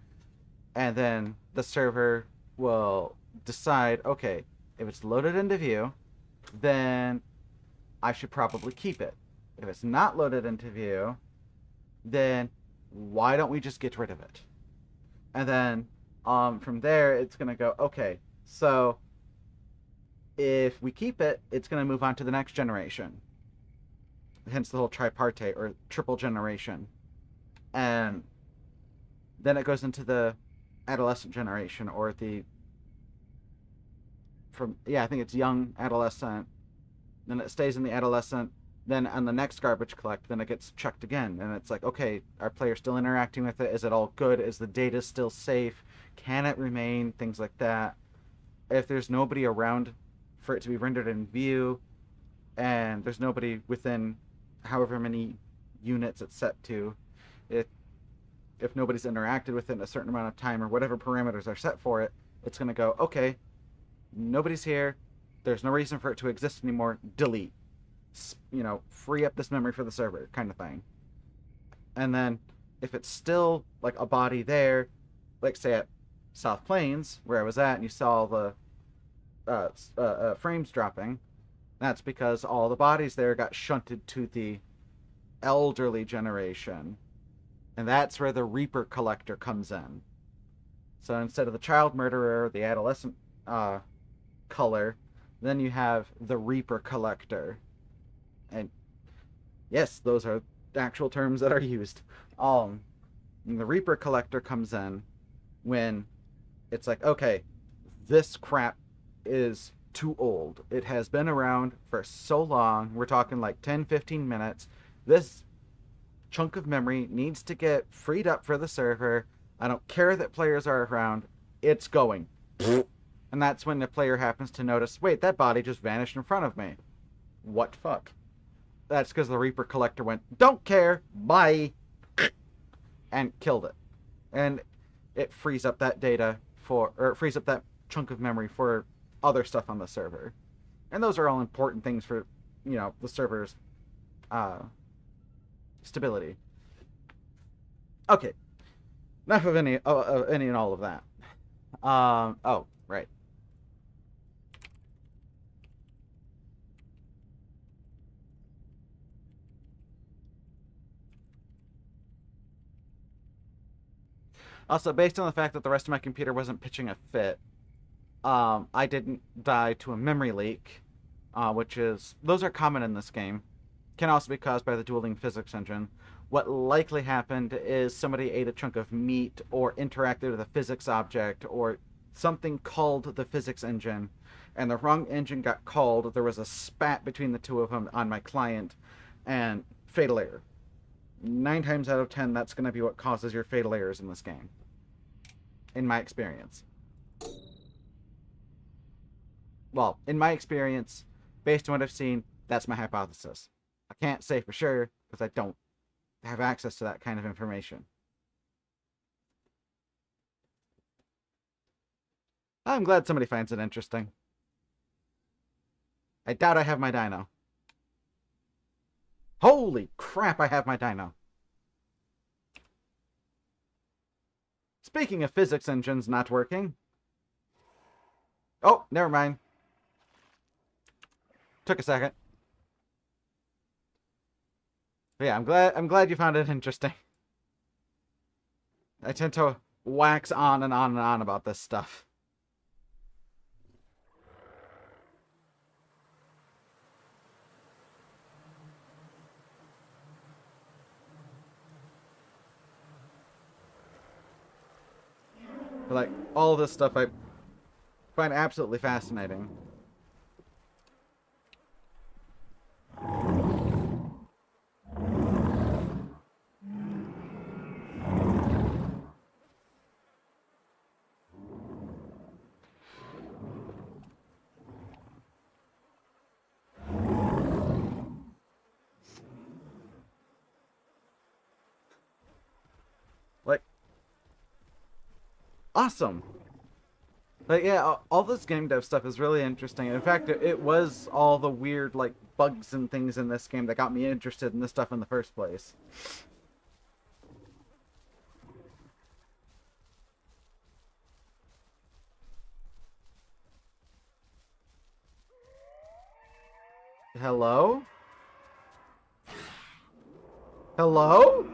And then the server will decide, okay, if it's loaded into view, then I should probably keep it. If it's not loaded into view, then why don't we just get rid of it? And then from there, it's going to go, okay, so if we keep it, it's going to move on to the next generation. Hence the whole tripartite or triple generation. And then it goes into the adolescent generation, or I think it's young adolescent. Then it stays in the adolescent. Then on the next garbage collect, then it gets checked again, and it's like, okay, are players still interacting with it? Is it all good? Is the data still safe? Can it remain? Things like that. If there's nobody around for it to be rendered in view, and there's nobody within however many units it's set to, it if nobody's interacted with it in a certain amount of time or whatever parameters are set for it, it's going to go, okay, nobody's here. There's no reason for it to exist anymore. Delete. Free up this memory for the server, kind of thing. And then if it's still like a body there, like say at South Plains where I was at, and you saw the frames dropping, that's because all the bodies there got shunted to the elderly generation. And that's where the Reaper Collector comes in. So instead of the child murderer, the adolescent color, then you have the Reaper Collector. And yes, those are actual terms that are used. And the Reaper Collector comes in when it's like, okay, this crap is too old. It has been around for so long. We're talking like 10, 15 minutes. This chunk of memory needs to get freed up for the server. I don't care that players are around. It's going. And that's when the player happens to notice, wait, that body just vanished in front of me. What fuck? That's because the Reaper Collector went, don't care, bye, and killed it. And it frees up that data for, or it frees up that chunk of memory for other stuff on the server. And those are all important things for, the server's stability. Okay. Enough of any and all of that. Oh, right. Also, based on the fact that the rest of my computer wasn't pitching a fit, I didn't die to a memory leak, those are common in this game. Can also be caused by the dueling physics engine. What likely happened is somebody ate a chunk of meat or interacted with a physics object or something called the physics engine, and the wrong engine got called. There was a spat between the two of them on my client, and fatal error. 9 times out of 10, that's going to be what causes your fatal errors in this game, in my experience. Well, in my experience, based on what I've seen, that's my hypothesis. I can't say for sure because I don't have access to that kind of information. I'm glad somebody finds it interesting. I doubt I have my dino. Holy crap, I have my dino. Speaking of physics engines not working. Oh, never mind. Took a second. But yeah, I'm glad you found it interesting. I tend to wax on and on and on about this stuff. But like, all this stuff I find absolutely fascinating. Like, awesome. Like, yeah, all this game dev stuff is really interesting. In fact, it was all the weird, like, bugs and things in this game that got me interested in this stuff in the first place. Hello? Hello?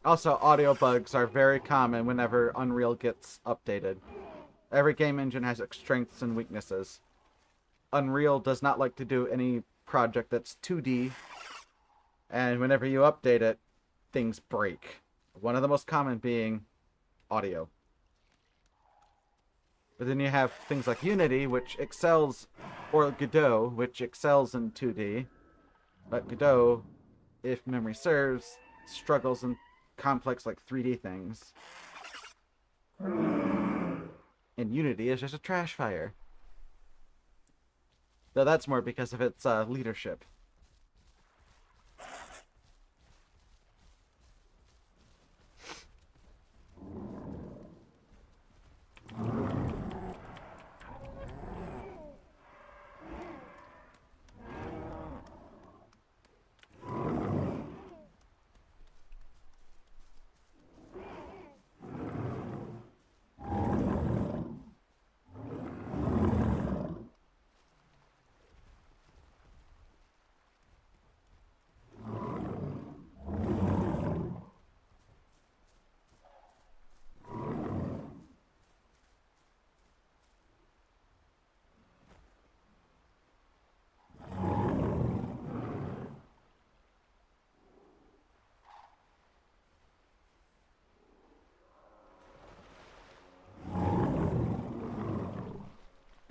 Also, audio bugs are very common whenever Unreal gets updated. Every game engine has its strengths and weaknesses. Unreal does not like to do any project that's 2D, and whenever you update it, things break. One of the most common being audio. But then you have things like Unity, which excels, or Godot, which excels in 2D. But Godot, if memory serves, struggles in complex like 3D things. And Unity is just a trash fire. Though that's more because of its leadership.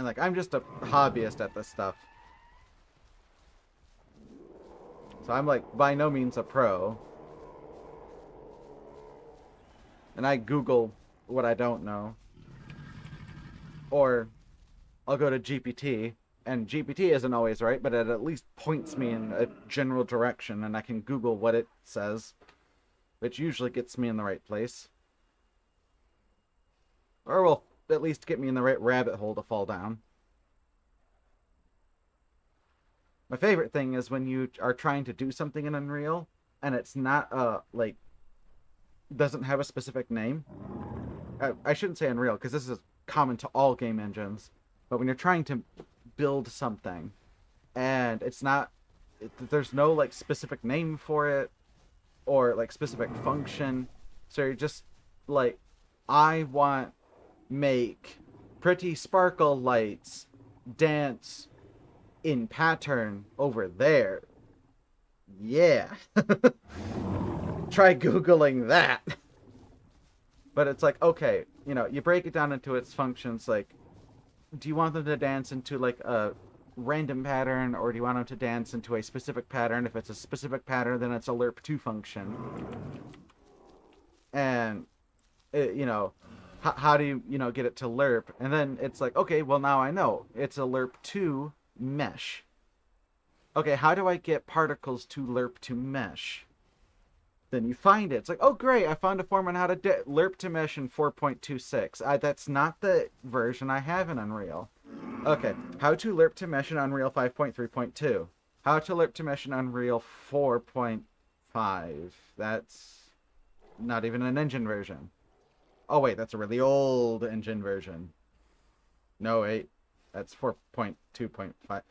like, I'm just a hobbyist at this stuff. So I'm like by no means a pro. And I Google what I don't know. Or I'll go to GPT, and GPT isn't always right, but it at least points me in a general direction, and I can Google what it says, which usually gets me in the right place. Or will at least get me in the right rabbit hole to fall down. My favorite thing is when you are trying to do something in Unreal, and it's not, like, doesn't have a specific name. I shouldn't say Unreal, because this is common to all game engines. But when you're trying to build something, and it's not, there's no, like, specific name for it, or, like, specific function. So you're just, like, I want make pretty sparkle lights dance in pattern over there. Yeah. Try Googling that. But it's like, okay, you know, you break it down into its functions, like, do you want them to dance into, like, a random pattern, or do you want them to dance into a specific pattern? If it's a specific pattern, then it's a lerp2 function. And, you know, how do you, you know, get it to lerp? And then it's like, okay, well, now I know. It's a lerp2 mesh. Okay, how do I get particles to lerp to mesh? Then you find it. It's like, oh, great, I found a form on how to lerp to mesh in 4.26. That's not the version I have in Unreal. Okay, how to lerp to mesh in Unreal 5.3.2. How to lerp to mesh in Unreal 4.5. That's not even an engine version. Oh, wait, that's a really old engine version. No, wait, that's 4.2.5.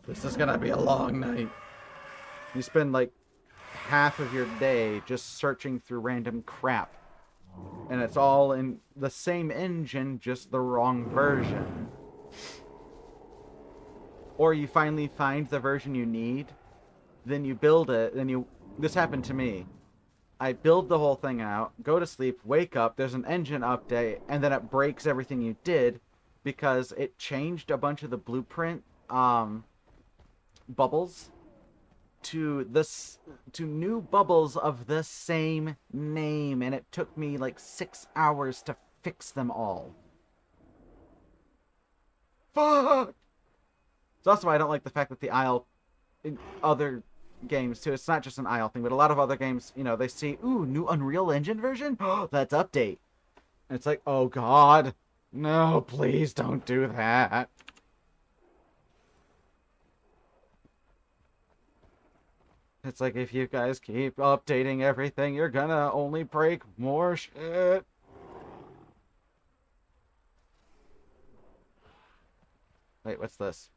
This is gonna be a long night. You spend like half of your day just searching through random crap, and it's all in the same engine, just the wrong version. Or you finally find the version you need, then you build it, then you... This happened to me. I build the whole thing out, go to sleep, wake up, there's an engine update, and then it breaks everything you did because it changed a bunch of the blueprint bubbles to new bubbles of the same name, and it took me like 6 hours to fix them all. Fuck! It's also why I don't like the fact that the aisle in other games too, it's not just an aisle thing, but a lot of other games, you know, they see, ooh, new Unreal Engine version? Let's update. And it's like, oh god, no, please don't do that. It's like, if you guys keep updating everything, you're gonna only break more shit. Wait, what's this?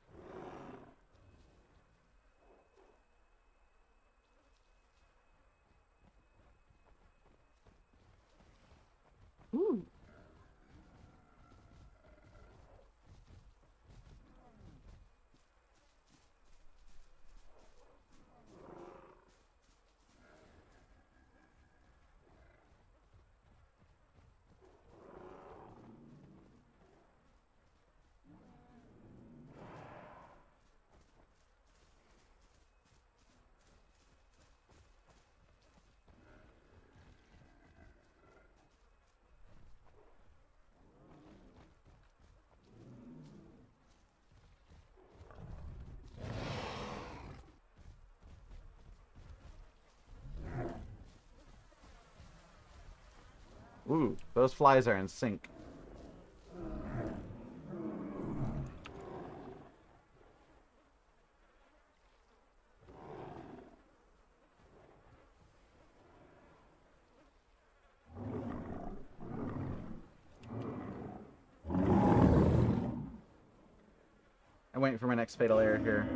Ooh. Ooh, those flies are in sync. I'm waiting for my next fatal error here.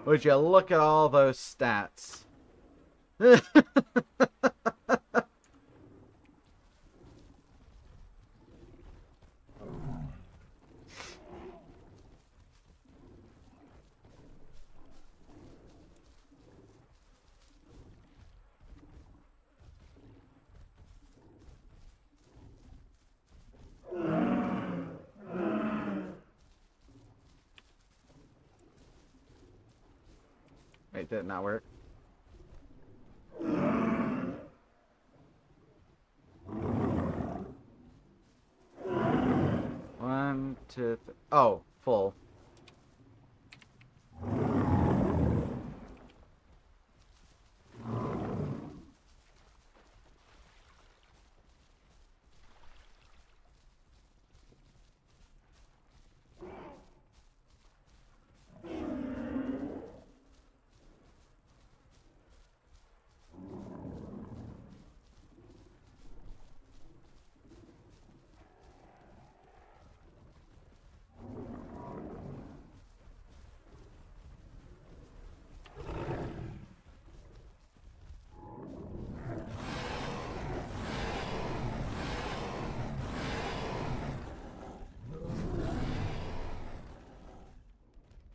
Would you look at all those stats? Wait, did it not work? One, two, oh, full.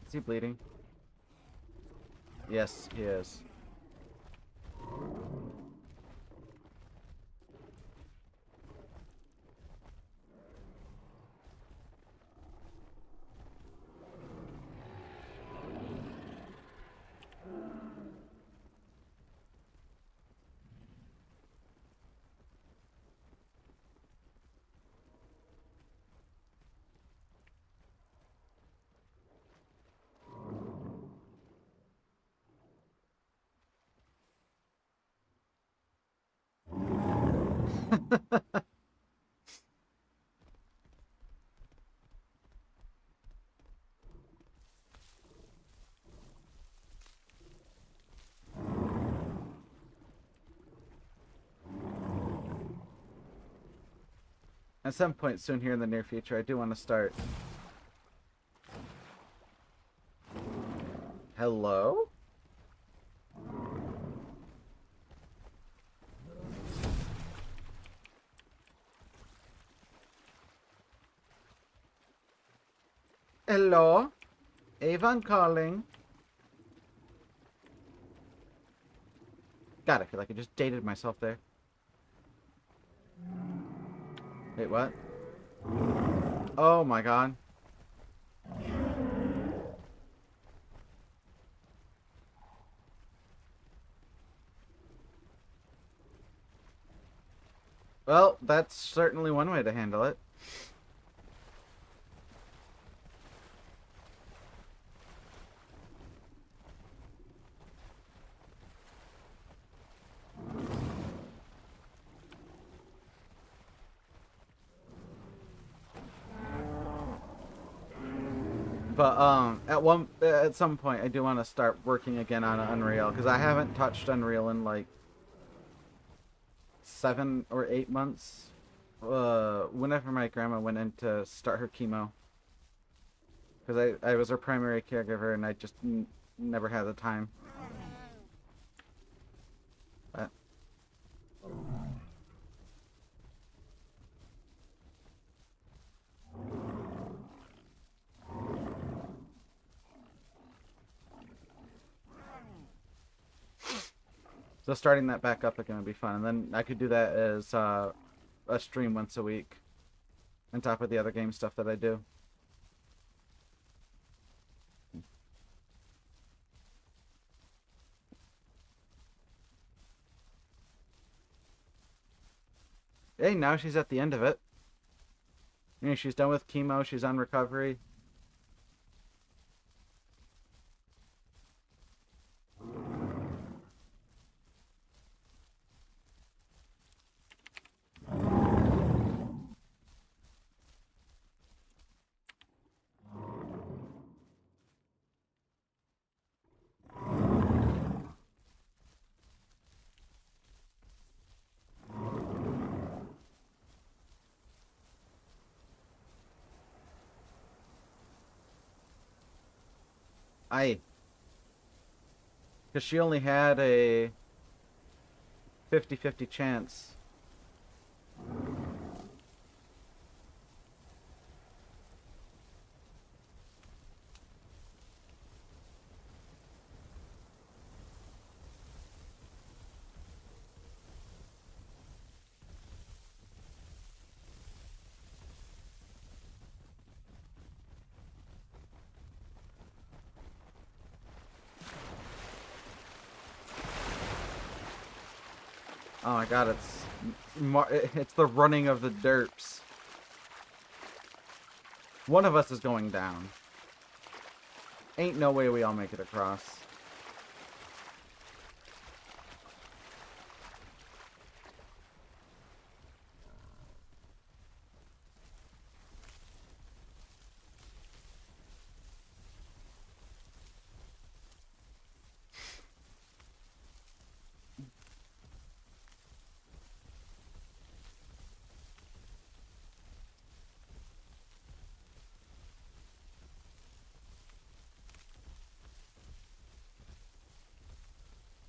Is he bleeding? Yes, he is. At some point soon here in the near future, I do want to start. Hello? Hello? Avon calling. God, I feel like I just dated myself there. Wait, what? Oh my god. Well, that's certainly one way to handle it. But at some point I do want to start working again on Unreal, because I haven't touched Unreal in like 7 or 8 months. Whenever my grandma went in to start her chemo, because I was her primary caregiver and I just never had the time. But so starting that back up again would be fun, and then I could do that as a stream once a week, on top of the other game stuff that I do. Hey, now she's at the end of it. You know, she's done with chemo, she's on recovery. Because she only had a 50-50 chance. Oh my god, it's the running of the derps. One of us is going down. Ain't no way we all make it across.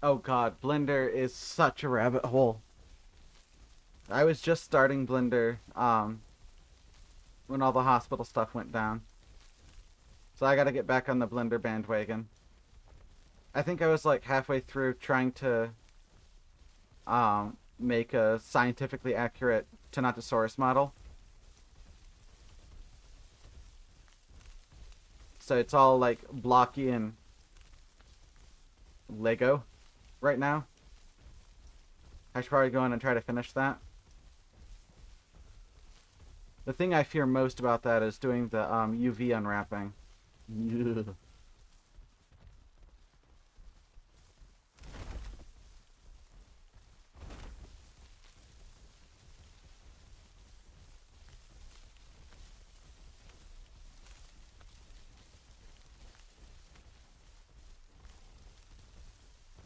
Oh god, Blender is such a rabbit hole. I was just starting Blender when all the hospital stuff went down. So I gotta get back on the Blender bandwagon. I think I was like halfway through trying to make a scientifically accurate Tyrannosaurus model. So it's all like blocky and Lego right now. I should probably go in and try to finish that. The thing I fear most about that is doing the UV unwrapping. Yeah.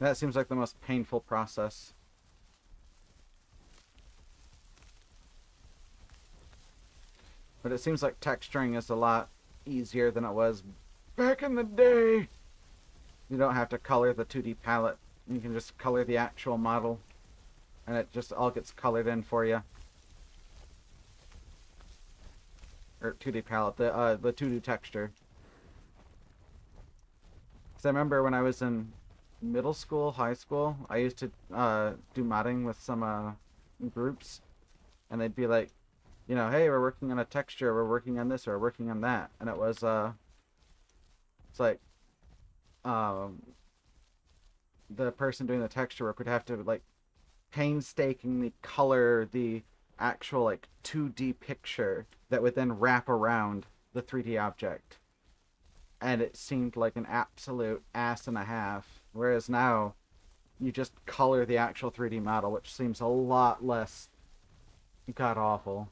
That seems like the most painful process. But it seems like texturing is a lot easier than it was back in the day. You don't have to color the 2D palette. You can just color the actual model. And it just all gets colored in for you. Or 2D palette, the 2D texture. Because I remember when I was in middle school, high school, I used to do modding with some groups. And they'd be like, you know, hey, we're working on a texture, we're working on this, or we're working on that. And it was, it's like, um, the person doing the texture work would have to, like, painstakingly color the actual, like, 2D picture that would then wrap around the 3D object. And it seemed like an absolute ass and a half. Whereas now, you just color the actual 3D model, which seems a lot less god awful.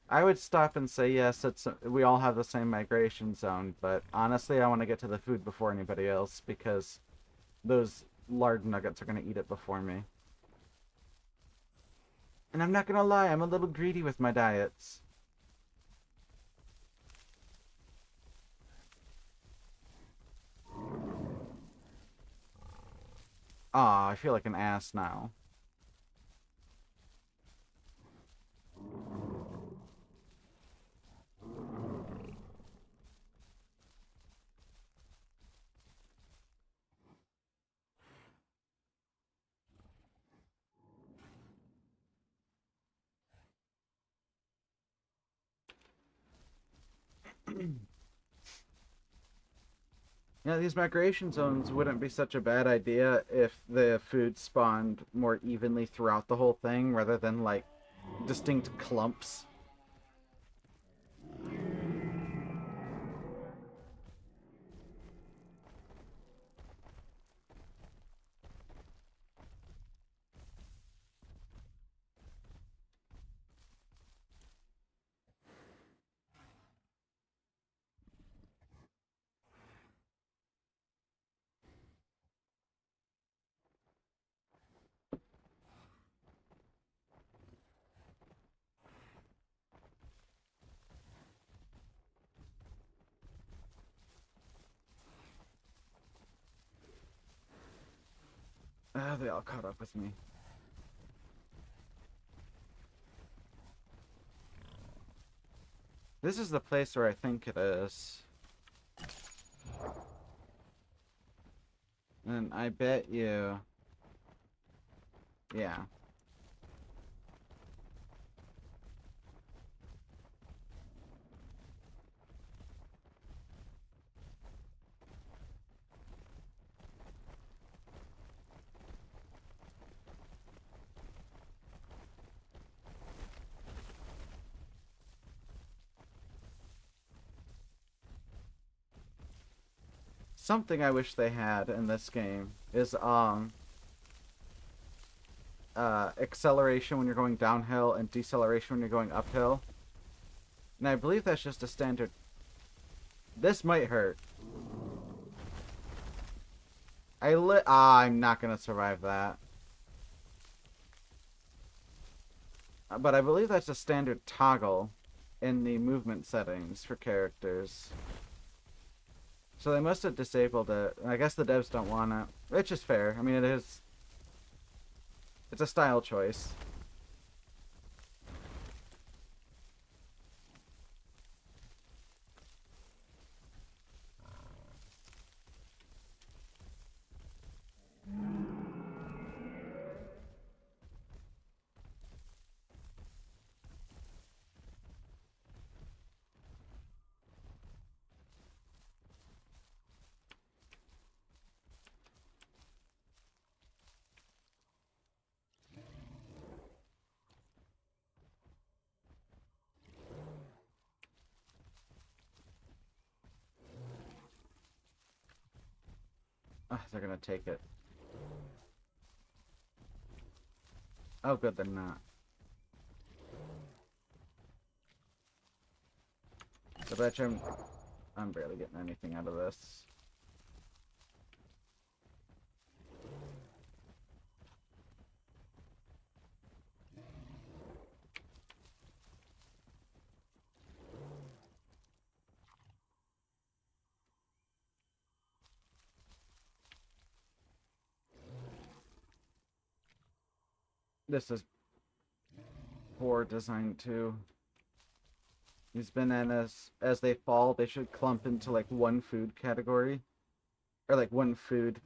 I would stop and say yes, we all have the same migration zone, but honestly, I want to get to the food before anybody else because those lard nuggets are going to eat it before me. And I'm not going to lie, I'm a little greedy with my diets. Aw, I feel like an ass now. Yeah, these migration zones wouldn't be such a bad idea if the food spawned more evenly throughout the whole thing rather than like distinct clumps. They all caught up with me. This is the place where I think it is. And I bet you... Yeah. Something I wish they had in this game is acceleration when you're going downhill and deceleration when you're going uphill. And I believe that's just a standard. This might hurt. I'm not gonna survive that. But I believe that's a standard toggle in the movement settings for characters. So they must have disabled it. I guess the devs don't want it. Which is fair. I mean, it is... It's a style choice. They're gonna take it. Oh, good, they're not. I bet you I'm barely getting anything out of this. This is poor design too. These bananas, as they fall, they should clump into like one food category. Or like one food,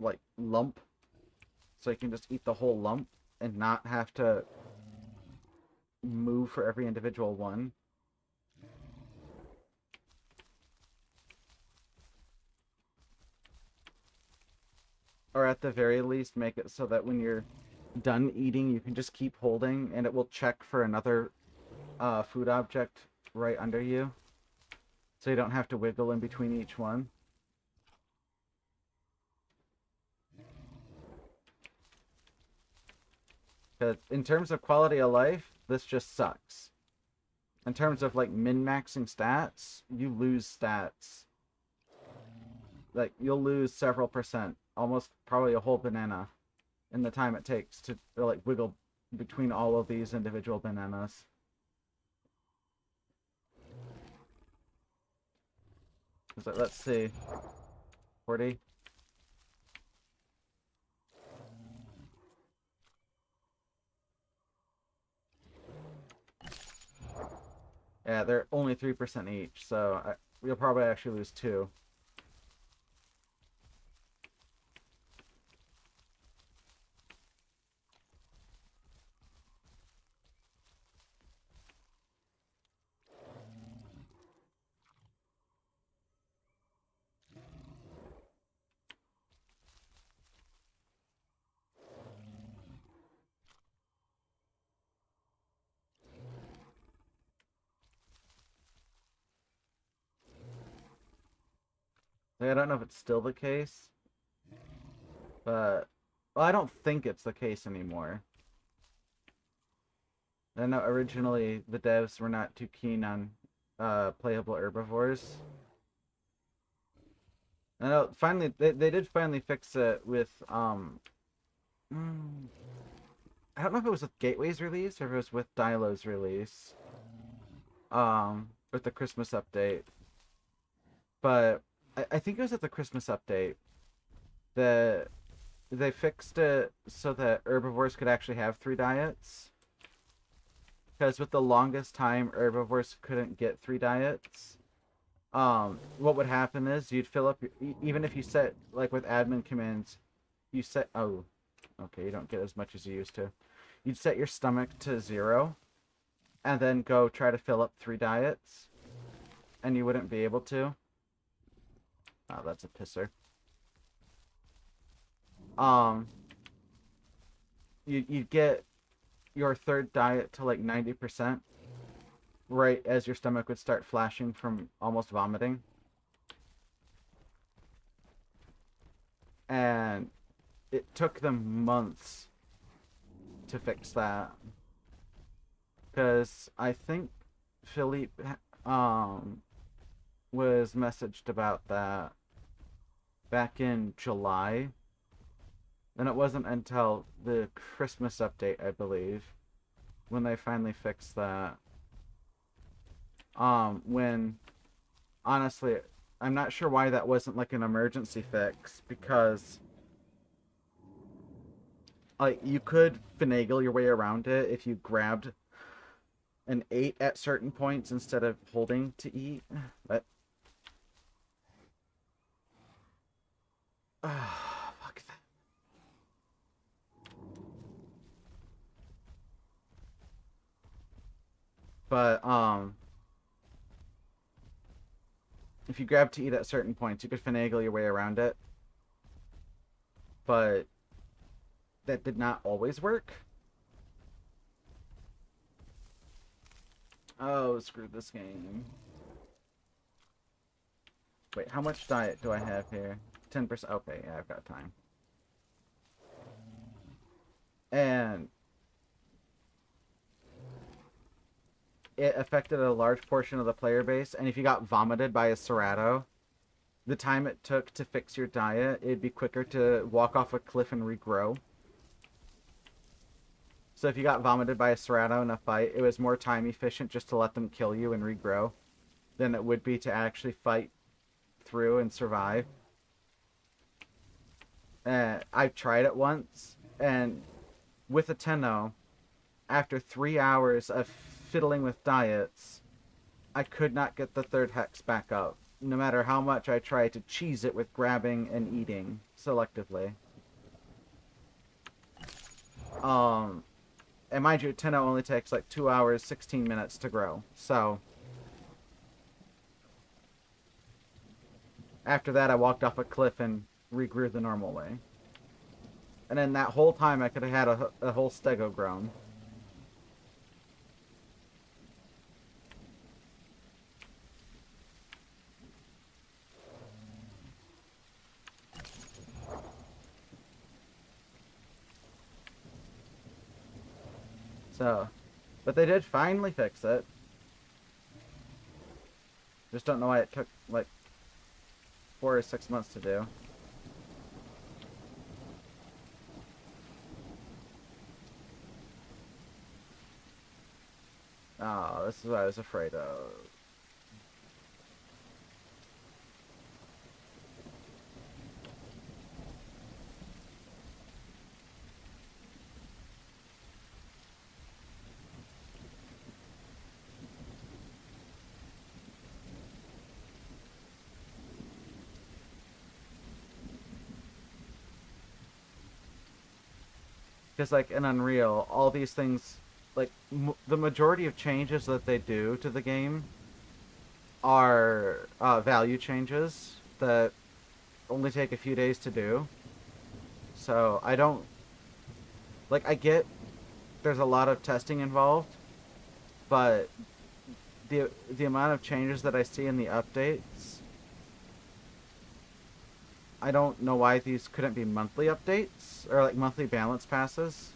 like, lump. So you can just eat the whole lump and not have to move for every individual one. Or at the very least, make it so that when you're done eating, you can just keep holding and it will check for another food object right under you. So you don't have to wiggle in between each one. Because in terms of quality of life, this just sucks. In terms of like min-maxing stats, you lose stats. Like, you'll lose several percent. Almost probably a whole banana in the time it takes to like wiggle between all of these individual bananas. So let's see. 40. Yeah, they're only 3% each, so you'll probably actually lose 2. Like, I don't know if it's still the case, but... Well, I don't think it's the case anymore. I know originally the devs were not too keen on playable herbivores. I know finally they did finally fix it with I don't know if it was with Gateway's release or if it was with Dilo's release. With the Christmas update. But I think it was at the Christmas update that they fixed it so that herbivores could actually have 3 diets. Because with the longest time, herbivores couldn't get 3 diets. What would happen is you'd fill up your, even if you set, like with admin commands, you set, oh, okay, you don't get as much as you used to. You'd set your stomach to 0, and then go try to fill up 3 diets, and you wouldn't be able to. Oh, that's a pisser. You'd get your 3rd diet to like 90%, right as your stomach would start flashing from almost vomiting. And it took them months to fix that. Because I think Philippe was messaged about that back in July. And it wasn't until the Christmas update, I believe, when they finally fixed that. When, honestly, I'm not sure why that wasn't like an emergency fix, because like you could finagle your way around it if you grabbed and ate at certain points instead of holding to eat. But fuck that. But if you grab to eat at certain points, you could finagle your way around it. But that did not always work. Oh, screw this game. Wait, how much diet do I have here? 10%. Okay, yeah, I've got time. And it affected a large portion of the player base, and if you got vomited by a Serato, the time it took to fix your diet, it'd be quicker to walk off a cliff and regrow. So if you got vomited by a Serato in a fight, it was more time efficient just to let them kill you and regrow than it would be to actually fight through and survive. I've tried it once, and with a Tenno, after 3 hours of fiddling with diets, I could not get the 3rd hex back up, no matter how much I tried to cheese it with grabbing and eating selectively. And mind you, Tenno only takes like 2 hours, 16 minutes to grow. So after that, I walked off a cliff and regrew the normal way. And then that whole time, I could have had a whole stego grown. So, but they did finally fix it. Just don't know why it took like 4 or 6 months to do. Oh, this is what I was afraid of. Because, like, in Unreal, all these things, like, the majority of changes that they do to the game are value changes that only take a few days to do. So, I don't... Like, I get there's a lot of testing involved, but the amount of changes that I see in the updates, I don't know why these couldn't be monthly updates, or like monthly balance passes.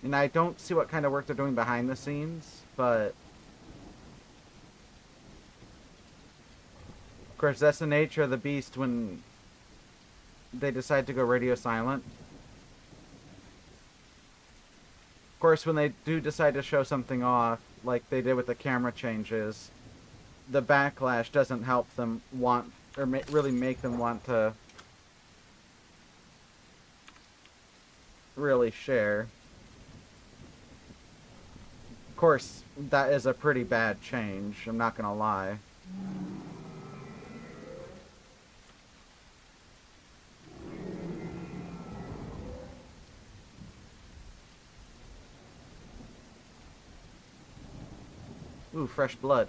And I don't see what kind of work they're doing behind the scenes, but... Of course, that's the nature of the beast when they decide to go radio silent. Of course, when they do decide to show something off, like they did with the camera changes, the backlash doesn't help them want, or really make them want to really share. Of course, that is a pretty bad change, I'm not gonna lie. Ooh, fresh blood.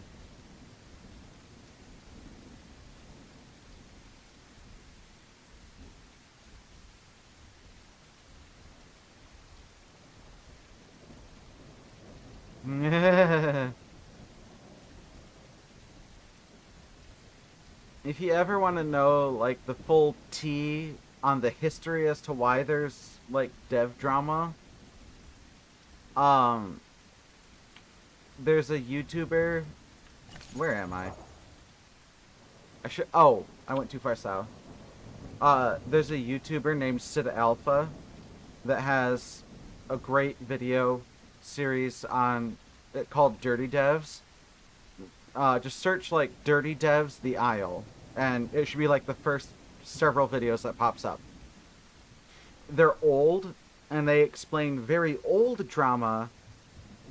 If you ever want to know, like, the full tea on the history as to why there's, like, dev drama, um, there's a YouTuber. Where am I? Oh, I went too far south. There's a YouTuber named Sid Alpha that has a great video series on it called Dirty Devs. Just search like Dirty Devs the Isle, and it should be like the first several videos that pops up. They're old, and they explain very old drama,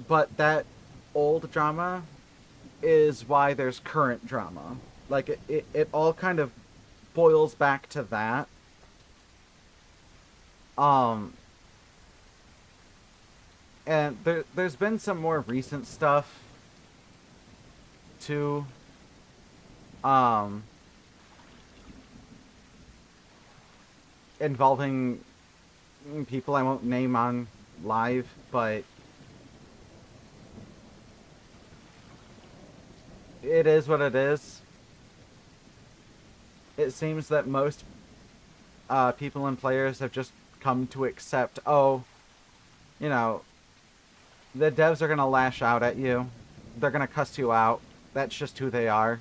but that old drama is why there's current drama. Like, it all kind of boils back to that. And there's been some more recent stuff too. Involving people I won't name on live, but it is what it is. It seems that most people and players have just come to accept, oh, you know, the devs are going to lash out at you. They're going to cuss you out. That's just who they are.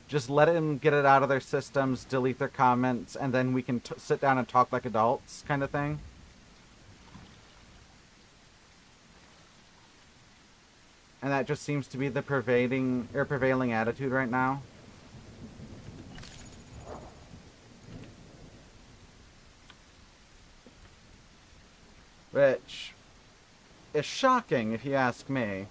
Just let them get it out of their systems, delete their comments, and then we can sit down and talk like adults, kind of thing. And that just seems to be the prevailing attitude right now. Which is shocking, if you ask me.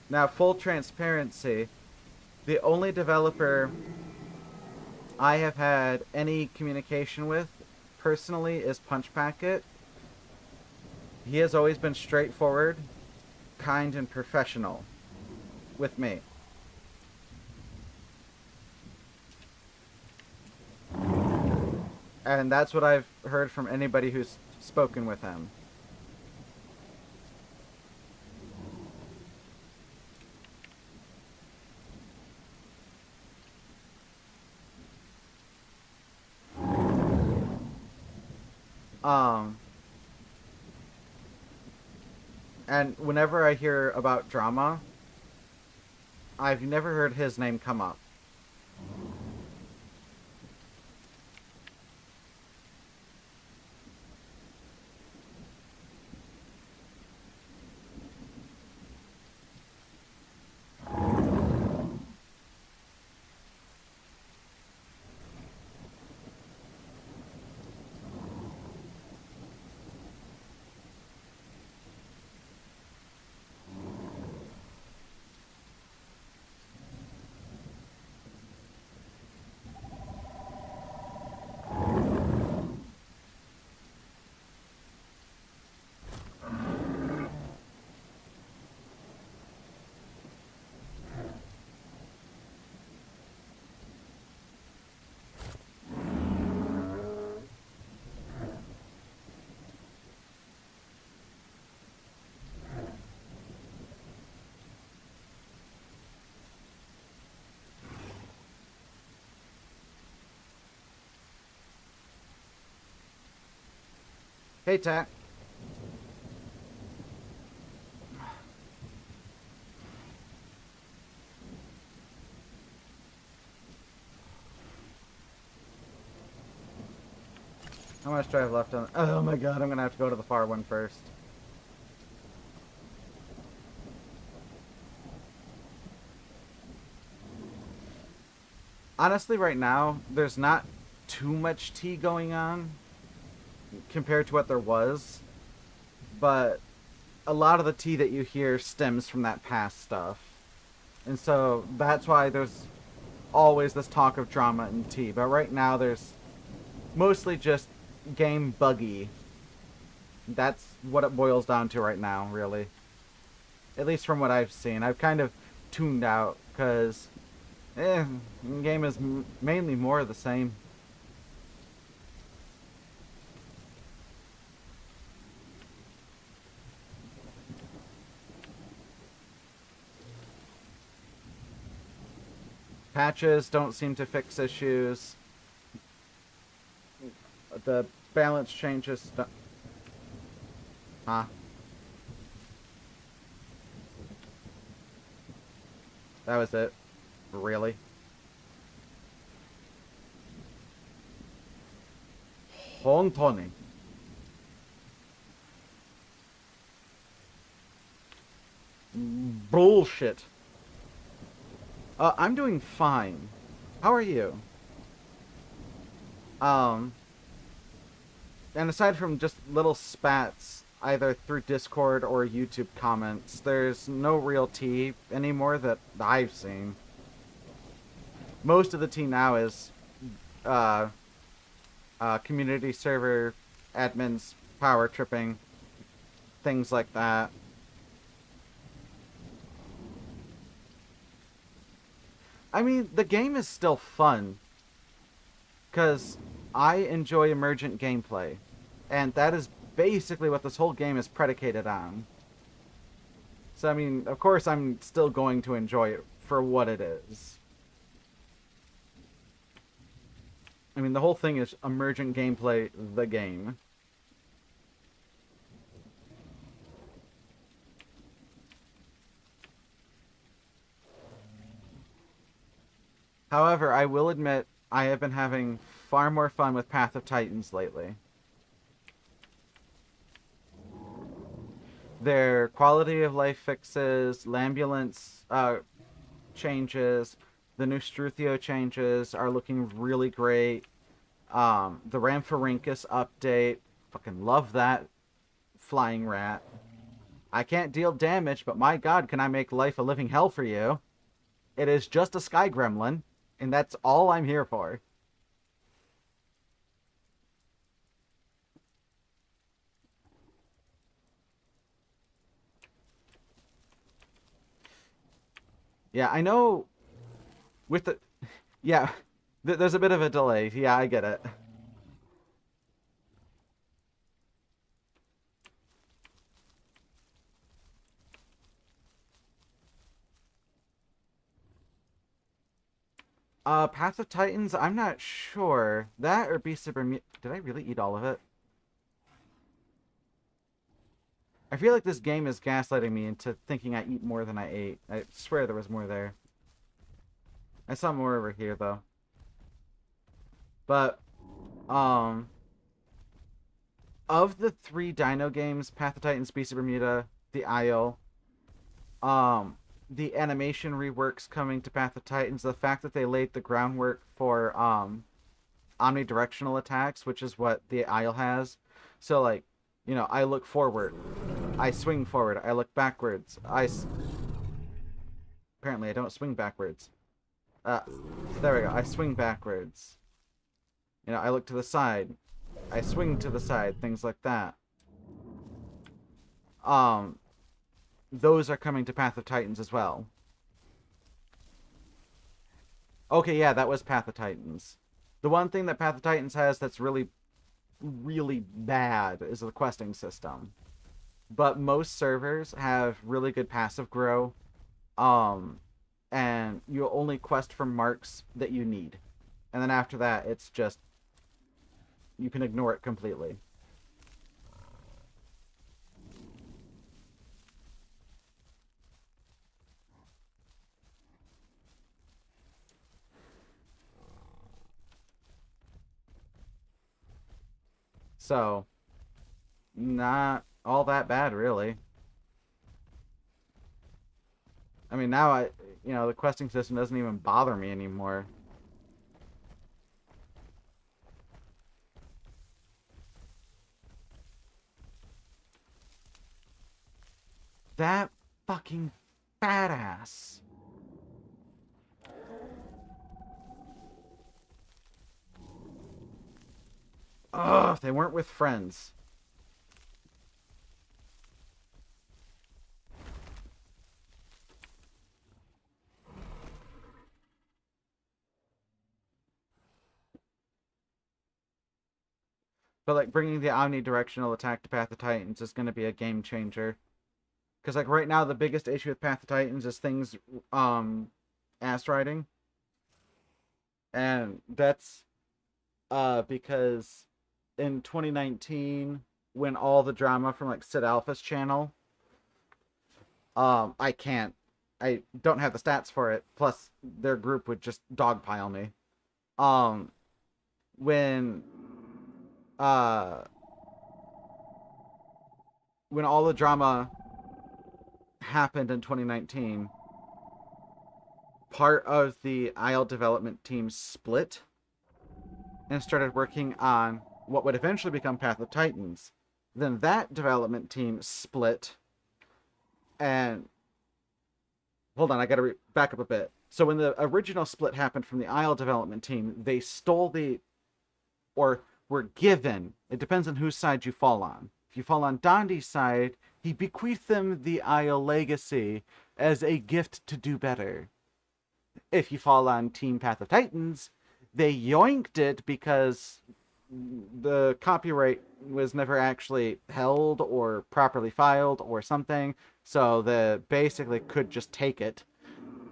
Now, full transparency, the only developer I have had any communication with, personally, is Punch Packet. He has always been straightforward, kind, and professional with me. And that's what I've heard from anybody who's spoken with him. And whenever I hear about drama, I've never heard his name come up. Hey, Tack. How much do I have left on? Oh my god, I'm gonna have to go to the far one first. Honestly, right now, there's not too much tea going on compared to what there was, but a lot of the tea that you hear stems from that past stuff. And so that's why there's always this talk of drama and tea. But right now, there's mostly just game buggy. That's what it boils down to right now, really. At least from what I've seen. I've kind of tuned out because the game is mainly more of the same. Patches don't seem to fix issues. The balance changes. Huh? That was it? Really? Hontoni. Bullshit. I'm doing fine. How are you? Um, and aside from just little spats, either through Discord or YouTube comments, there's no real tea anymore that I've seen. Most of the tea now is uh, community server admins power tripping, things like that. I mean, the game is still fun because I enjoy emergent gameplay, and that is basically what this whole game is predicated on. So, I mean, of course, I'm still going to enjoy it for what it is. I mean, the whole thing is emergent gameplay, the game. However, I will admit I have been having far more fun with Path of Titans lately. Their quality of life fixes, Lambulance changes, the new Struthio changes are looking really great. The Rampharinkus update, fucking love that flying rat. I can't deal damage, but my god, can I make life a living hell for you? It is just a sky gremlin, and that's all I'm here for. Yeah, I know with the... Yeah, there's a bit of a delay. Yeah, I get it. Path of Titans, I'm not sure. That or Beast of Bermuda... Did I really eat all of it? I feel like this game is gaslighting me into thinking I eat more than I ate. I swear there was more there. I saw more over here, though. But, um... of the three Dino games, Path of Titans, Beast of Bermuda, The Isle, the animation reworks coming to Path of Titans, the fact that they laid the groundwork for, omnidirectional attacks, which is what The Isle has. So, like, you know, I look forward, I swing forward, I look backwards, Apparently I don't swing backwards. Uh, there we go, I swing backwards. You know, I look to the side, I swing to the side, things like that. Um, those are coming to Path of Titans as well. Okay, yeah, that was Path of Titans. The one thing that Path of Titans has that's really, really bad is the questing system. But most servers have really good passive grow, um, and you only quest for marks that you need. And then after that, it's just, you can ignore it completely. So, not all that bad, really. I mean, now the questing system doesn't even bother me anymore. That fucking fat ass. Ugh, they weren't with friends. But like bringing the omnidirectional attack to Path of Titans is going to be a game changer. Because like right now, the biggest issue with Path of Titans is things, ass riding, and that's because in 2019 when all the drama from like Sid Alpha's channel, I don't have the stats for it. Plus, their group would just dogpile me. Um, when uh when all the drama happened in 2019, part of the Isle development team split and started working on what would eventually become Path of Titans. Then that development team split, and hold on, I gotta back up a bit. So when the original split happened from the Isle development team, they stole or were given, it depends on whose side you fall on. If you fall on Dondi's side, he bequeathed them the Isle legacy as a gift to do better. If you fall on Team Path of Titans, they yoinked it because the copyright was never actually held or properly filed or something, so they basically could just take it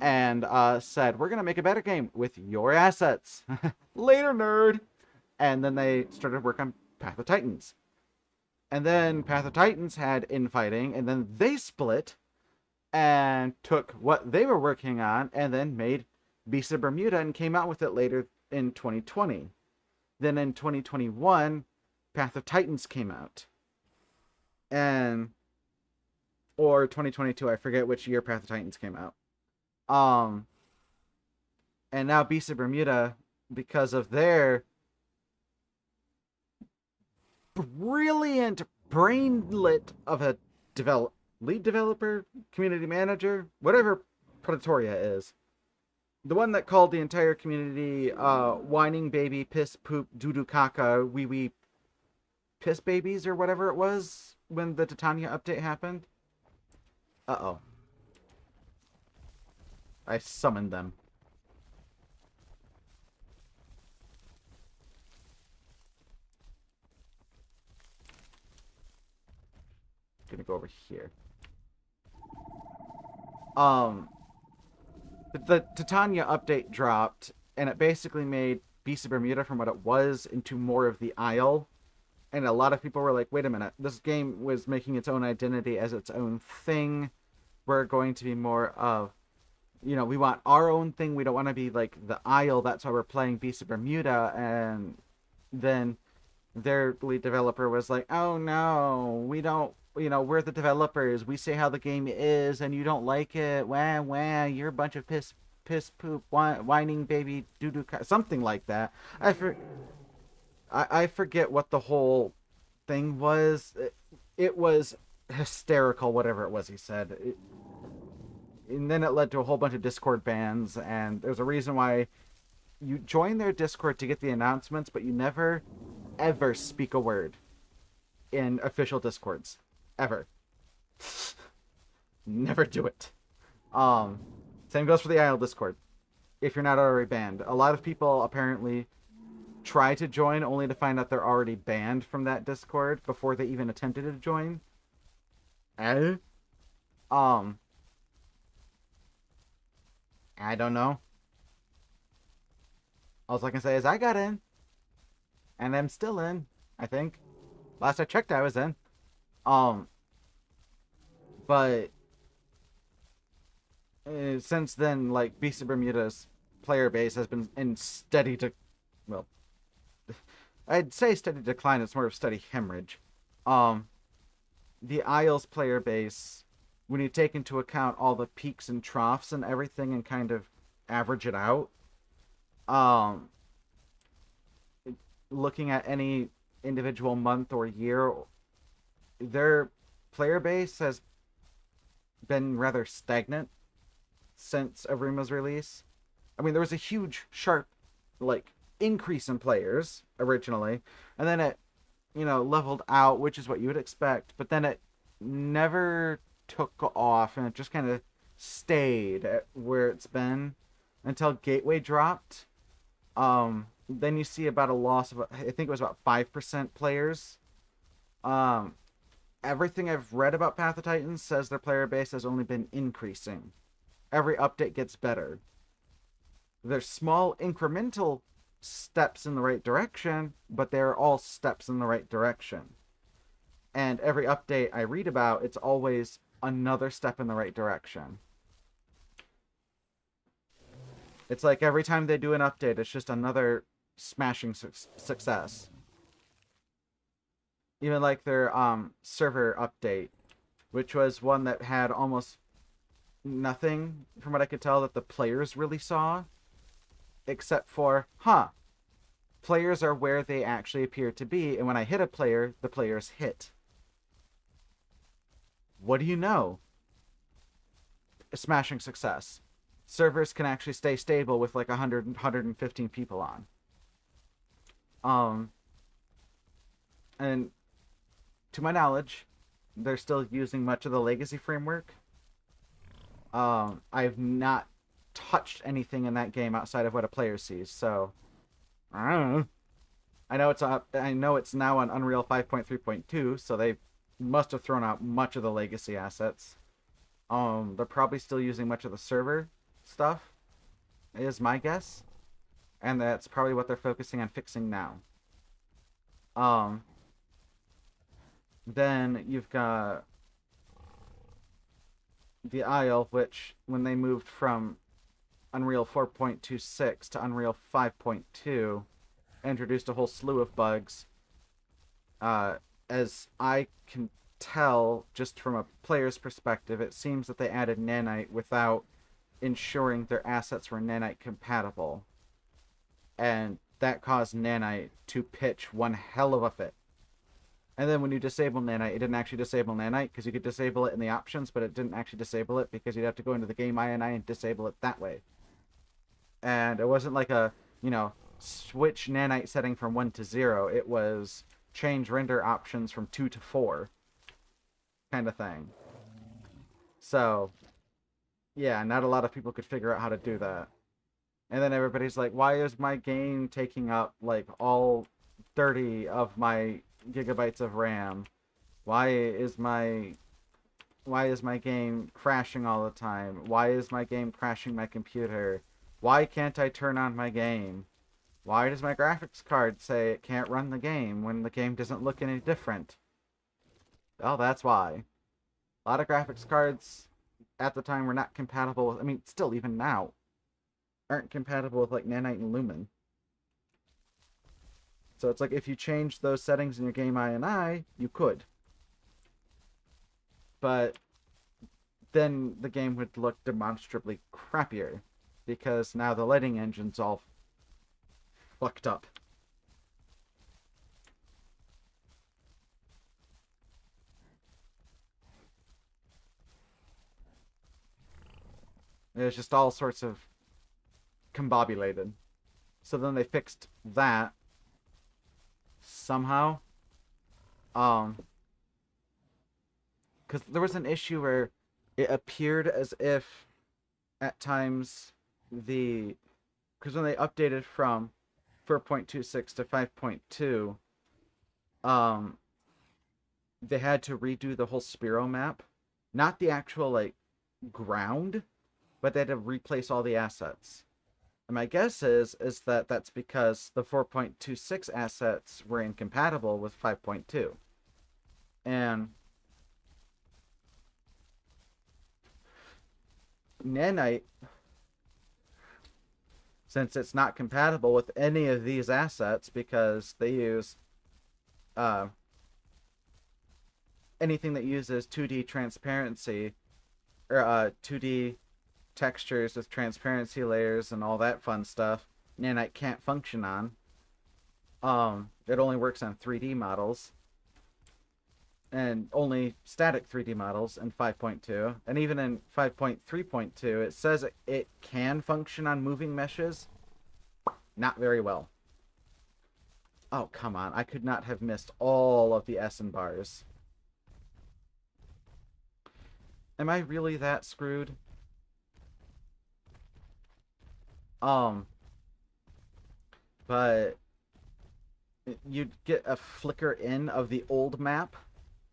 and said, we're going to make a better game with your assets. Later, nerd. And then they started work on Path of Titans. And then Path of Titans had infighting, and then they split and took what they were working on and then made Beast of Bermuda and came out with it later in 2020. Then in 2021, Path of Titans came out. Or 2022, I forget which year Path of Titans came out. And now Beast of Bermuda, because of their brilliant brainlet of a lead developer, community manager, whatever Predatoria is. The one that called the entire community whining baby, piss, poop, doo-doo caca, wee wee piss babies or whatever it was when the Titania update happened. Uh-oh. I summoned them. Gonna go over here. The Titania update dropped, and it basically made Beast of Bermuda from what it was into more of the Isle. And a lot of people were like, wait a minute, this game was making its own identity as its own thing. We're going to be more of, we want our own thing. We don't want to be like the Isle. That's why we're playing Beast of Bermuda. And then their lead developer was like, oh no, we don't, we're the developers. We say how the game is, and you don't like it. Wah, wah, you're a bunch of piss, poop, whining baby, doo-doo, something like that. I forget what the whole thing was. It was hysterical, whatever it was he said. And then it led to a whole bunch of Discord bans, and there's a reason why you join their Discord to get the announcements, but you never, ever speak a word in official Discords. Ever. Never do it. Same goes for the IL Discord. If you're not already banned. A lot of people apparently try to join only to find out they're already banned from that Discord before they even attempted to join. I don't know. All I can say is I got in. And I'm still in, I think. Last I checked, I was in. But since then, like, Beast of Bermuda's player base has been in steady well, I'd say steady decline. It's more of steady hemorrhage. The Isles player base, when you take into account all the peaks and troughs and everything and kind of average it out, looking at any individual month or year, their player base has been rather stagnant since Aruma's release. I mean, there was a huge, sharp, like, increase in players originally, and then it, leveled out, which is what you would expect, but then it never took off, and it just kind of stayed at where it's been until Gateway dropped. Then you see about a loss of, I think it was about 5% players. Um, Everything I've read about Path of Titans says their player base has only been increasing. Every update gets better. There's small incremental steps in the right direction, but they're all steps in the right direction. And every update I read about, it's always another step in the right direction. It's like every time they do an update, it's just another smashing success. Even like their server update, which was one that had almost nothing, from what I could tell, that the players really saw, except for, players are where they actually appear to be, and when I hit a player, the players hit. What do you know? A smashing success. Servers can actually stay stable with like 100, 115 people on. And to my knowledge, they're still using much of the legacy framework. I've not touched anything in that game outside of what a player sees, so I don't know. I know it's now on Unreal 5.3.2, so they must have thrown out much of the legacy assets. They're probably still using much of the server stuff, is my guess, and that's probably what they're focusing on fixing now. Then you've got the Isle, which when they moved from Unreal 4.26 to Unreal 5.2, introduced a whole slew of bugs. As I can tell, just from a player's perspective, it seems that they added Nanite without ensuring their assets were Nanite compatible. And that caused Nanite to pitch one hell of a fit. And then when you disable Nanite, it didn't actually disable Nanite, because you could disable it in the options, but it didn't actually disable it because you'd have to go into the game INI and disable it that way. And it wasn't like a, switch Nanite setting from 1 to 0. It was change render options from 2 to 4 kind of thing. So, yeah, not a lot of people could figure out how to do that. And then everybody's like, why is my game taking up, like, all 30 of my gigabytes of RAM? Why is my game crashing all the time? Why is my game crashing my computer? Why can't I turn on my game? Why does my graphics card say it can't run the game when the game doesn't look any different? Well, that's why. A lot of graphics cards at the time were not compatible with, I mean, still even now, aren't compatible with like Nanite and Lumen. So it's like if you change those settings in your game INI, you could. But then the game would look demonstrably crappier because now the lighting engine's all fucked up. It was just all sorts of combobulated. So then they fixed that somehow. Because there was an issue where it appeared as if at times because when they updated from 4.26 to 5.2, they had to redo the whole Spiro map, not the actual like ground, but they had to replace all the assets. And my guess is that that's because the 4.26 assets were incompatible with 5.2. And Nanite, since it's not compatible with any of these assets because they use anything that uses 2D transparency or 2D textures with transparency layers and all that fun stuff, Nanite can't function on. It only works on 3D models. and only static 3D models in 5.2. And even in 5.3.2, it says it can function on moving meshes. Not very well. Oh, come on. I could not have missed all of the Essen bars. Am I really that screwed? Um, but you'd get a flicker in of the old map,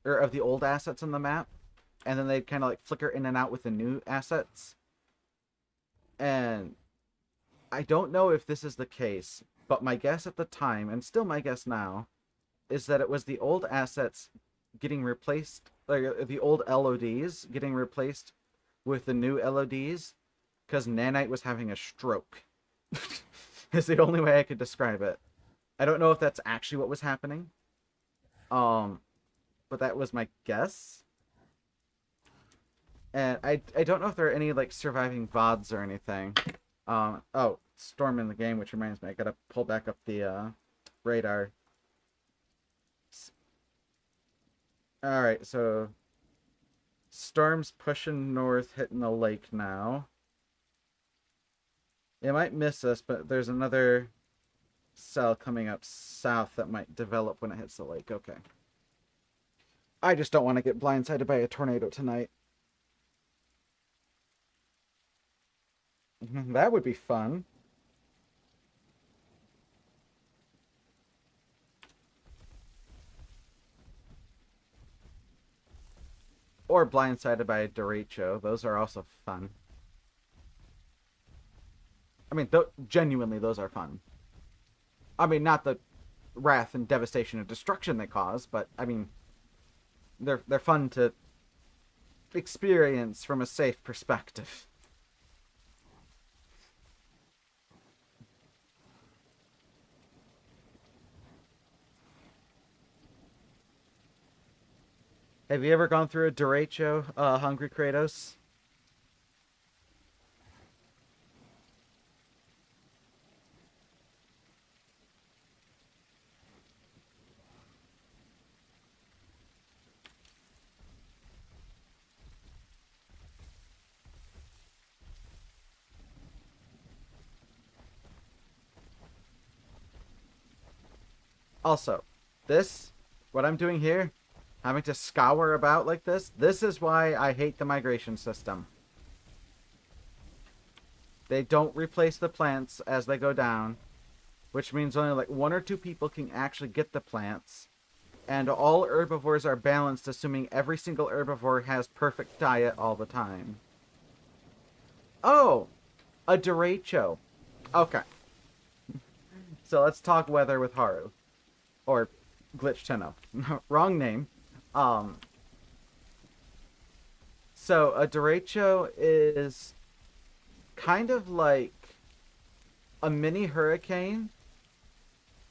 or of the old assets on the map, and then they'd kind of like flicker in and out with the new assets. And I don't know if this is the case, but my guess at the time, and still my guess now, is that it was the old assets getting replaced, like the old LODs getting replaced with the new LODs, because Nanite was having a stroke. Is the only way I could describe it. I don't know if that's actually what was happening. But that was my guess. And I don't know if there are any like surviving VODs or anything. Oh, storm in the game, which reminds me, I gotta pull back up the radar. Alright, so storm's pushing north, hitting the lake now. It might miss us, but there's another cell coming up south that might develop when it hits the lake. Okay. I just don't want to get blindsided by a tornado tonight. That would be fun. Or blindsided by a derecho. Those are also fun. I mean, genuinely, those are fun. I mean, not the wrath and devastation and destruction they cause, but I mean, they're fun to experience from a safe perspective. Have you ever gone through a derecho, Hungry Kratos? Also, what I'm doing here, having to scour about like this is why I hate the migration system. They don't replace the plants as they go down, which means only like one or two people can actually get the plants. And all herbivores are balanced, assuming every single herbivore has perfect diet all the time. Oh, a derecho. Okay. So let's talk weather with Haru. Or Glitch Tenno. Wrong name. Um, so a derecho is kind of like a mini hurricane,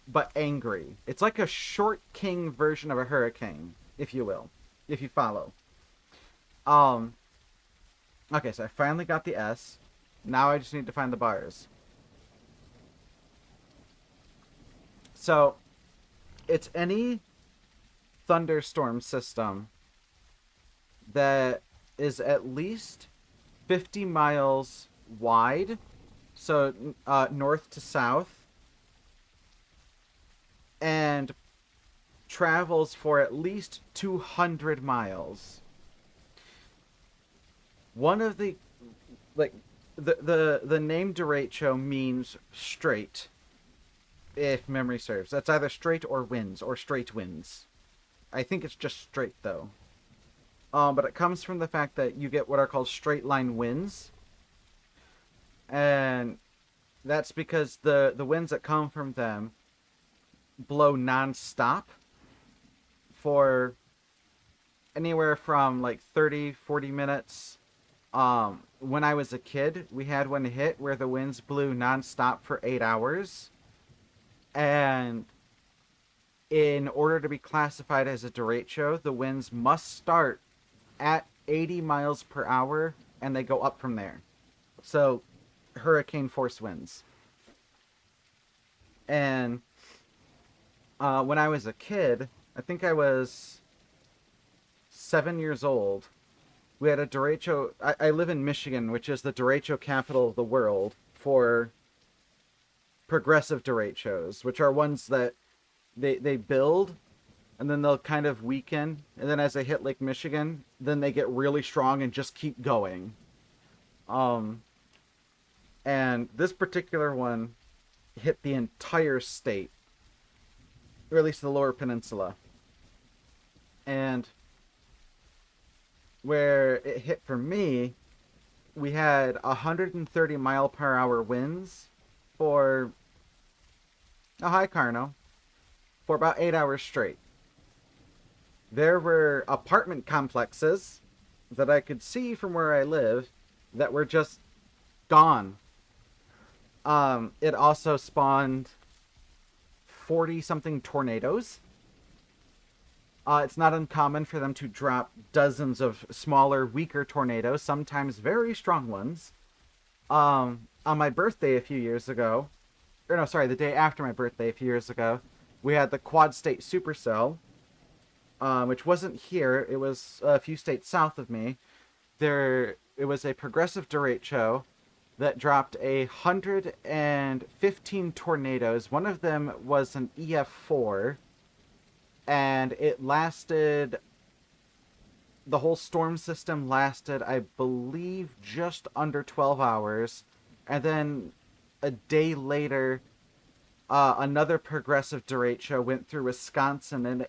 but angry. It's like a short king version of a hurricane, if you will, if you follow. Um, okay, so I finally got the S. Now I just need to find the bars. So, it's any thunderstorm system that is at least 50 miles wide, so north to south, and travels for at least 200 miles. One of the like the name derecho means straight, if memory serves. That's either straight or winds, or straight winds. I think it's just straight though. But it comes from the fact that you get what are called straight line winds, and that's because the winds that come from them blow non-stop for anywhere from like 30-40 minutes. When I was a kid, we had one hit where the winds blew non-stop for 8 hours, and in order to be classified as a derecho, the winds must start at 80 miles per hour and they go up from there. So, hurricane force winds. And when I was a kid, I think I was 7 years old, we had a derecho. I live in Michigan, which is the derecho capital of the world for progressive derechos, which are ones that they build and then they'll kind of weaken, and then as they hit Lake Michigan, then they get really strong and just keep going. Um, and this particular one hit the entire state, or at least the lower peninsula. And where it hit for me, we had 130-mile-per-hour winds for a high Carno for about 8 hours straight. There were apartment complexes that I could see from where I live that were just gone. It also spawned 40-something tornadoes. It's not uncommon for them to drop dozens of smaller, weaker tornadoes, sometimes very strong ones. On my birthday a few years ago, or no, sorry, the day after my birthday a few years ago, we had the Quad State Supercell, which wasn't here. It was a few states south of me. It was a progressive derecho that dropped 115 tornadoes. One of them was an EF4, and it lasted. The whole storm system lasted, I believe, just under 12 hours. And then a day later, another progressive derecho went through Wisconsin,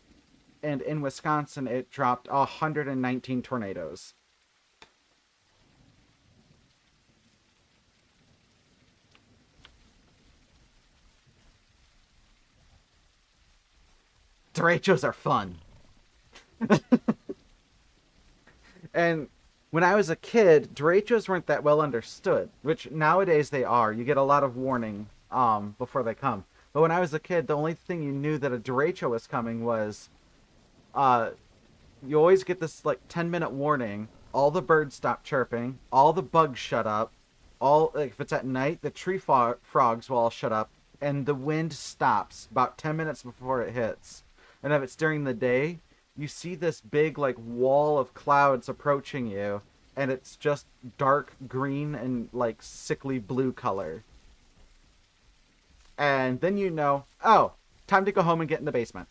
and in Wisconsin, it dropped 119 tornadoes. Derechos are fun. And when I was a kid, derechos weren't that well understood, which nowadays they are. You get a lot of warning before they come. But when I was a kid, the only thing you knew that a derecho was coming was you always get this like 10-minute warning. All the birds stop chirping. All the bugs shut up. If it's at night, the tree frogs will all shut up, and the wind stops about 10 minutes before it hits. And if it's during the day, you see this big like wall of clouds approaching you, and it's just dark green and like sickly blue color. And then you know, oh, time to go home and get in the basement.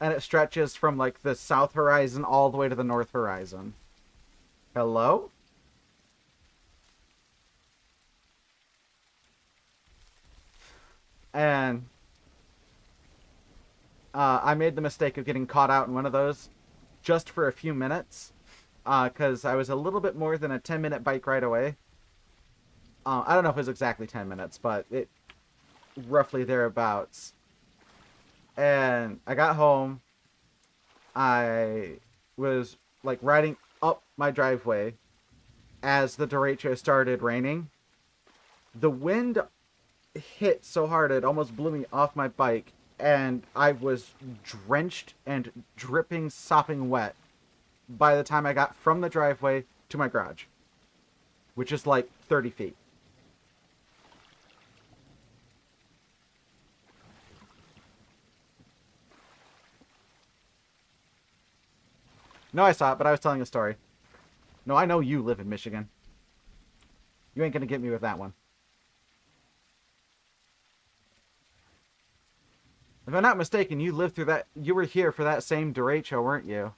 And it stretches from like the south horizon all the way to the north horizon. Hello? And I made the mistake of getting caught out in one of those just for a few minutes, because I was a little bit more than a 10-minute bike ride away. I don't know if it was exactly 10 minutes, but it roughly thereabouts. And I got home. I was like riding up my driveway as the derecho started raining. The wind hit so hard it almost blew me off my bike, and I was drenched and dripping, sopping wet by the time I got from the driveway to my garage, which is like 30 feet. No, I saw it, but I was telling a story. No, I know you live in Michigan. You ain't gonna get me with that one. If I'm not mistaken, you lived through that. You were here for that same derecho, weren't you?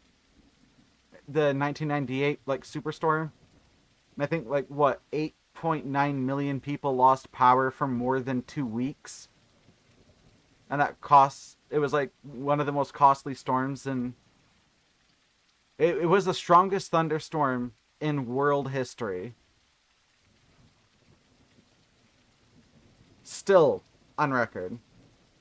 The 1998 like superstorm. And I think like what 8.9 million people lost power for more than 2 weeks. And that costs. It was like one of the most costly storms, and it was the strongest thunderstorm in world history. Still on record.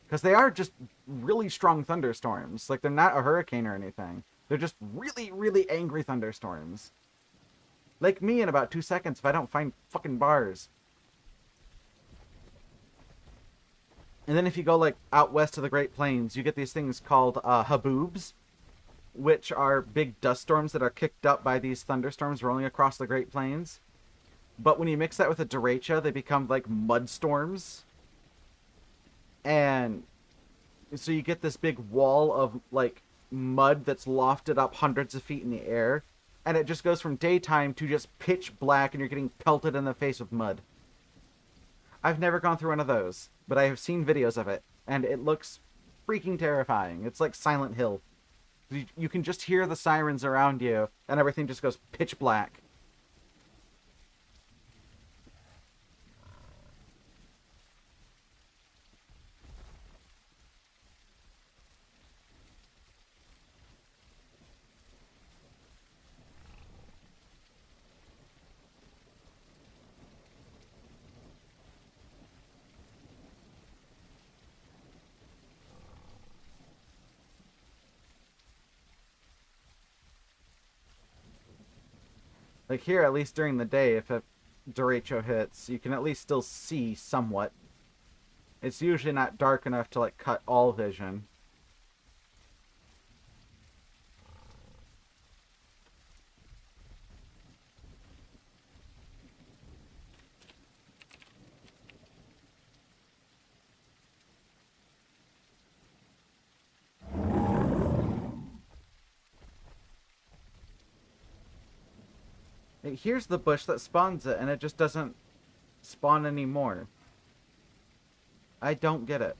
Because they are just really strong thunderstorms. Like, they're not a hurricane or anything. They're just really, really angry thunderstorms. Like me in about 2 seconds if I don't find fucking bars. And then if you go, like, out west to the Great Plains, you get these things called haboobs, which are big dust storms that are kicked up by these thunderstorms rolling across the Great Plains. But when you mix that with a derecho, they become, like, mud storms. And so you get this big wall of, like, mud that's lofted up hundreds of feet in the air, and it just goes from daytime to just pitch black, and you're getting pelted in the face with mud. I've never gone through one of those, but I have seen videos of it, and it looks freaking terrifying. It's like Silent Hill. You can just hear the sirens around you, and everything just goes pitch black. Like here, at least during the day, if a derecho hits, you can at least still see somewhat. It's usually not dark enough to like cut all vision. Here's the bush that spawns it, and it just doesn't spawn anymore. I don't get it.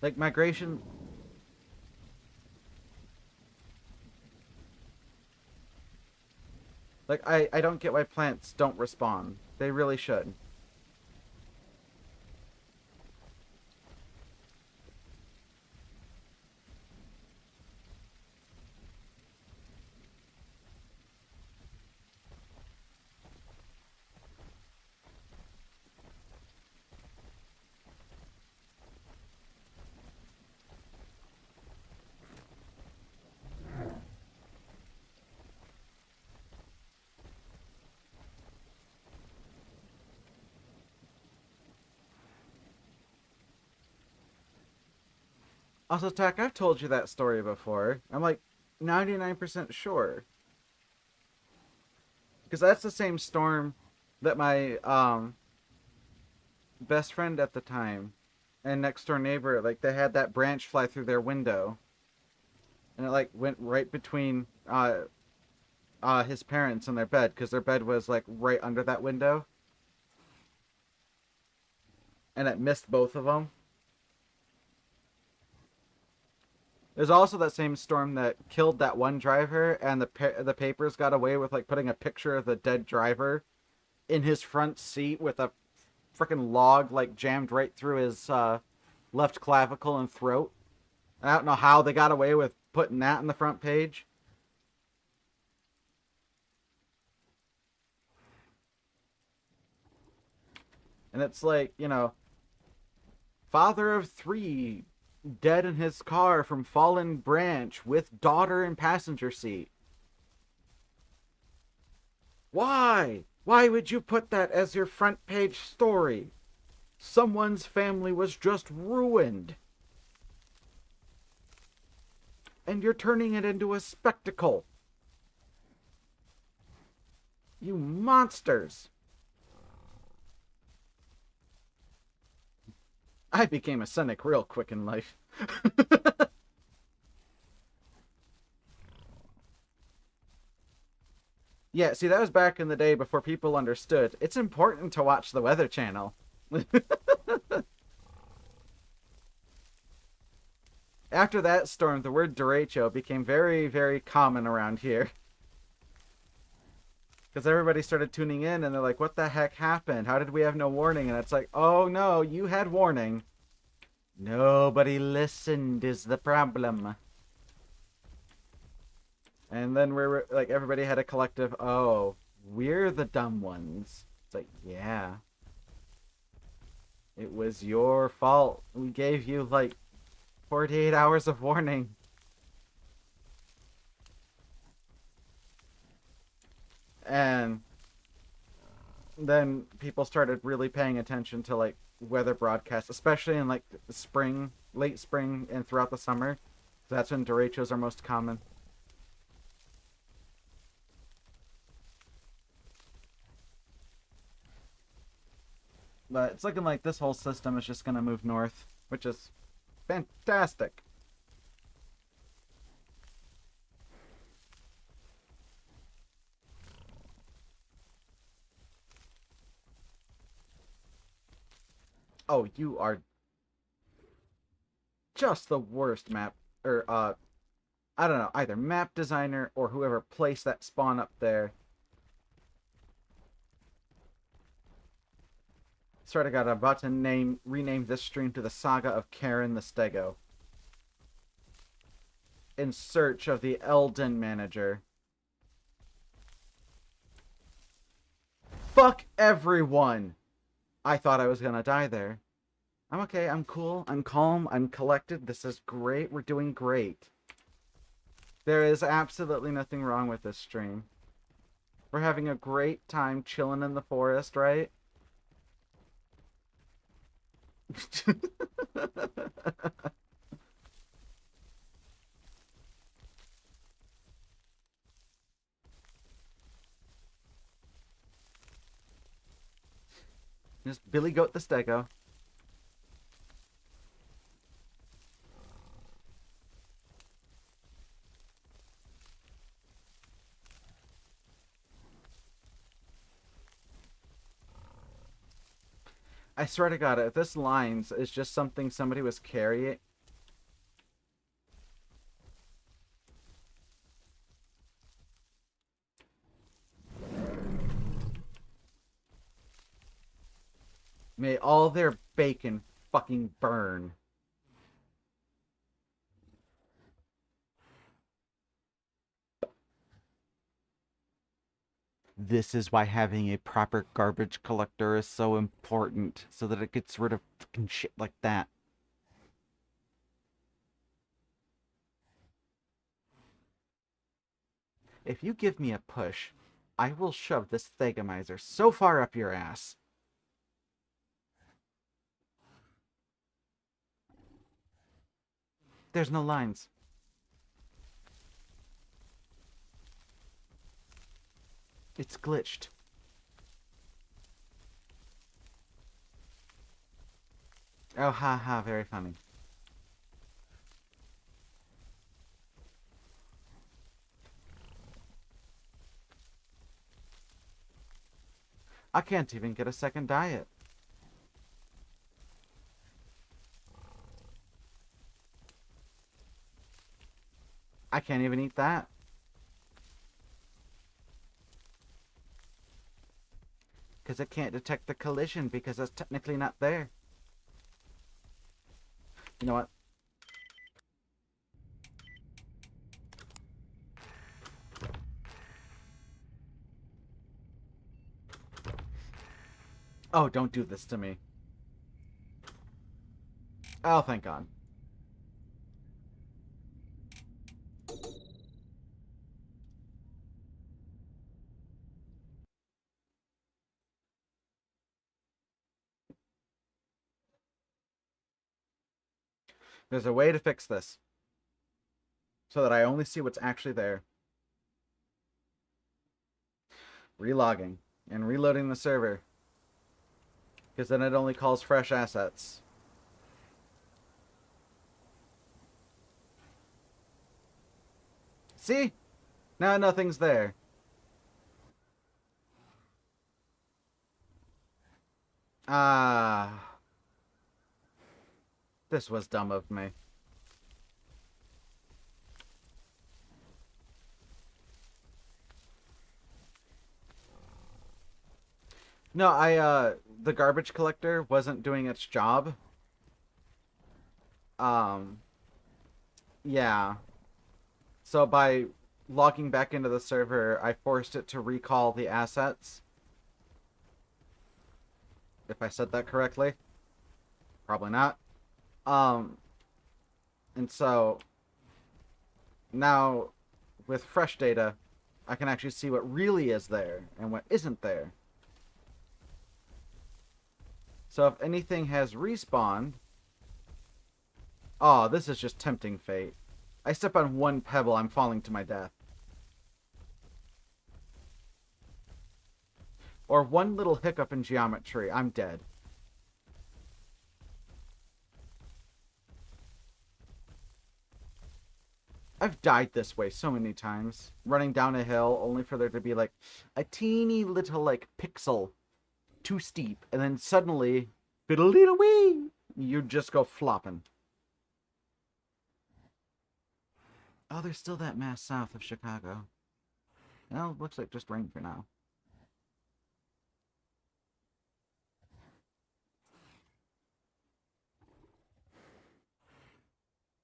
Like migration. Like I don't get why plants don't respawn. They really should. Also, Tack, I've told you that story before. I'm like 99% sure. Because that's the same storm that my best friend at the time and next door neighbor, like they had that branch fly through their window. And it like went right between his parents and their bed, because their bed was like right under that window. And it missed both of them. There's also that same storm that killed that one driver, and the papers got away with like putting a picture of the dead driver in his front seat with a freaking log like jammed right through his left clavicle and throat. And I don't know how they got away with putting that in the front page. And it's like, you know, father of 3 dead in his car from fallen branch with daughter in passenger seat. Why? Why would you put that as your front page story? Someone's family was just ruined. And you're turning it into a spectacle. You monsters. I became a cynic real quick in life. Yeah, see, that was back in the day before people understood. It's important to watch the Weather Channel. After that storm, the word derecho became very, very common around here. Because everybody started tuning in, and they're like, what the heck happened? How did we have no warning? And it's like, oh no, you had warning. Nobody listened is the problem. And then we're like, everybody had a collective, oh, we're the dumb ones. It's like, yeah. It was your fault. We gave you like 48 hours of warning. And then people started really paying attention to like weather broadcasts, especially in like the spring, late spring, and throughout the summer. So that's when derechos are most common. But it's looking like this whole system is just gonna move north, which is fantastic. Oh, you are just the worst map, or I don't know, either map designer or whoever placed that spawn up there. Swear to God, I'm about to rename this stream to the Saga of Karen the Stego. In search of the Elden manager. Fuck everyone! I thought I was gonna die there. I'm okay, I'm cool, I'm calm, I'm collected. This is great, we're doing great. There is absolutely nothing wrong with this stream. We're having a great time chilling in the forest, right? Just Billy Goat the Stego. I swear to God, if this lines is just something somebody was carrying. May all their bacon fucking burn. This is why having a proper garbage collector is so important, so that it gets rid of fucking shit like that. If you give me a push, I will shove this Thagamizer so far up your ass. There's no lines. It's glitched. Oh, ha ha, very funny. I can't even get a second diet. I can't even eat that. Because it can't detect the collision because it's technically not there. You know what? Oh, don't do this to me. Oh, thank God. There's a way to fix this. So that I only see what's actually there. Relogging. And reloading the server. Because then it only calls fresh assets. See? Now nothing's there. Ah. This was dumb of me. No, the garbage collector wasn't doing its job. Um, yeah. So by logging back into the server, I forced it to recall the assets. If I said that correctly. Probably not. Um, and so now with fresh data, I can actually see what really is there and what isn't there. So if anything has respawned... Oh, this is just tempting fate. I step on one pebble, I'm falling to my death. Or one little hiccup in geometry, I'm dead. I've died this way so many times. Running down a hill only for there to be like a teeny little like pixel too steep. And then suddenly, fiddle-dee-wee, you just go flopping. Oh, there's still that mass south of Chicago. Well, looks like just rain for now.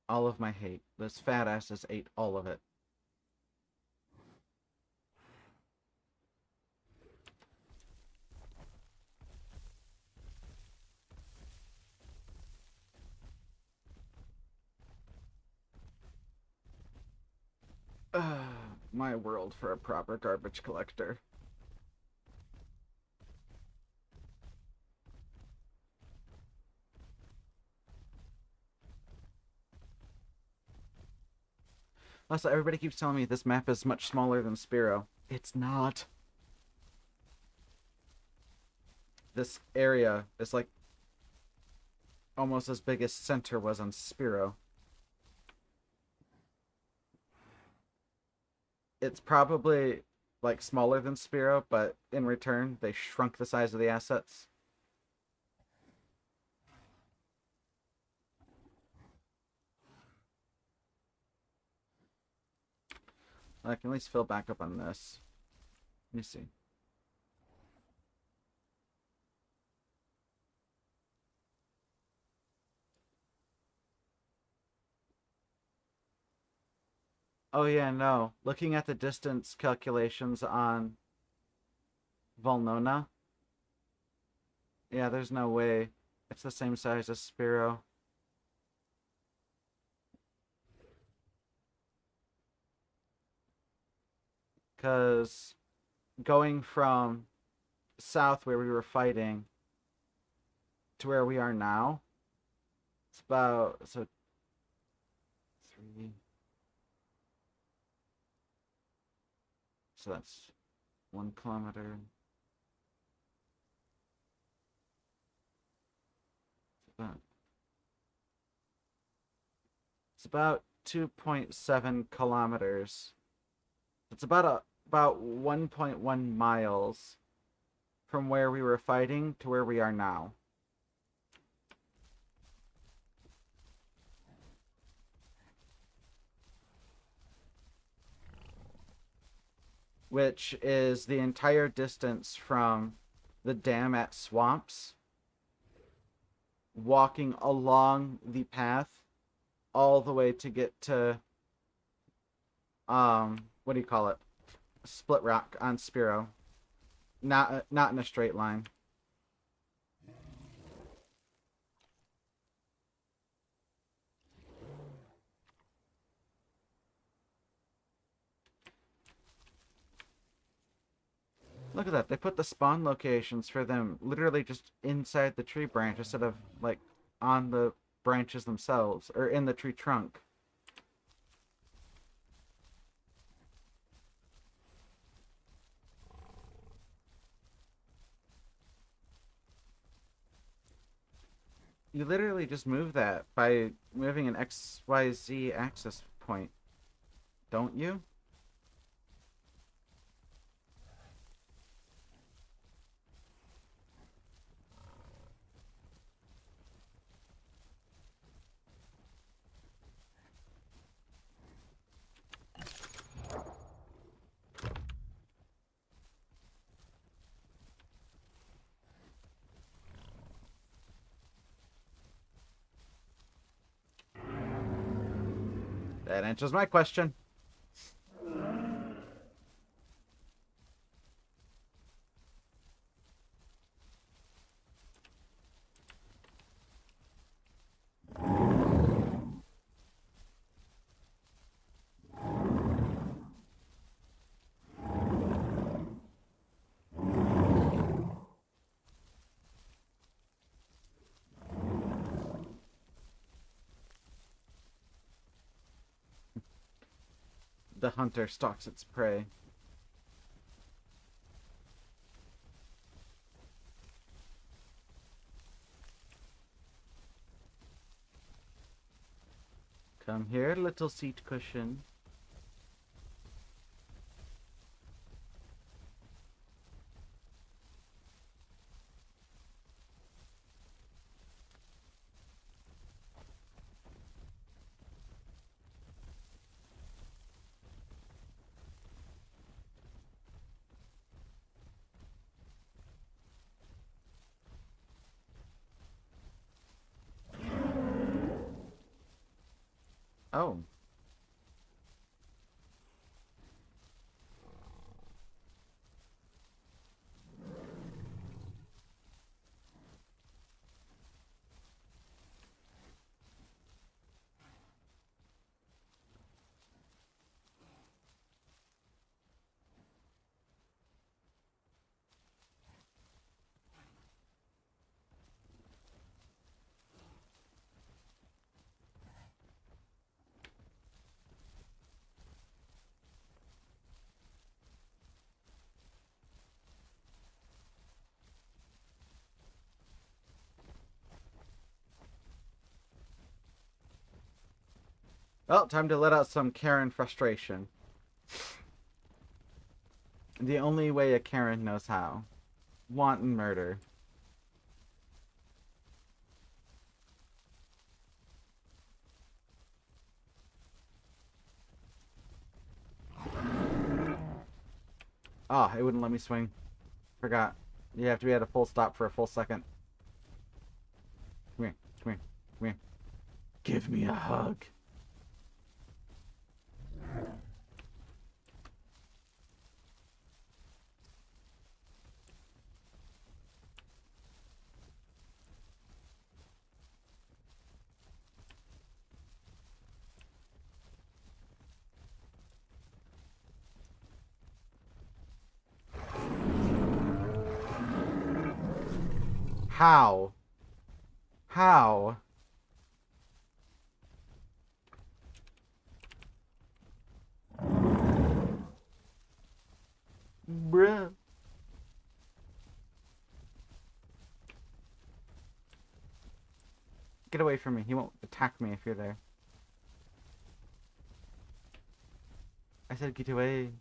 All of my hate. Those fat asses ate all of it. My world for a proper garbage collector. Also, everybody keeps telling me this map is much smaller than Spiro. It's not. This area is like almost as big as Center was on Spiro. It's probably like smaller than Spiro, but in return, they shrunk the size of the assets. I can at least fill back up on this. Let me see. Oh yeah, no. Looking at the distance calculations on Volnona, yeah, there's no way. It's the same size as Spiro. Because going from south where we were fighting to where we are now, it's about, so 3, so that's 1 kilometer. It's about 2.7 kilometers. It's about 1.1 miles from where we were fighting to where we are now. Which is the entire distance from the dam at Swamps, walking along the path all the way to get to what do you call it? Split Rock on Spiro. Not in a straight line. Look at that. They put the spawn locations for them literally just inside the tree branch instead of like on the branches themselves or in the tree trunk. You literally just move that by moving an XYZ axis point, don't you? That answers my question. The hunter stalks its prey. Come here, little seat cushion. Oh. Well, time to let out some Karen frustration. The only way a Karen knows how. Wanton murder. Ah, it wouldn't let me swing. Forgot. You have to be at a full stop for a full second. Come here, come here, come here. Give me a hug. How? How? Bruh. Get away from me. He won't attack me if you're there. I said get away.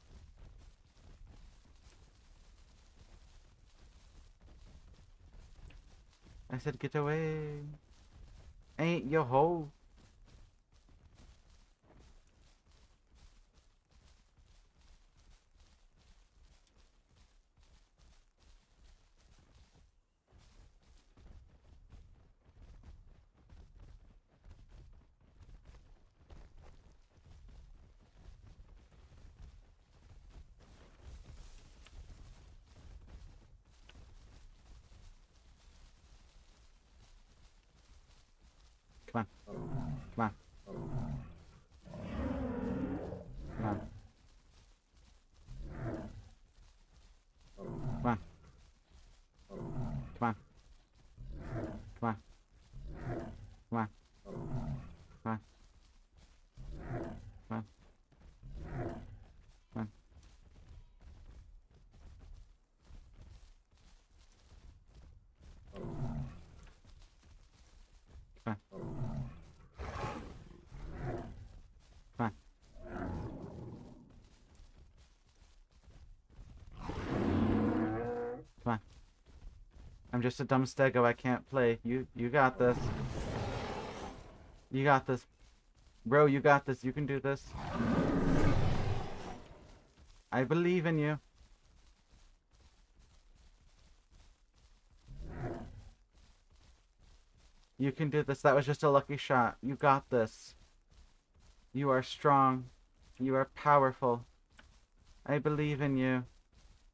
I said get away. Ain't your hoe. Come on. Come on. Come on. Come on. Come on. Come on. Come on. Come on. Come on. Come on. Come on. Come on. Come on. I'm just a dumb stego. I can't play. You got this. You got this. Bro, you got this. You can do this. I believe in you. You can do this. That was just a lucky shot. You got this. You are strong. You are powerful. I believe in you.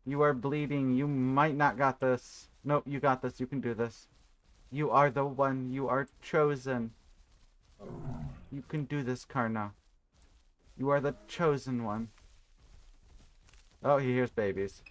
You are bleeding. You might not got this. Nope, you got this. You can do this. You are the one. You are chosen. You can do this, Karna. You are the chosen one. Oh, he hears babies.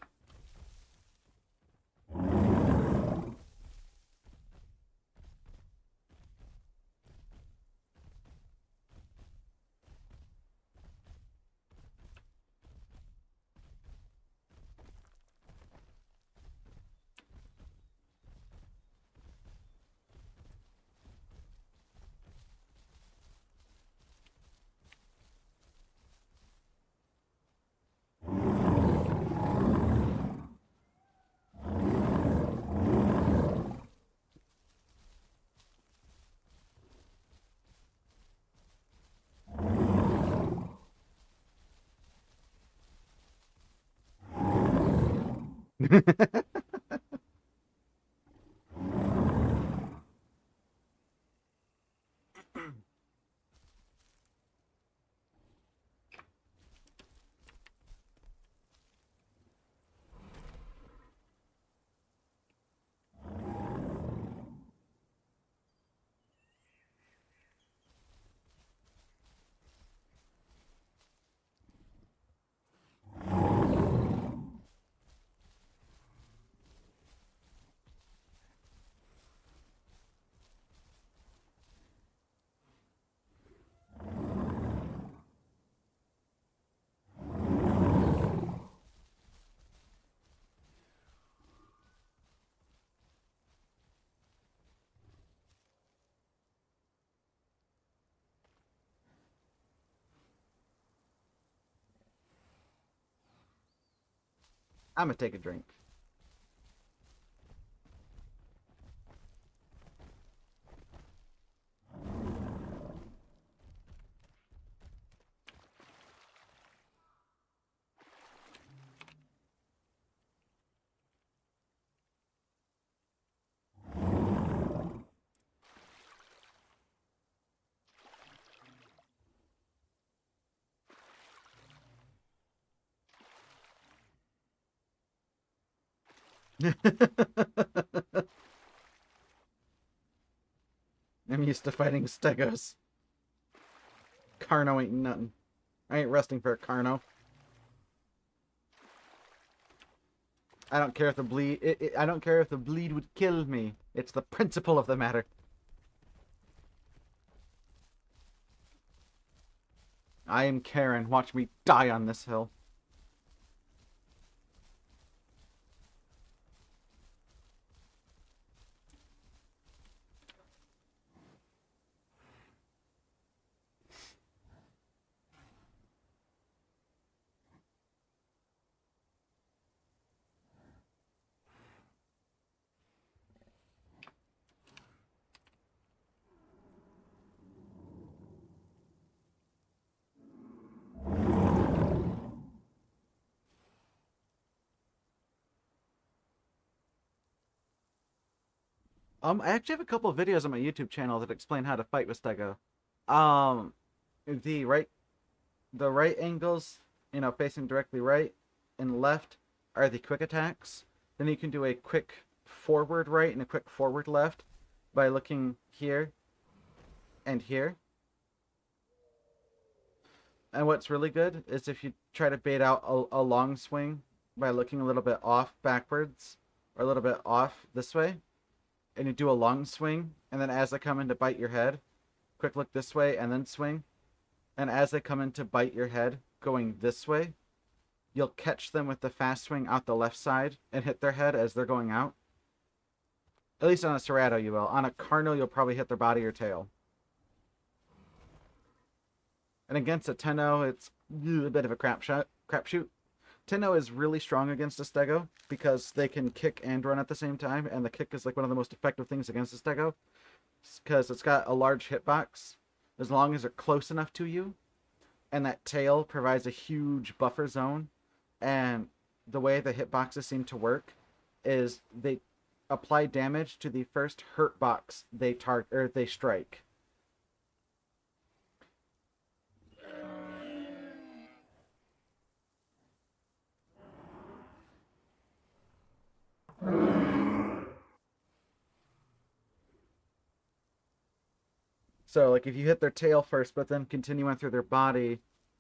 I'm gonna take a drink. I'm used to fighting stegos. Carno ain't nothing. I ain't resting for a Carno. I don't care if the bleed. I don't care if the bleed would kill me. It's the principle of the matter. I am Karen. Watch me die on this hill. I actually have a couple of videos on my YouTube channel that explain how to fight with Stego. Um, the right, the right angles, facing directly right and left are the quick attacks. Then you can do a quick forward right and a quick forward left by looking here and here. And what's really good is if you try to bait out a long swing by looking a little bit off backwards or a little bit off this way, and you do a long swing, and then as they come in to bite your head, quick look this way and then swing, and as they come in to bite your head going this way, you'll catch them with the fast swing out the left side and hit their head as they're going out. At least on a Serrato you will. On a Carno you'll probably hit their body or tail. And against a Tenno, it's a bit of a crapshoot. Tenno is really strong against a Stego because they can kick and run at the same time, and the kick is like one of the most effective things against a Stego because it's got a large hitbox as long as they're close enough to you, and that tail provides a huge buffer zone. And the way the hitboxes seem to work is they apply damage to the first hurt box they target or they strike. So, like, if you hit their tail first, but then continue on through their body,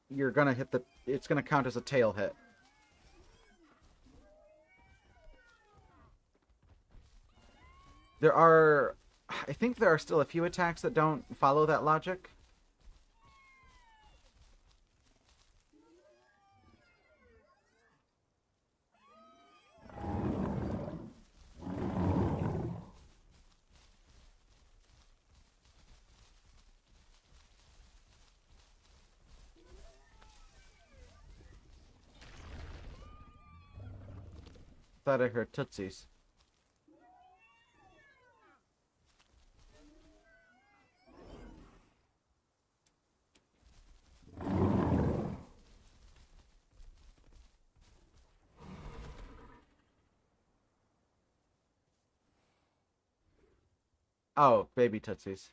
you're gonna hit the. It's gonna count as a tail hit. There are, I think there are still a few attacks that don't follow that logic. Thought I heard Tootsies. Oh, baby tootsies.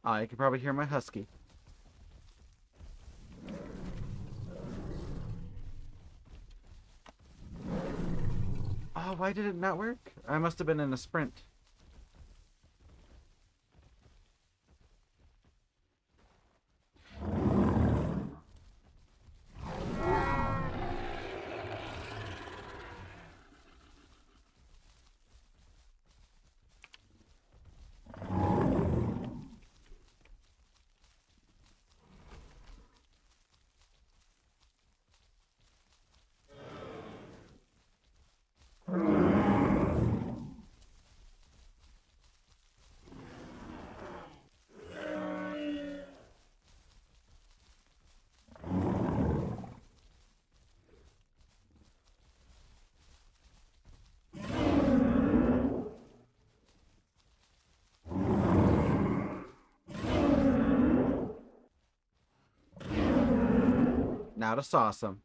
Oh, you can probably hear my husky. Oh, why did it not work? I must have been in a sprint. Now to sauce them.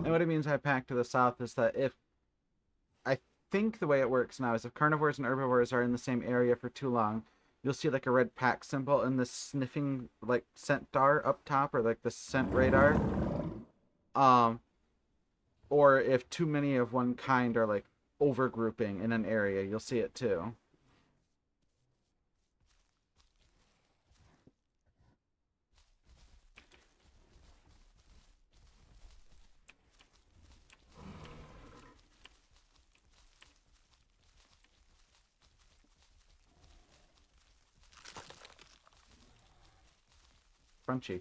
And what it means by pack to the south is that if I think the way it works now is if carnivores and herbivores are in the same area for too long, you'll see like a red pack symbol and this sniffing like scent dar up top, or like the scent radar. Um, or if too many of one kind are like overgrouping in an area, you'll see it too. Crunchy.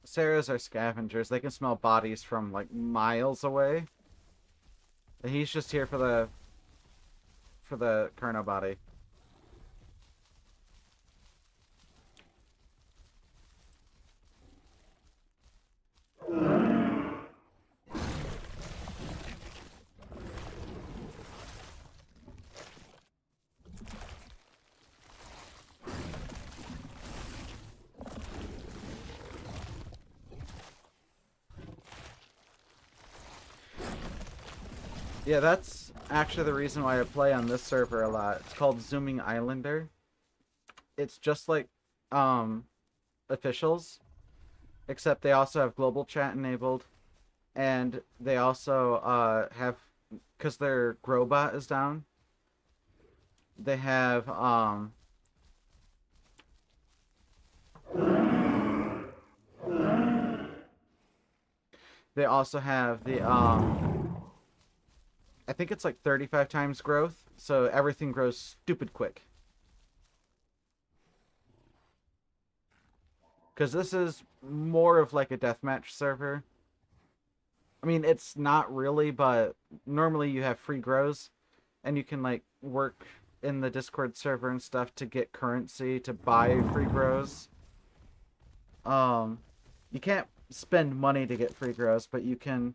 Sarahs are scavengers. They can smell bodies from like miles away. He's just here for the Carno body. Yeah, that's actually the reason why I play on this server a lot. It's called Zooming Islander. It's just like officials, except they also have global chat enabled, and they also have, because their Growbot is down, they have they also have the I think it's like 35 times growth, so everything grows stupid quick. Because this is more of like a deathmatch server. I mean, it's not really, but normally you have free grows, and you can like work in the Discord server and stuff to get currency to buy free grows. Um, you can't spend money to get free grows, but you can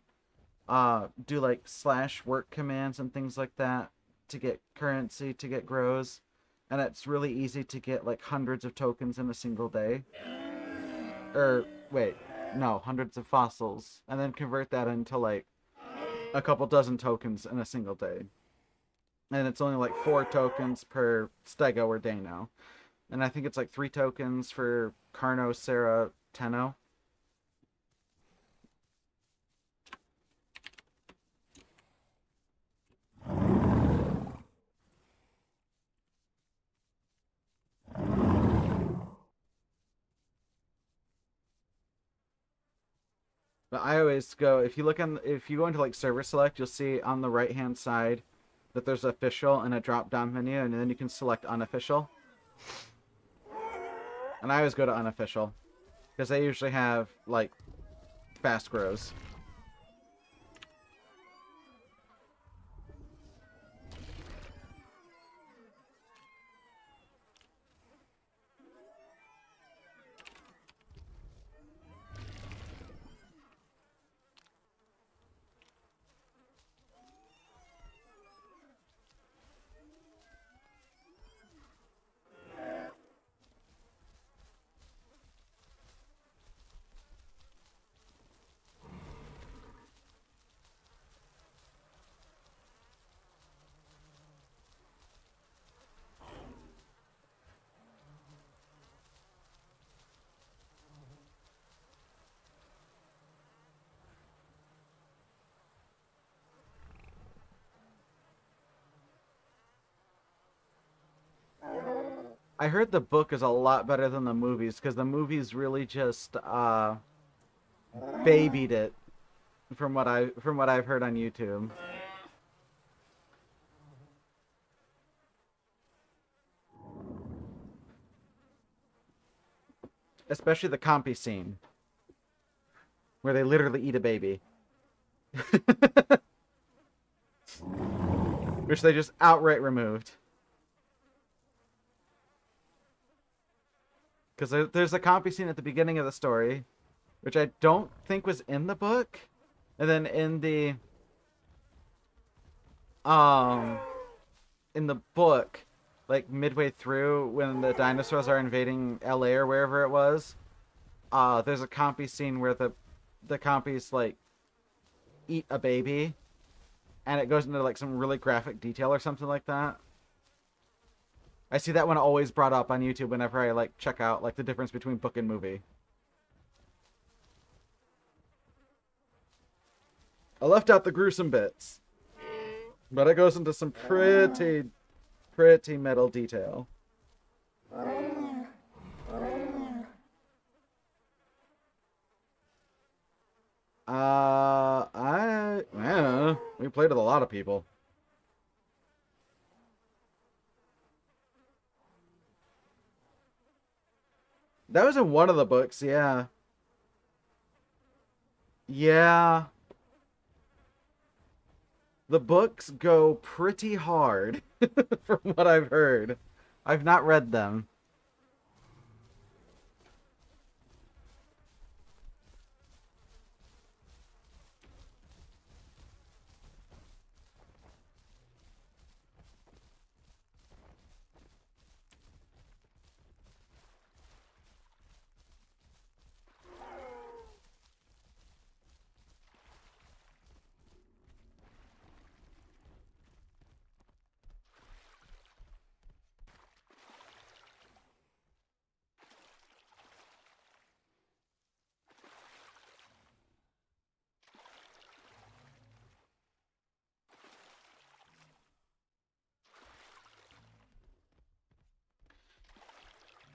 do like slash work commands and things like that to get currency to get grows, and it's really easy to get like hundreds of tokens in a single day. Or wait, no, hundreds of fossils, and then convert that into like a couple dozen tokens in a single day. And it's only like 4 tokens per stego or dano. And I think it's like 3 tokens for Carno, Sarah, Tenno. But I always go, if you go into like server select, you'll see on the right hand side that there's official and a drop down menu, and then you can select unofficial. And I always go to unofficial because they usually have like fast grows. I heard the book is a lot better than the movies because the movies really just babied it from what I've heard on YouTube. Especially the compy scene where they literally eat a baby. Which they just outright removed. Because there's a compy scene at the beginning of the story, which I don't think was in the book. And then um in the book, like midway through when the dinosaurs are invading LA or wherever it was, there's a compy scene where the compies like eat a baby, and it goes into like some really graphic detail or something like that. I see that one always brought up on YouTube whenever I like check out like the difference between book and movie. I left out the gruesome bits, but it goes into some pretty metal detail. Yeah, we played with a lot of people. That was in one of the books, yeah. Yeah. The books go pretty hard, from what I've heard. I've not read them.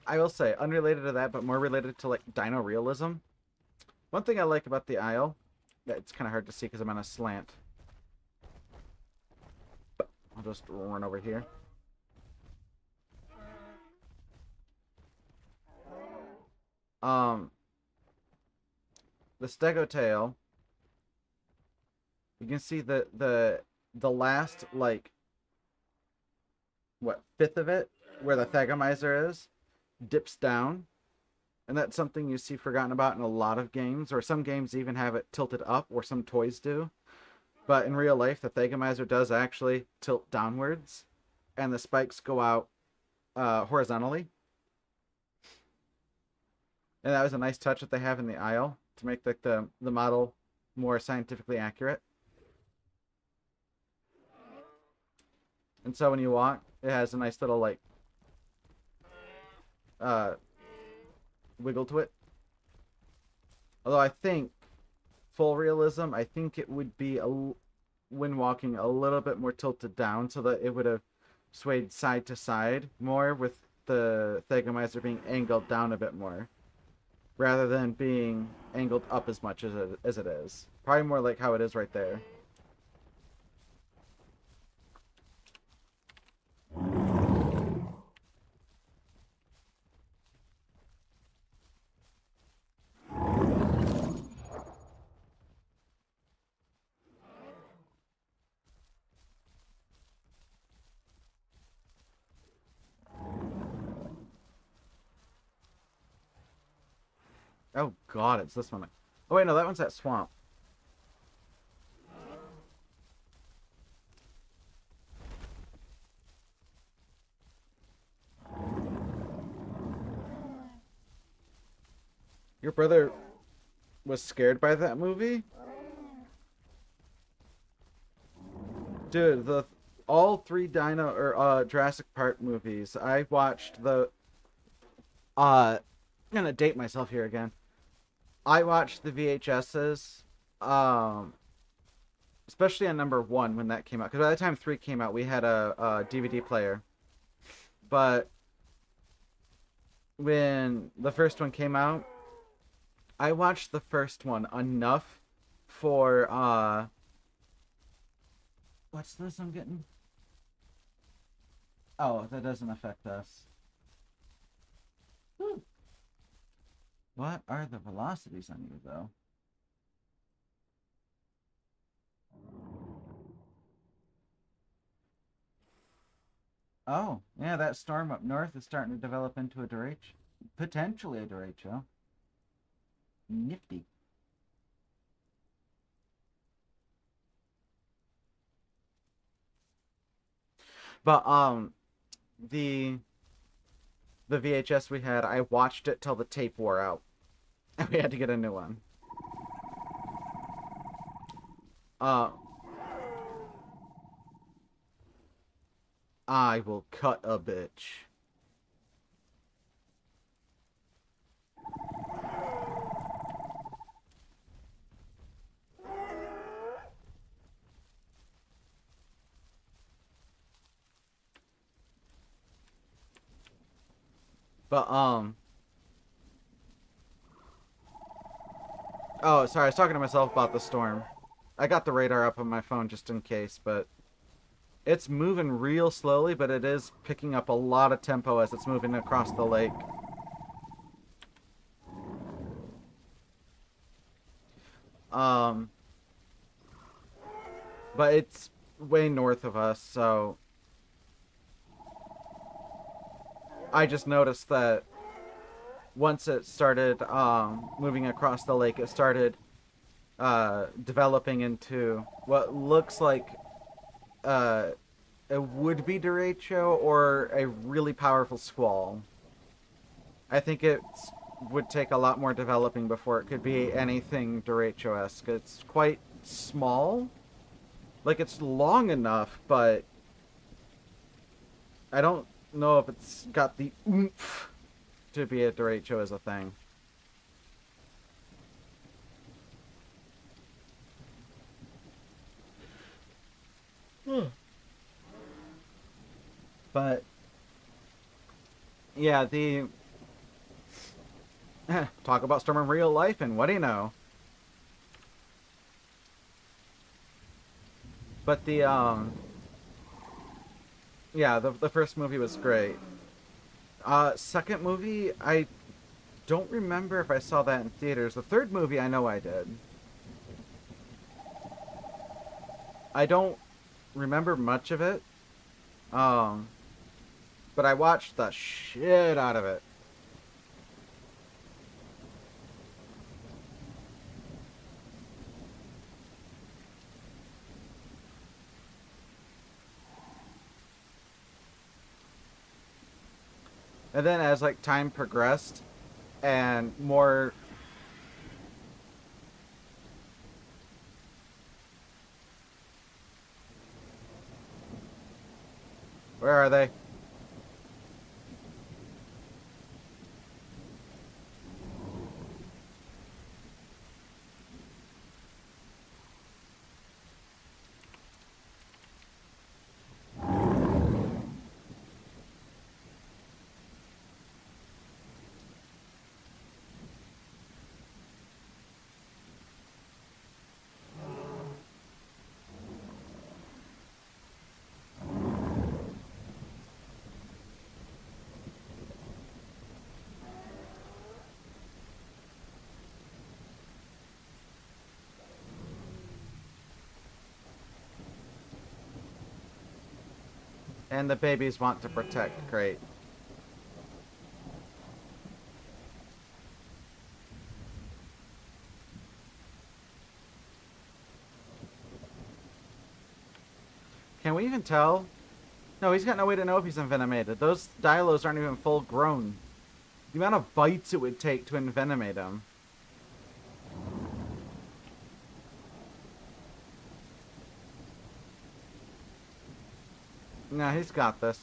I will say, unrelated to that, but more related to like dino realism. One thing I like about the Isle, it's kind of hard to see because I'm on a slant. I'll just run over here. Um, the stegotail. You can see the last like what fifth of it where the thagomizer is dips down, and that's something you see forgotten about in a lot of games, or some games even have it tilted up, or some toys do. But in real life, the thagomizer does actually tilt downwards, and the spikes go out horizontally. And that was a nice touch that they have in the Isle to make the model more scientifically accurate. And so when you walk, it has a nice little like wiggle to it. Although I think full realism, I think it would be when walking a little bit more tilted down so that it would have swayed side to side more, with the thagomizer being angled down a bit more rather than being angled up as much as it is. Probably more like how it is right there. Oh god, it's this one. Oh wait, no, that one's that swamp. Your brother was scared by that movie? Dude, the all three Dino or Jurassic Park movies. I watched the I'm gonna date myself here again. I watched the VHSs, um, especially on number one when that came out. Because by the time three came out, we had a DVD player. But when the first one came out, I watched the first one enough for what's this I'm getting? Oh, that doesn't affect us. Hmm. What are the velocities on you though? Oh, yeah, that storm up north is starting to develop into a derecho. Potentially a derecho. Nifty. But the the VHS we had, I watched it till the tape wore out. And we had to get a new one. Uh I will cut a bitch. But oh, sorry, I was talking to myself about the storm. I got the radar up on my phone just in case, but it's moving real slowly, but it is picking up a lot of tempo as it's moving across the lake. Um, but it's way north of us, so I just noticed that once it started moving across the lake, it started developing into what looks like uh, a would-be derecho or a really powerful squall. I think it would take a lot more developing before it could be anything derecho-esque. It's quite small. Like, it's long enough, but I don't know if it's got the oomph to be a derecho as a thing. But yeah, Talk about Storm in real life, and what do you know? But yeah, the first movie was great. Second movie, I don't remember if I saw that in theaters. The third movie, I know I did. I don't remember much of it. Um, but I watched the shit out of it. And then as like time progressed and more. Where are they? And the babies want to protect. Great. Can we even tell? No, he's got no way to know if he's envenomated. Those Dilos aren't even full grown. The amount of bites it would take to envenomate him. Nah, he's got this.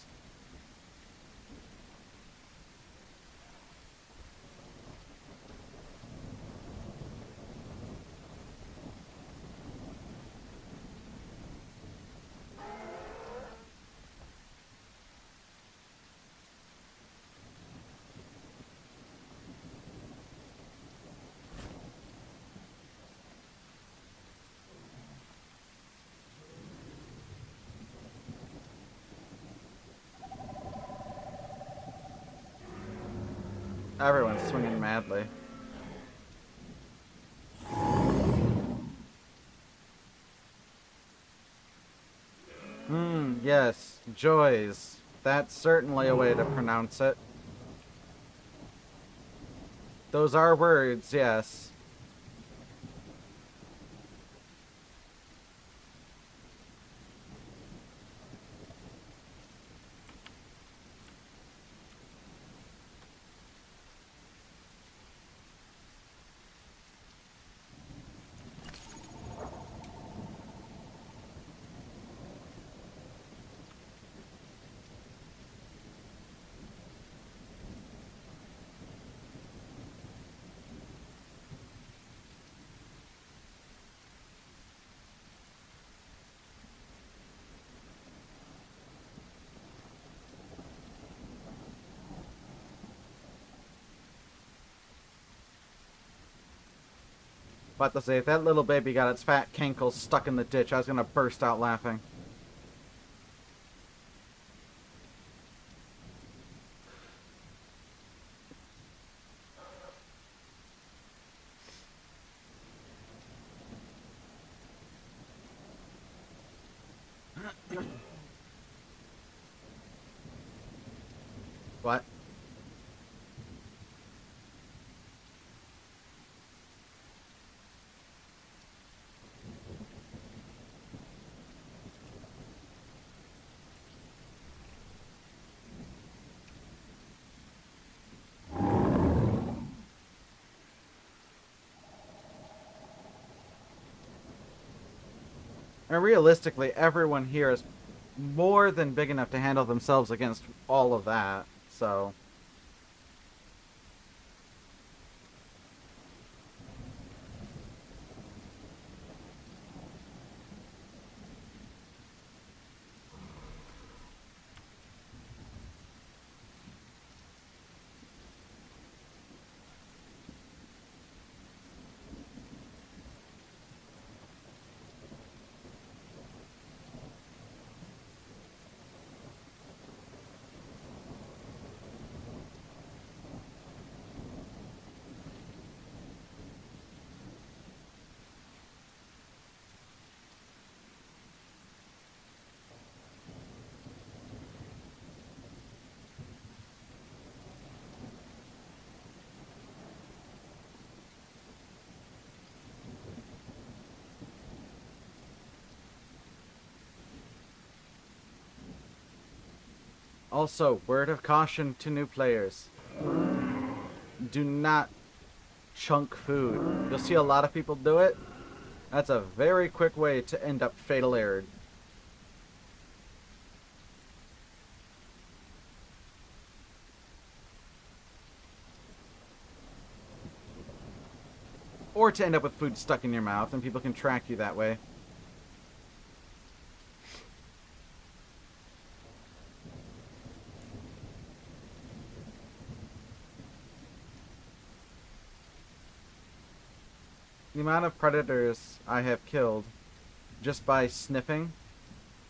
Everyone's swinging madly. Yes. Joys. That's certainly a way to pronounce it. Those are words, yes. About to say, if that little baby got its fat cankles stuck in the ditch, I was gonna burst out laughing. What? And realistically, everyone here is more than big enough to handle themselves against all of that, so... Also, word of caution to new players. Do not chunk food. You'll see a lot of people do it. That's a very quick way to end up fatal error. Or to end up with food stuck in your mouth, and people can track you that way. The amount of predators I have killed just by sniffing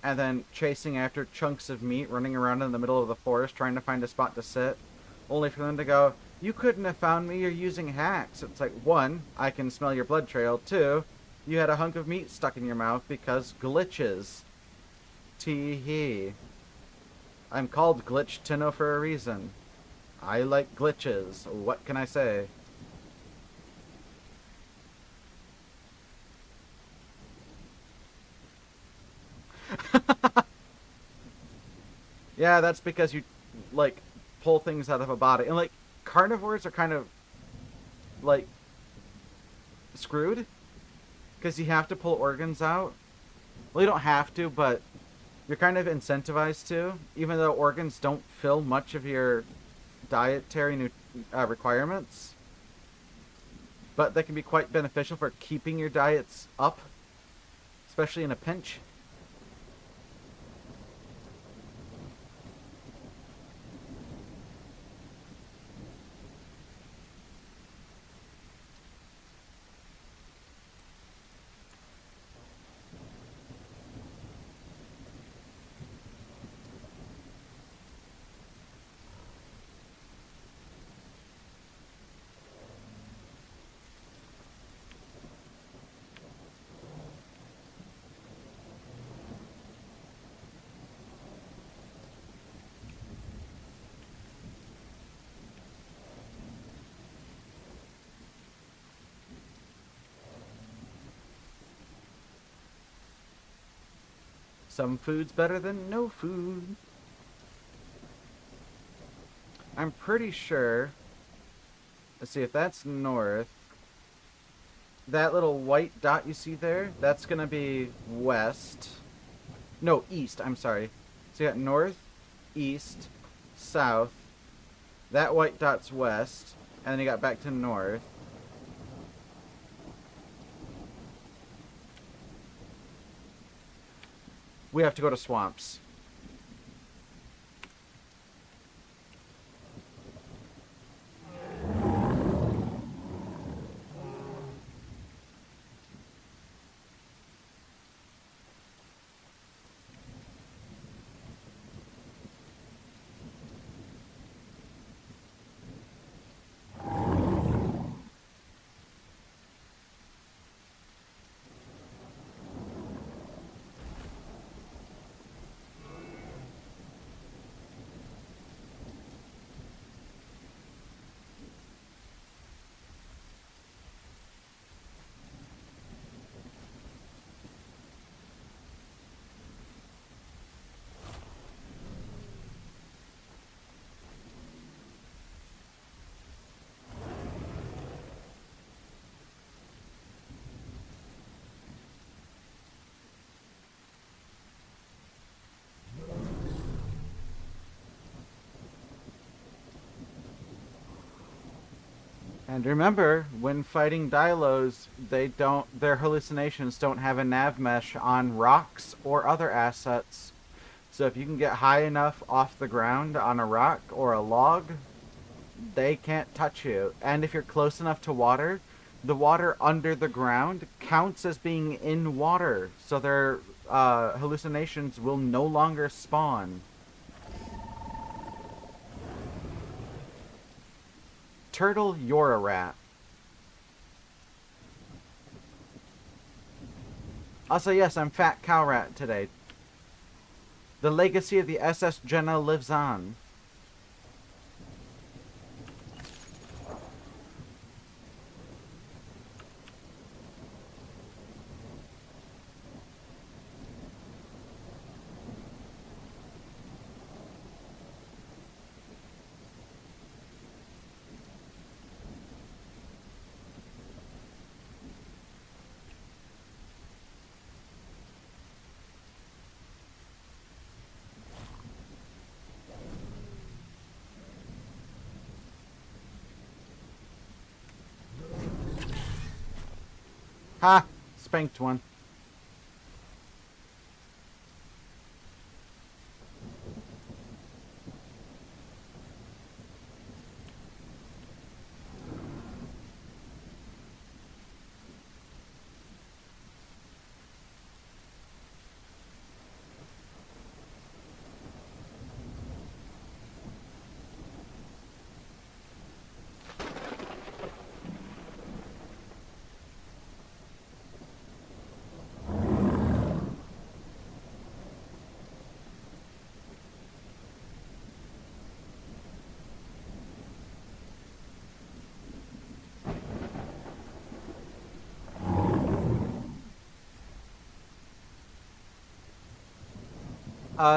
and then chasing after chunks of meat, running around in the middle of the forest trying to find a spot to sit, only for them to go, "You couldn't have found me, you're using hacks." It's like, one, I can smell your blood trail. Two, you had a hunk of meat stuck in your mouth because glitches. Tee-hee. I'm called Glitch Tino for a reason. I like glitches. What can I say? Yeah, that's because you, like, pull things out of a body. And, like, carnivores are kind of, like, screwed. Because you have to pull organs out. Well, you don't have to, but you're kind of incentivized to. Even though organs don't fill much of your dietary requirements. But they can be quite beneficial for keeping your diets up. Especially in a pinch. Some food's better than no food. I'm pretty sure. Let's see if that's north. That little white dot you see there, that's going to be west. No, east, I'm sorry. So you got north, east, south. That white dot's west. And then you got back to north. We have to go to swamps. And remember, when fighting Dilos, their hallucinations don't have a nav mesh on rocks or other assets. So if you can get high enough off the ground on a rock or a log, they can't touch you. And if you're close enough to water, the water under the ground counts as being in water. So their hallucinations will no longer spawn. Turtle, you're a rat. Also, yes, I'm Fat Cow Rat today. The legacy of the SS Jenna lives on. Ha! Spanked one.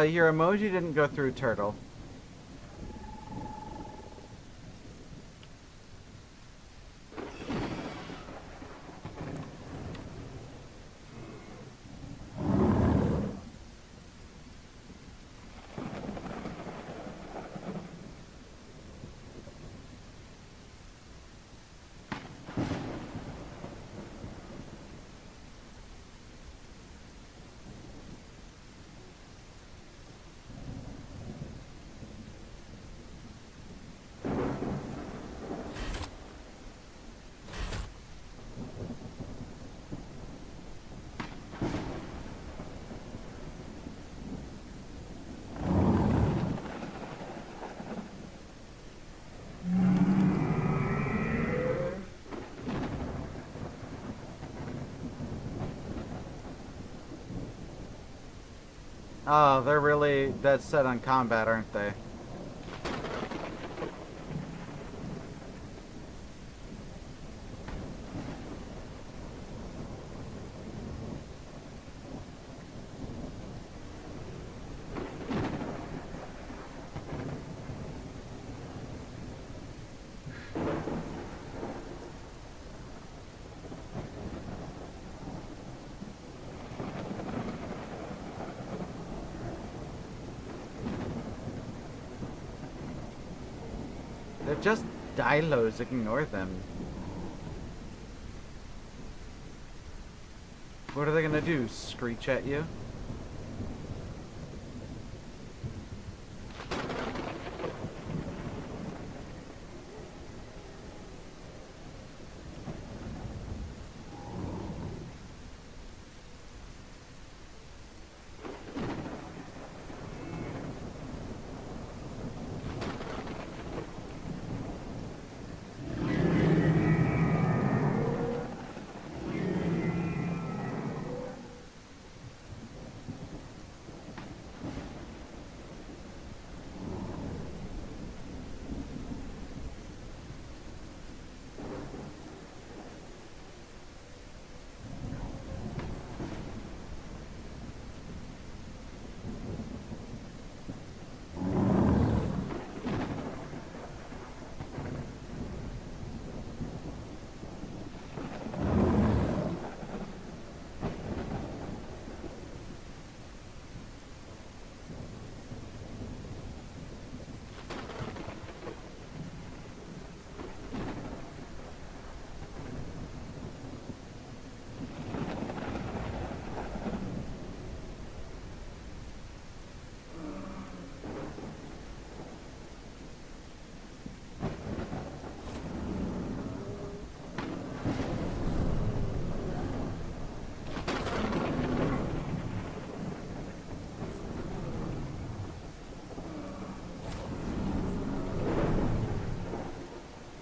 Your emoji didn't go through, Turtle. Oh, they're really dead set on combat, aren't they? They're just dilos, ignore them. What are they gonna do, screech at you?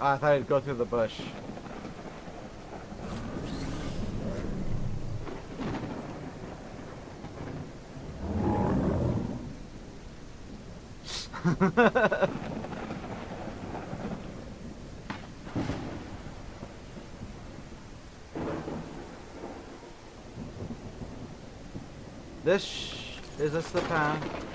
Oh, I thought I'd go through the bush. Is this the path?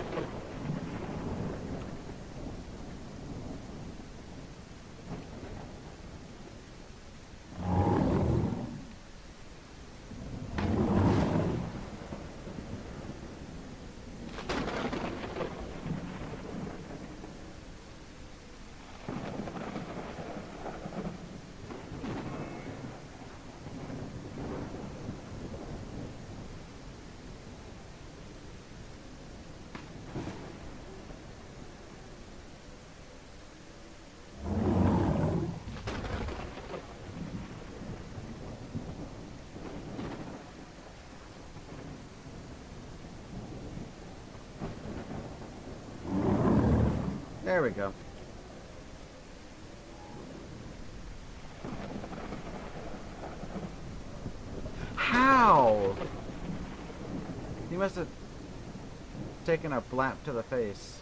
There we go. How? He must have taken a blap to the face.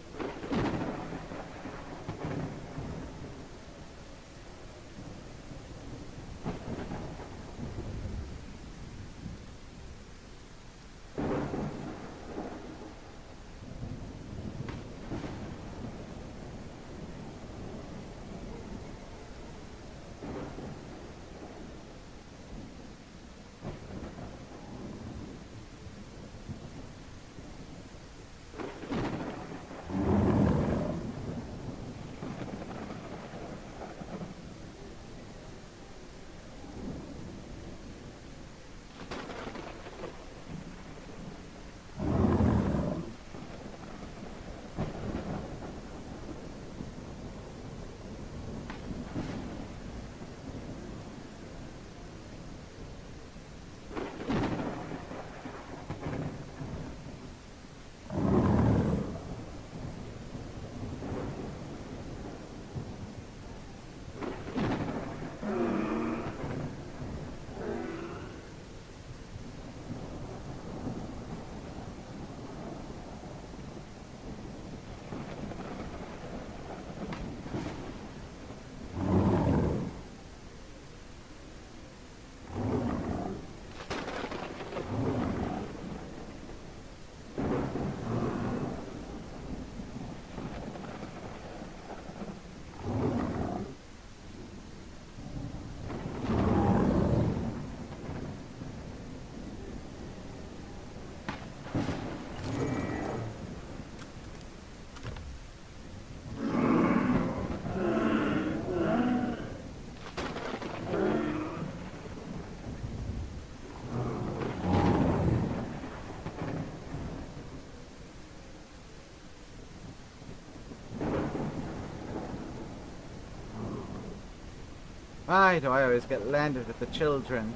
Why do I always get landed with the children?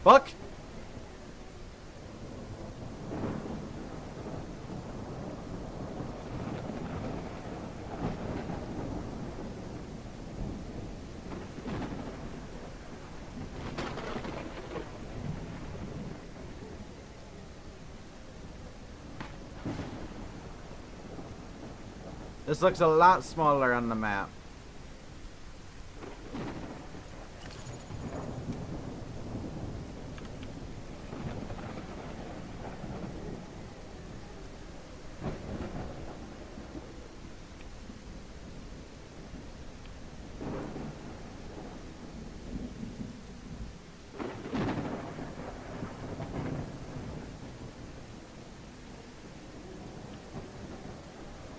Fuck! This looks a lot smaller on the map.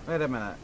Wait a minute.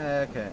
Okay.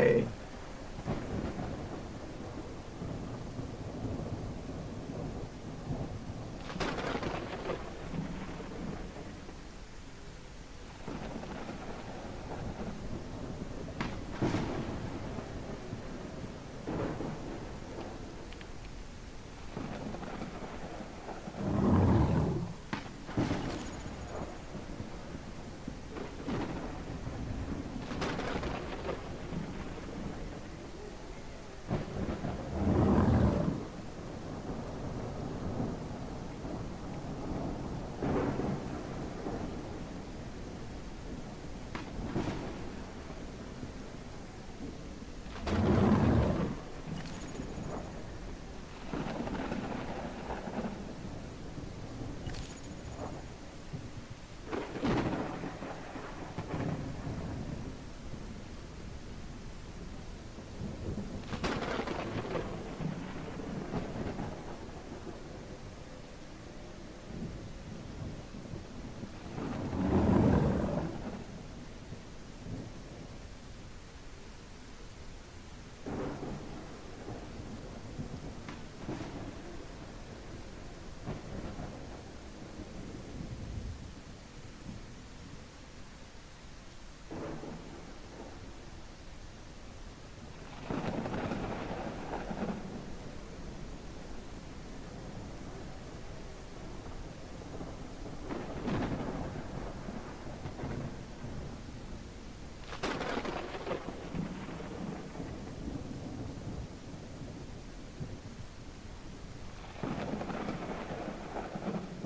way.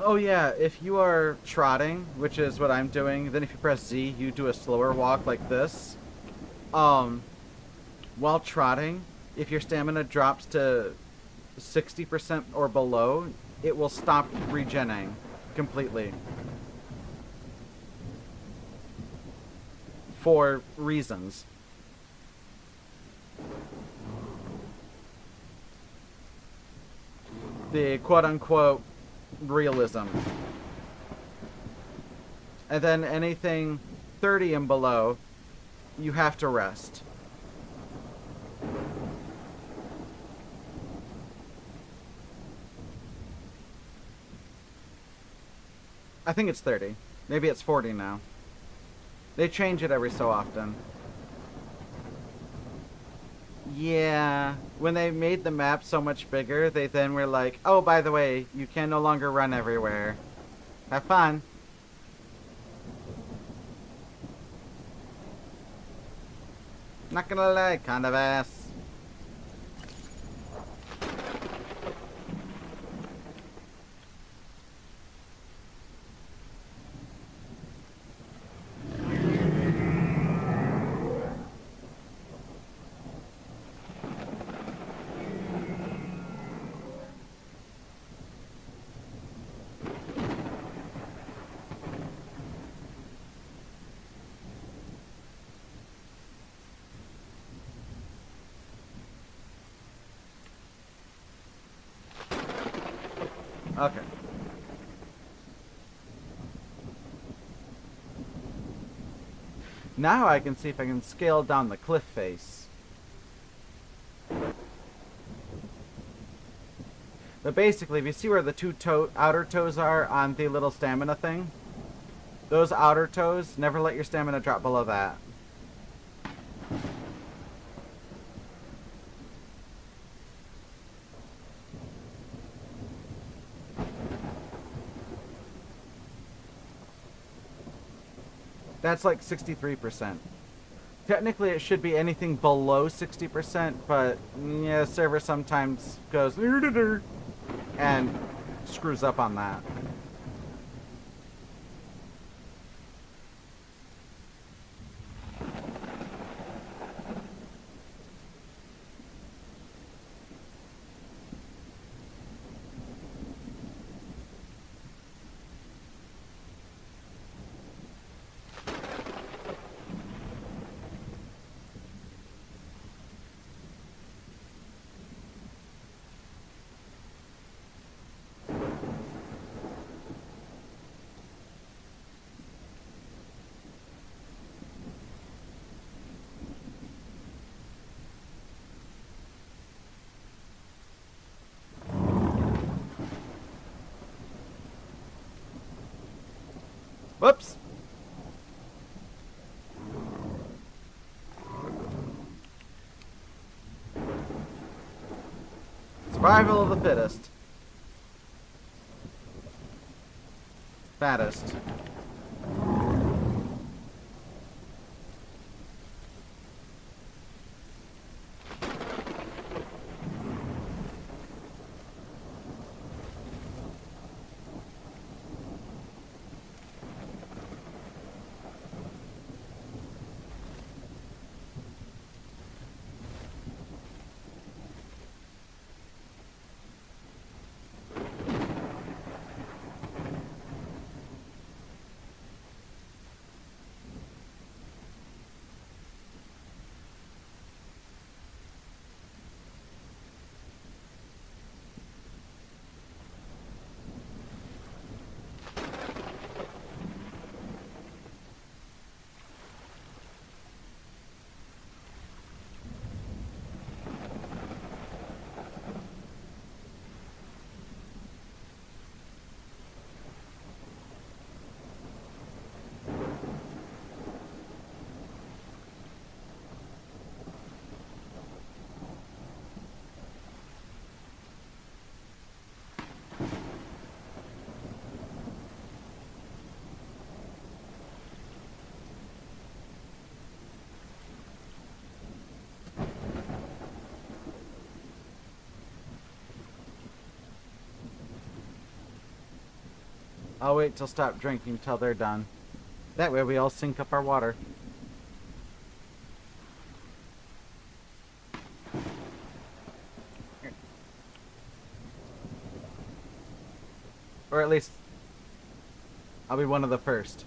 Oh yeah, if you are trotting, which is what I'm doing, then if you press Z, you do a slower walk like this. While trotting, if your stamina drops to 60% or below, it will stop regenning completely. For reasons. The quote-unquote realism. And then anything 30 and below, you have to rest. I think it's 30. Maybe it's 40 now. They change it every so often. Yeah, when they made the map so much bigger, they then were like, oh, by the way, you can no longer run everywhere. Have fun. Not gonna lie, kind of ass. Okay. Now I can see if I can scale down the cliff face. But basically, if you see where the two outer toes are on the little stamina thing, those outer toes, never let your stamina drop below that. That's like 63%. Technically, it should be anything below 60%, but yeah, the server sometimes goes and screws up on that. Whoops! Survival of the fittest. Fattest. I'll wait till stop drinking till they're done. That way we all sync up our water. Or at least, I'll be one of the first.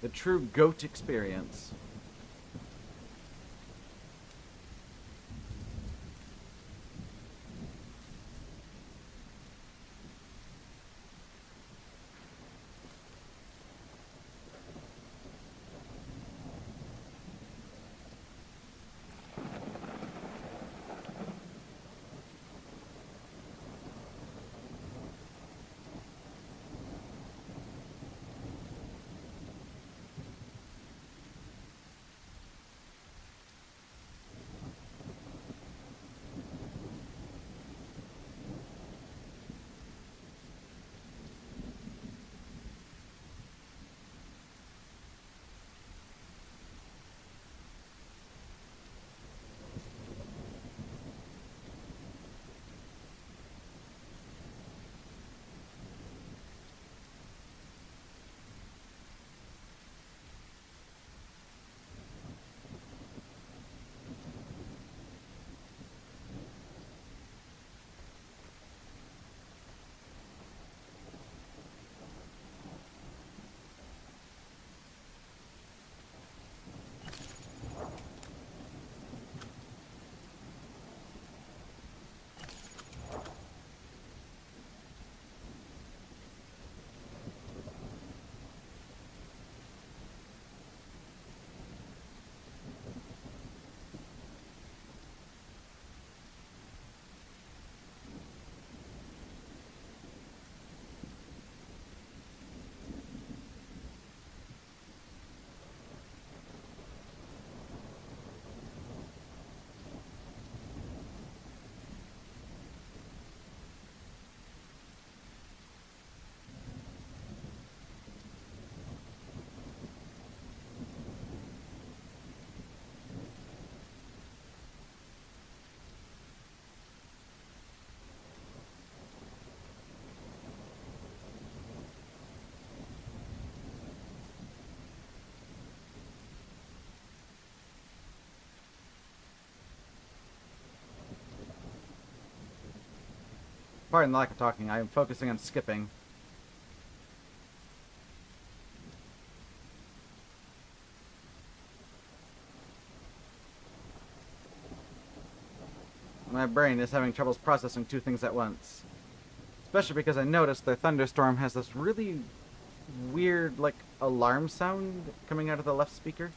The true goat experience. pardon the lack of talking. I am focusing on skipping. My brain is having troubles processing two things at once. Especially because I noticed their thunderstorm has this really weird, like, alarm sound coming out of the left speaker.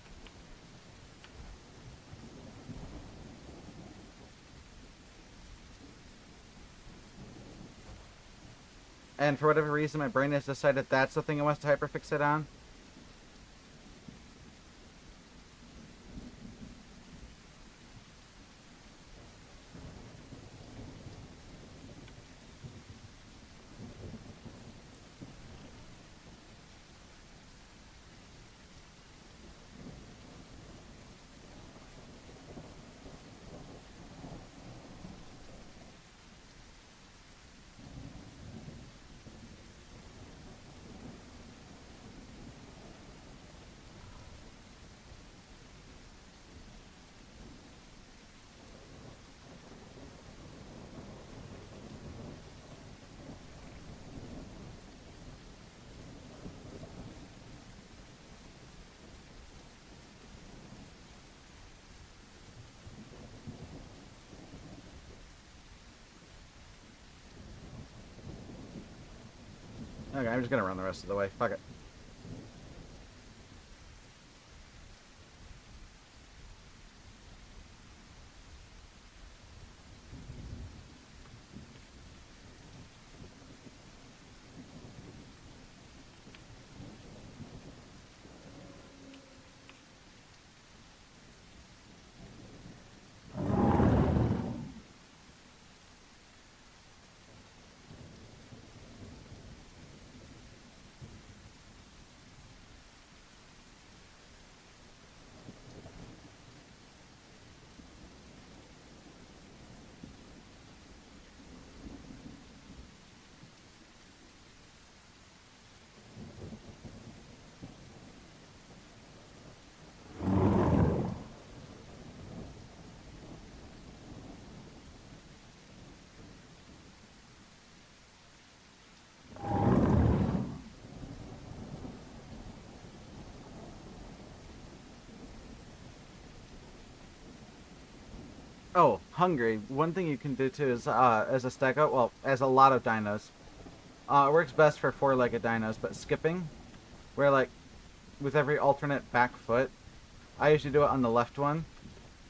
And for whatever reason, my brain has decided that's the thing it wants to hyperfixate on. Okay, I'm just gonna run the rest of the way. Fuck it. Oh, hungry. One thing you can do too is, as a stego, well, as a lot of dinos, it works best for four-legged dinos, but skipping, where like, with every alternate back foot, I usually do it on the left one,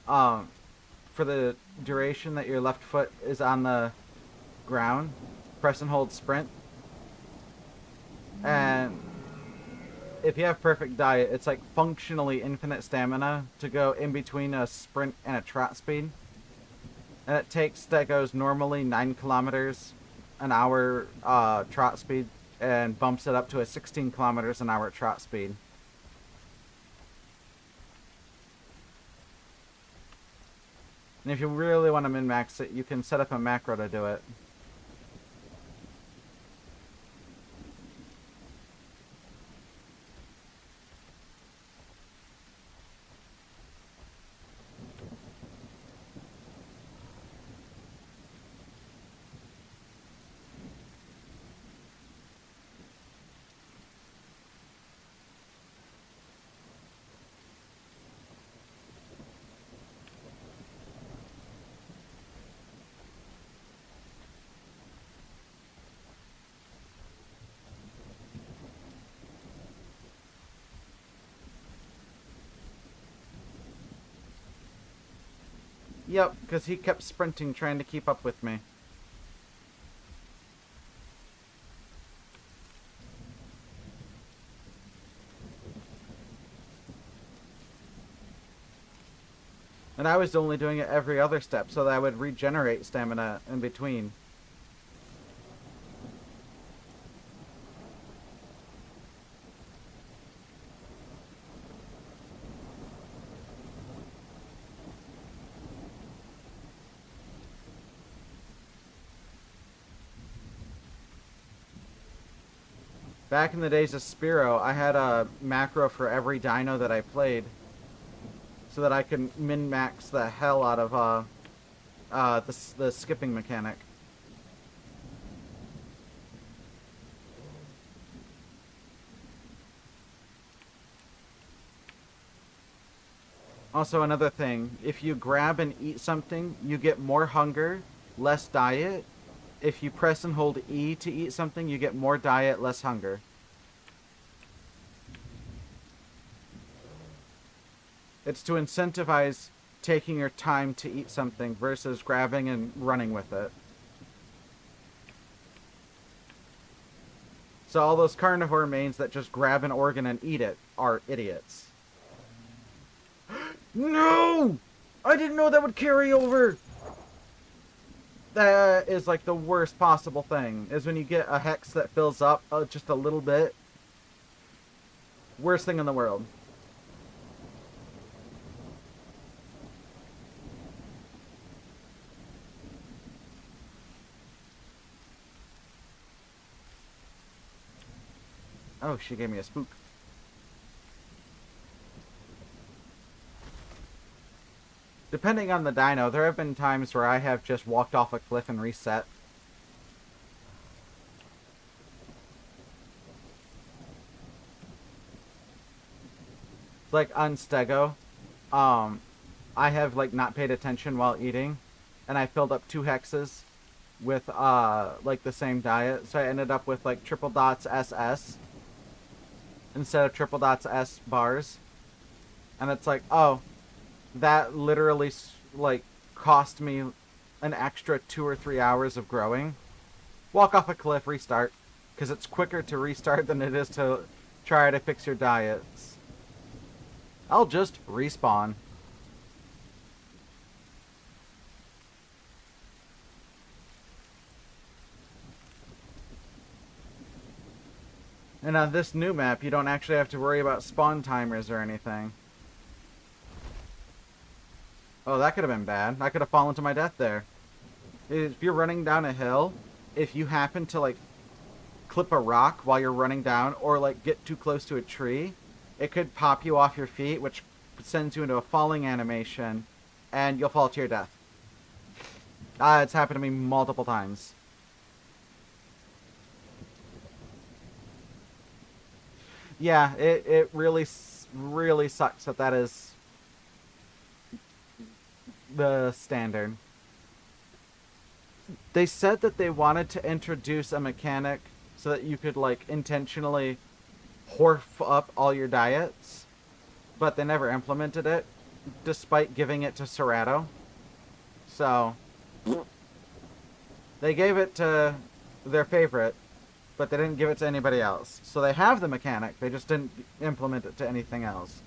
for the duration that your left foot is on the ground, press and hold sprint, and if you have perfect diet, it's like functionally infinite stamina to go in between a sprint and a trot speed. And it takes stegos normally 9 kilometers an hour trot speed and bumps it up to a 16 kilometers an hour trot speed. And if you really want to min-max it, you can set up a macro to do it. Yep, because he kept sprinting trying to keep up with me. And I was only doing it every other step so that I would regenerate stamina in between. Back in the days of Spiro, I had a macro for every dino that I played, so that I could min-max the hell out of the skipping mechanic. Also, another thing, if you grab and eat something, you get more hunger, less diet. If you press and hold E to eat something, you get more diet, less hunger. It's to incentivize taking your time to eat something versus grabbing and running with it. So all those carnivore mains that just grab an organ and eat it are idiots. No! I didn't know that would carry over! That is like the worst possible thing, is when you get a hex that fills up just a little bit. Worst thing in the world. Oh, she gave me a spook. Depending on the dino, there have been times where I have just walked off a cliff and reset. Like on Stego, I have like not paid attention while eating, and I filled up 2 hexes with like the same diet, so I ended up with like triple dots SS instead of triple dots S bars, and it's like, oh, that literally like cost me an extra 2 or 3 hours of growing. Walk off a cliff, restart, because it's quicker to restart than it is to try to fix your diets. I'll just respawn. And on this new map, you don't actually have to worry about spawn timers or anything. Oh, that could have been bad. I could have fallen to my death there. If you're running down a hill, if you happen to, like, clip a rock while you're running down, or, like, get too close to a tree, it could pop you off your feet, which sends you into a falling animation, and you'll fall to your death. It's happened to me multiple times. Yeah, it really, really sucks that is the standard. They said that they wanted to introduce a mechanic so that you could, like, intentionally horf up all your diets, but they never implemented it, despite giving it to Serato. So, they gave it to their favorite, but they didn't give it to anybody else. So they have the mechanic, they just didn't implement it to anything else.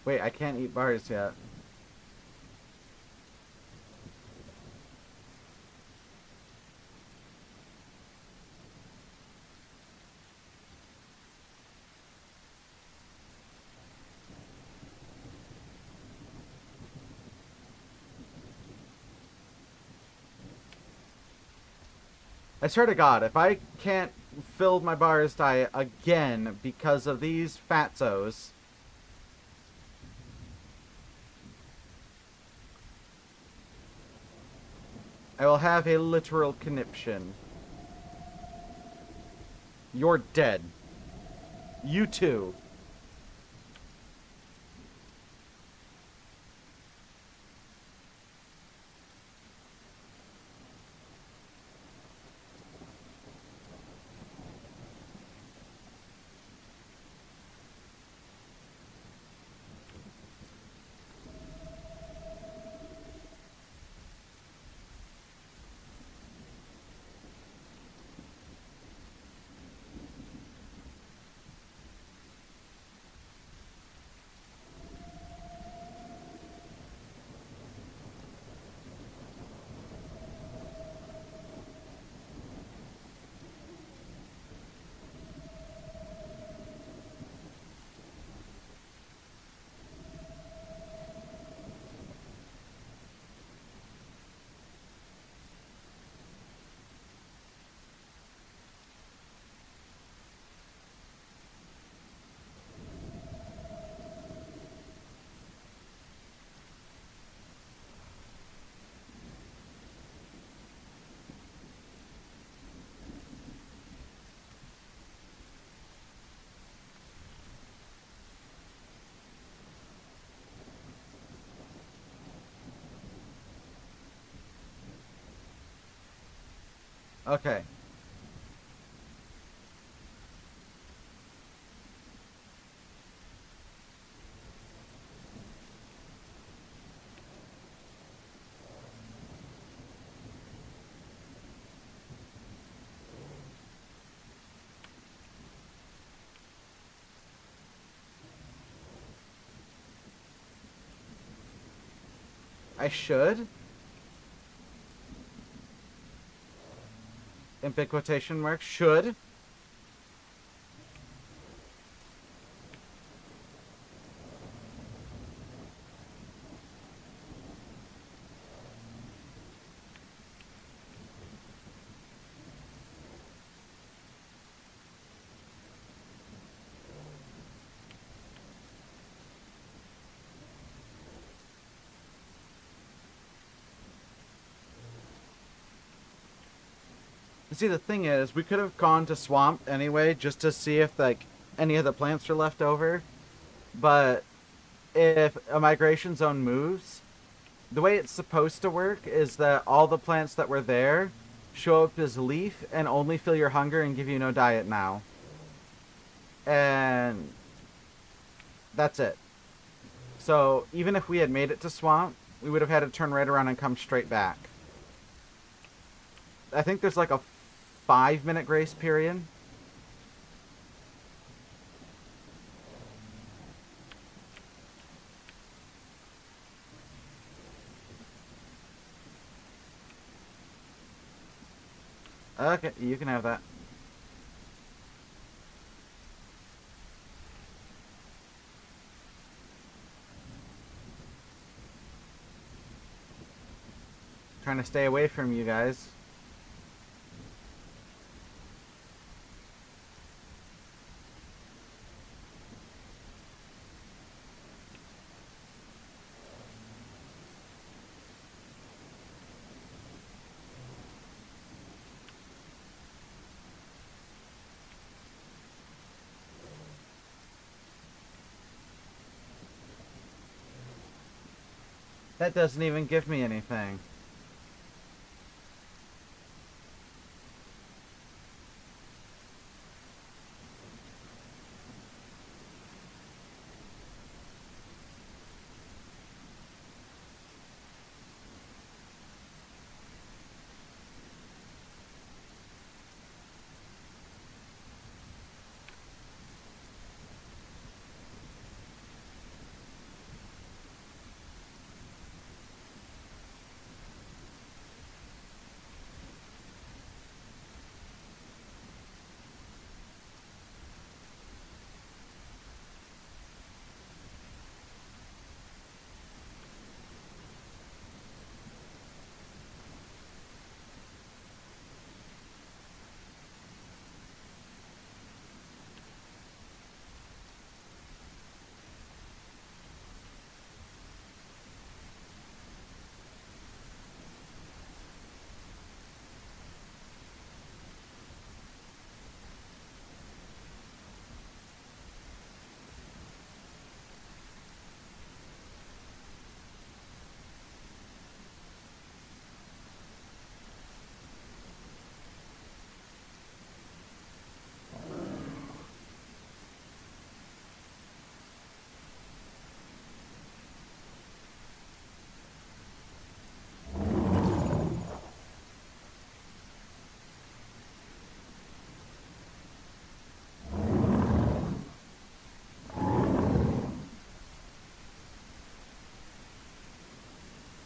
Wait, I can't eat bars yet. I swear to God, if I can't fill my bars diet again because of these fatzos, I will have a literal conniption. You're dead. You too. Okay. I should. In big quotation marks, should. See, the thing is, we could have gone to Swamp anyway, just to see if, like, any of the plants are left over. But if a migration zone moves, the way it's supposed to work is that all the plants that were there show up as leaf and only fill your hunger and give you no diet now. And that's it. So even if we had made it to Swamp, we would have had to turn right around and come straight back. I think there's like a 5-minute grace period. Okay, you can have that. Trying to stay away from you guys. That doesn't even give me anything.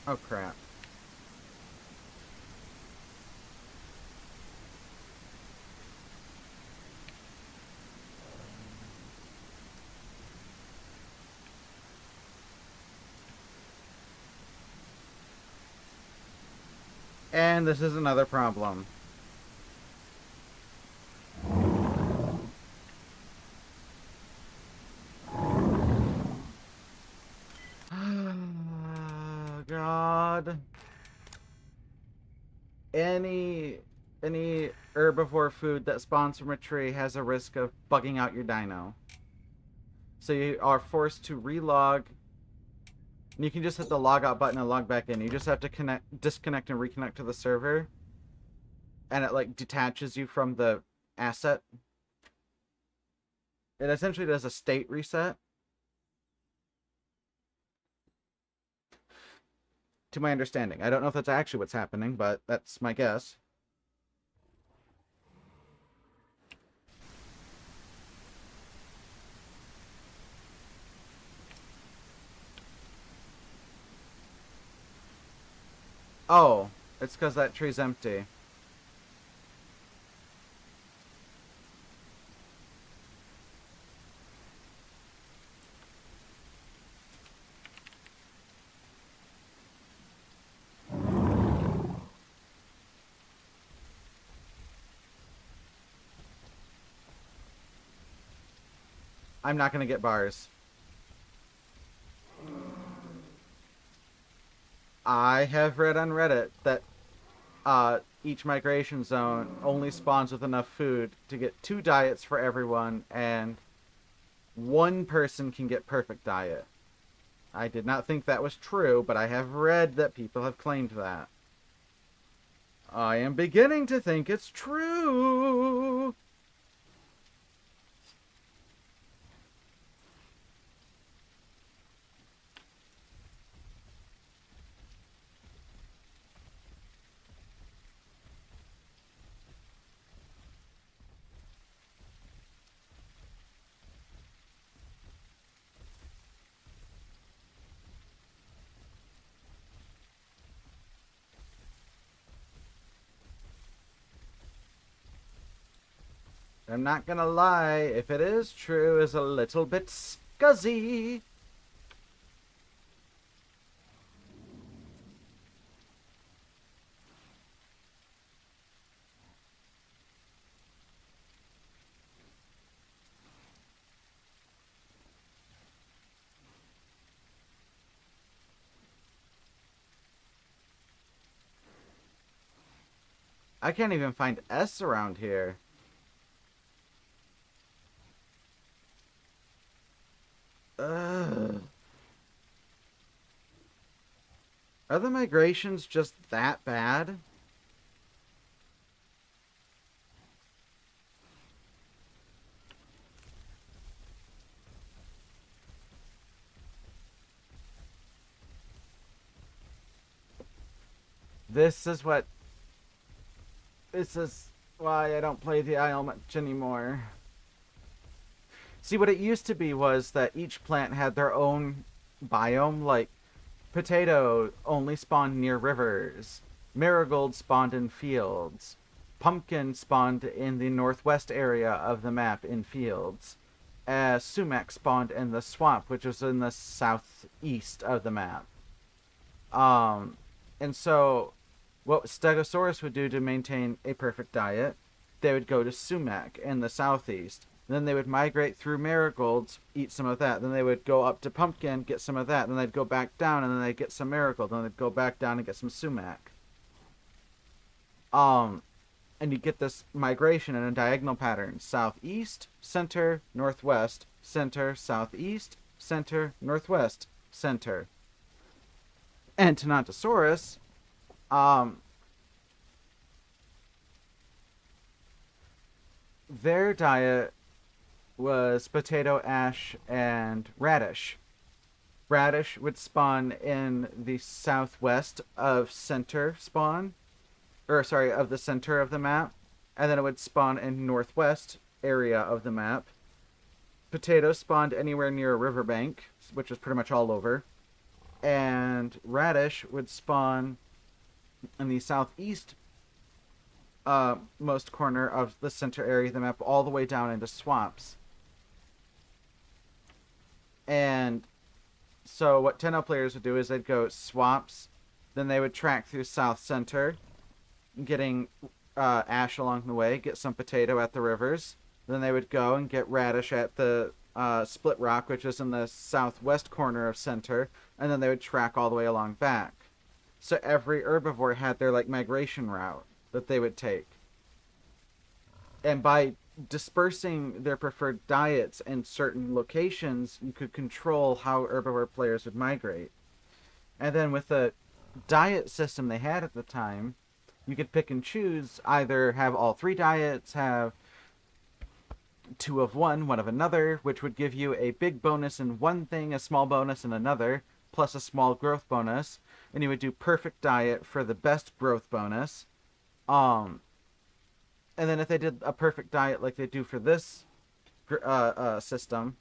Oh crap. And this is another problem. God. Any herbivore food that spawns from a tree has a risk of bugging out your dino. So you are forced to relog. And you can just hit the log out button and log back in. You just have to disconnect and reconnect to the server. and it like detaches you from the asset. It essentially does a state reset. To my understanding. I don't know if that's actually what's happening, but that's my guess. Oh, it's because that tree's empty. I'm not going to get bars. I have read on Reddit that each migration zone only spawns with enough food to get 2 diets for everyone, and 1 person can get perfect diet. I did not think that was true, but I have read that people have claimed that. I am beginning to think it's true. I'm not gonna lie, if it is true, it's a little bit scuzzy. I can't even find S around here. Ugh. Are the migrations just that bad? This is what... This is why I don't play the Isle much anymore. See, what it used to be was that each plant had their own biome, like potato only spawned near rivers, marigold spawned in fields, pumpkin spawned in the northwest area of the map in fields, sumac spawned in the swamp, which was in the southeast of the map. Um, and so, what Stegosaurus would do to maintain a perfect diet, they would go to sumac in the southeast. Then they would migrate through marigolds, eat some of that. Then they would go up to pumpkin, get some of that. Then they'd go back down, and then they'd get some marigold. Then they'd go back down and get some sumac. And you get this migration in a diagonal pattern: southeast, center, northwest, center, southeast, center, northwest, center. And Tenontosaurus, their diet was potato, ash, and radish. Radish would spawn in the southwest of center spawn, or sorry, of the center of the map, and then it would spawn in northwest area of the map. Potato spawned anywhere near a riverbank, which is pretty much all over, and radish would spawn in the southeast most corner of the center area of the map, all the way down into swamps. And so what Tenno players would do is they'd go swamps, then they would track through south center, getting ash along the way, get some potato at the rivers. Then they would go and get radish at the split rock, which is in the southwest corner of center, and then they would track all the way along back. So every herbivore had their like migration route that they would take. And by dispersing their preferred diets in certain locations, you could control how herbivore players would migrate. And then with the diet system they had at the time, You could pick and choose, either have all 3 diets, have 2 of one of another, which would give you a big bonus in one thing, a small bonus in another, plus a small growth bonus. And you would do perfect diet for the best growth bonus. Um, and then if they did a perfect diet like they do for this system,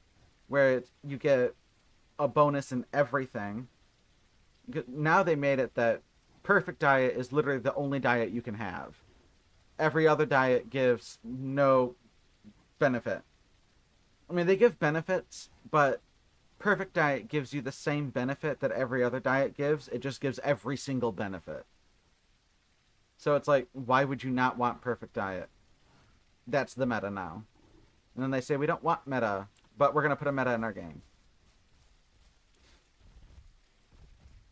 where you get a bonus in everything. Now they made it that perfect diet is literally the only diet you can have. Every other diet gives no benefit. I mean, they give benefits, but perfect diet gives you the same benefit that every other diet gives. It just gives every single benefit. So it's like, why would you not want perfect diet? That's the meta now. And then they say, we don't want meta, but we're going to put a meta in our game.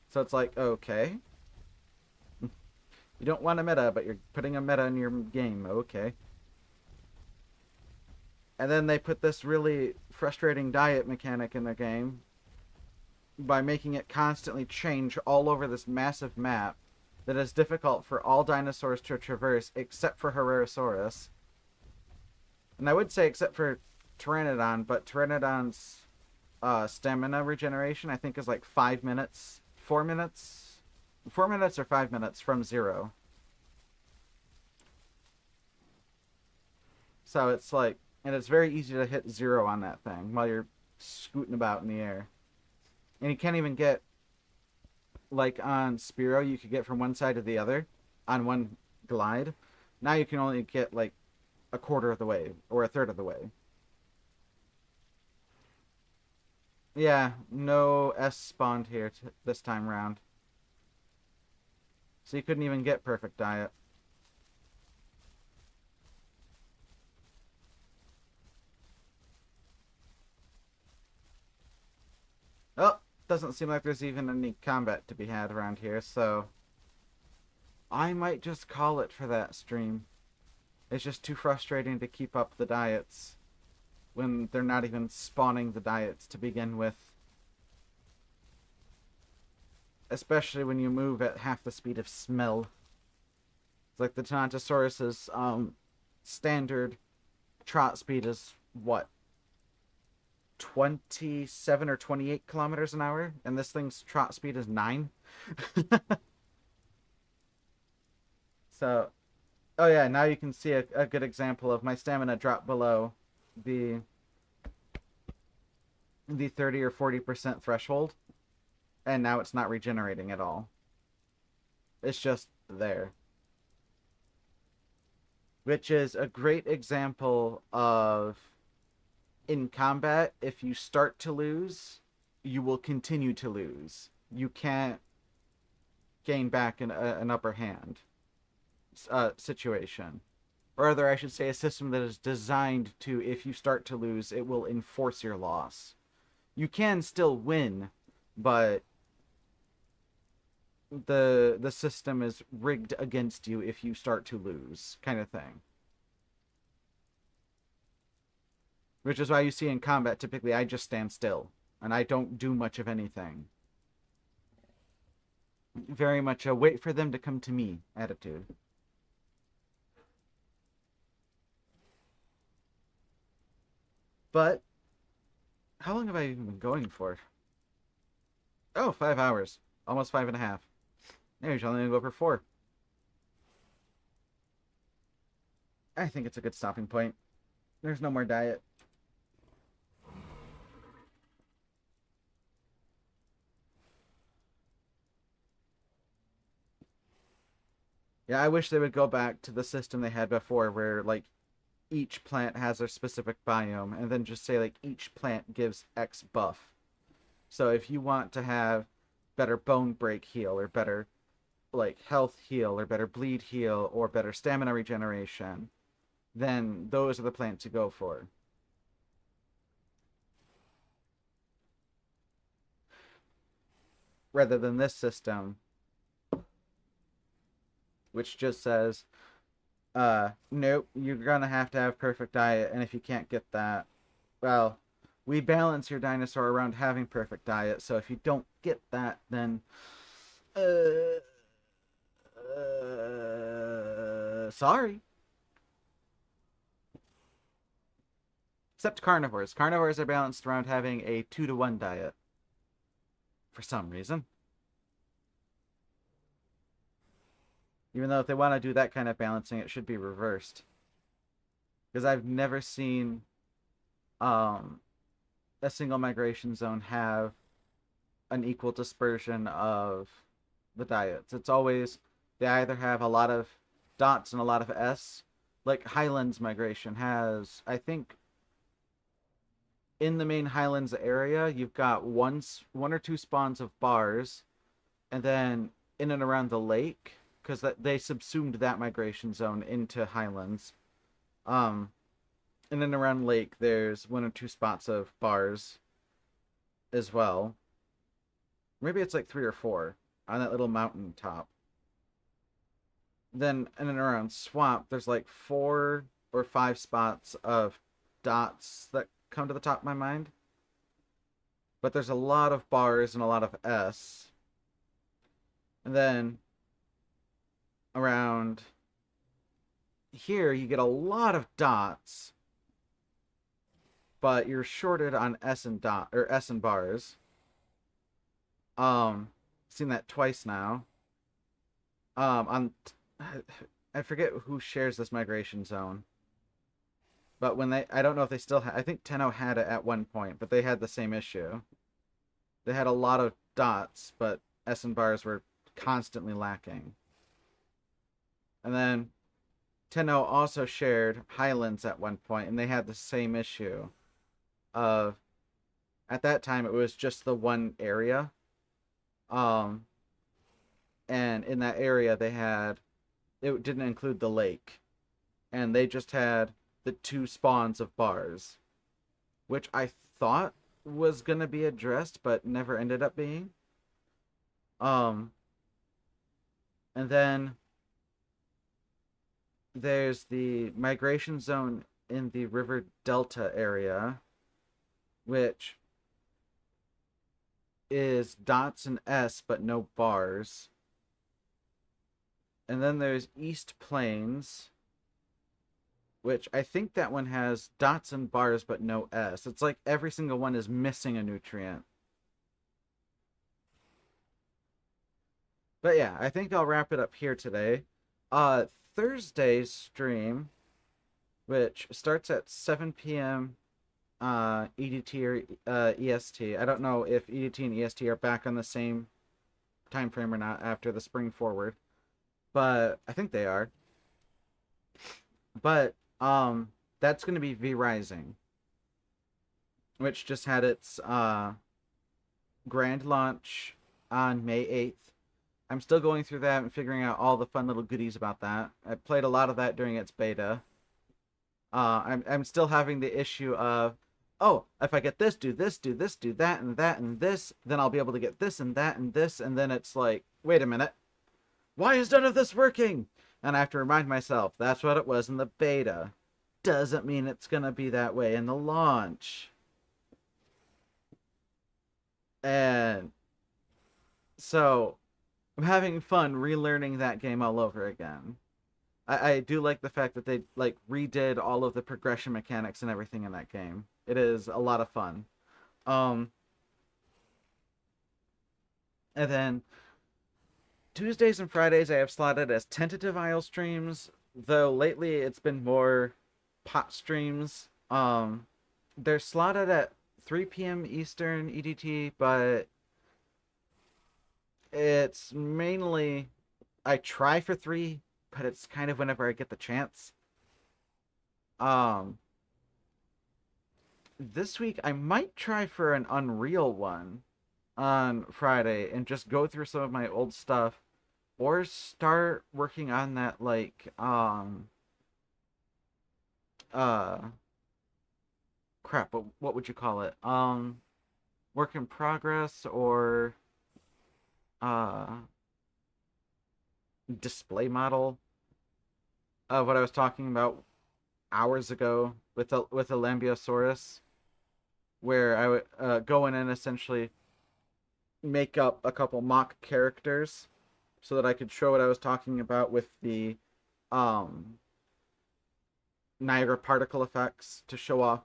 So it's like, okay. You don't want a meta, but you're putting a meta in your game. Okay. And then they put this really frustrating diet mechanic in the game by making it constantly change all over this massive map that is difficult for all dinosaurs to traverse except for Herrerasaurus. And I would say except for Pteranodon, but Pteranodon's stamina regeneration I think is like 5 minutes, 4 minutes, 4 minutes or 5 minutes from 0. So it's like, and it's very easy to hit 0 on that thing while you're scooting about in the air. And you can't even get, like on Spiro, you could get from one side to the other on one glide. Now you can only get like a quarter of the way or a third of the way. Yeah, no S spawned here this time round. So you couldn't even get perfect diet. Oh, doesn't seem like there's even any combat to be had around here, so I might just call it for that stream. It's just too frustrating to keep up the diets when they're not even spawning the diets to begin with. Especially when you move at half the speed of smell. It's like the Taurantosaurus's standard trot speed is what? 27 or 28 kilometers an hour? And this thing's trot speed is 9? So, oh yeah, now you can see a good example of my stamina drop below the 30 or 40% threshold, and now it's not regenerating at all. It's just there. Which is a great example of, in combat, if you start to lose, you will continue to lose. You can't gain back an upper hand situation. Or rather, I should say, a system that is designed to, if you start to lose, it will enforce your loss. You can still win, but the system is rigged against you if you start to lose, kind of thing. Which is why you see in combat, typically, I just stand still, and I don't do much of anything. Very much a wait for them to come to me attitude. But how long have I even been going for? Oh, 5 hours. Almost 5.5. Maybe I should only go for 4. I think it's a good stopping point. There's no more diet. Yeah, I wish they would go back to the system they had before where, like, each plant has a specific biome, and then just say, like, each plant gives X buff. So if you want to have better bone break heal, or better, like, health heal, or better bleed heal, or better stamina regeneration, then those are the plants you go for. Rather than this system, which just says, nope, you're gonna have to have perfect diet, and if you can't get that, well, we balance your dinosaur around having perfect diet, so if you don't get that, then Sorry. Except carnivores. Carnivores are balanced around having a 2-to-1 diet. For some reason. Even though if they want to do that kind of balancing, it should be reversed. Because I've never seen a single migration zone have an equal dispersion of the diets. It's always, they either have a lot of dots and a lot of S. Like Highlands migration has, I think, in the main Highlands area, you've got one or two spawns of bars, and then in and around the lake, because they subsumed that migration zone into Highlands. In and around lake, there's one or two spots of bars as well. Maybe it's like 3 or 4 on that little mountain top. Then in and around swamp, there's like 4 or 5 spots of dots that come to the top of my mind. But there's a lot of bars and a lot of S. And then around here, you get a lot of dots, but you're shorted on S and bars. Seen that twice now. On I forget who shares this migration zone, but when I don't know if they still I think Tenno had it at one point, but they had the same issue. They had a lot of dots, but S and bars were constantly lacking. And then Tenno also shared Highlands at one point, and they had the same issue of, at that time, it was just the one area. And in that area, it didn't include the lake. And they just had the 2 spawns of bars, which I thought was going to be addressed, but never ended up being. And then there's the migration zone in the river delta area, which is dots and S but no bars. And then there's East Plains, which I think that one has dots and bars but no S. It's like every single one is missing a nutrient. But yeah, I think I'll wrap it up here today. Thursday's stream, which starts at 7 p.m. EDT or EST. I don't know if EDT and EST are back on the same time frame or not after the spring forward, but I think they are. But that's going to be V Rising, which just had its grand launch on May 8th. I'm still going through that and figuring out all the fun little goodies about that. I played a lot of that during its beta. I'm still having the issue of, oh, if I get this, do this, do this, do that, and this, then I'll be able to get this and that and this, and then it's like, wait a minute, why is none of this working? And I have to remind myself, that's what it was in the beta. Doesn't mean it's gonna be that way in the launch. And so I'm having fun relearning that game all over again. I do like the fact that they like redid all of the progression mechanics and everything in that game. It is a lot of fun. And then Tuesdays and Fridays I have slotted as tentative Isle streams, though lately it's been more pot streams. They're slotted at 3 p.m. Eastern EDT, but it's mainly, I try for 3, but it's kind of whenever I get the chance. This week I might try for an Unreal one on Friday and just go through some of my old stuff, or start working on that, like crap, what would you call it? Work in progress, or display model of what I was talking about hours ago with the Lambiosaurus, where I would go in and essentially make up a couple mock characters so that I could show what I was talking about with the um, Niagara particle effects to show off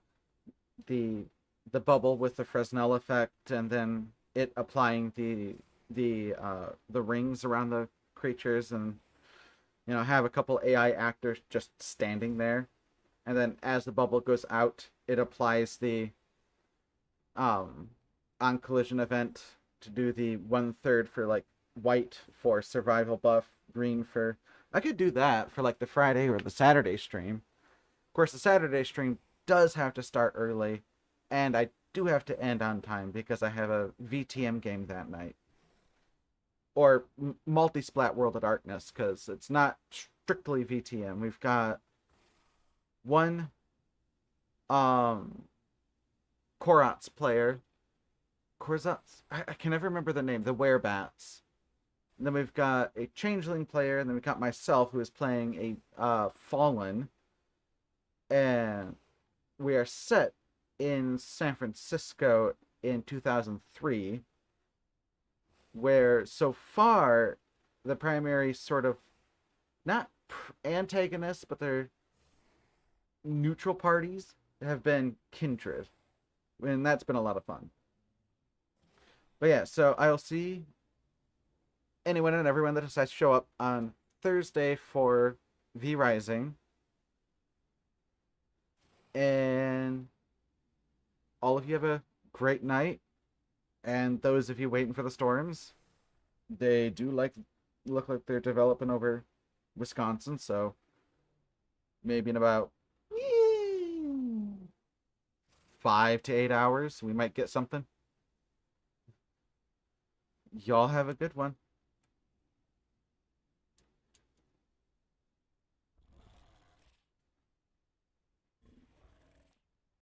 the the bubble with the Fresnel effect, and then it applying the rings around the creatures, and have a couple AI actors just standing there, and then as the bubble goes out, it applies the um on collision event to do the 1/3 for like white for survival buff, green for. I could do that for like the Friday or the Saturday stream. Of course, the Saturday stream does have to start early, and I do have to end on time because I have a VTM game that night. Or multi-splat World of Darkness, because it's not strictly VTM. We've got one Korats player. Korzats? I can never remember the name. The Werebats. And then we've got a Changeling player, and then we've got myself, who is playing a Fallen. And we are set in San Francisco in 2003, where so far the primary sort of not antagonists, but they're neutral parties have been Kindred, and that's been a lot of fun. But yeah, so I'll see anyone and everyone that decides to show up on Thursday for V Rising, and all of you have a great night. And those of you waiting for the storms, they do look like they're developing over Wisconsin, so maybe in about 5 to 8 hours we might get something. Y'all have a good one.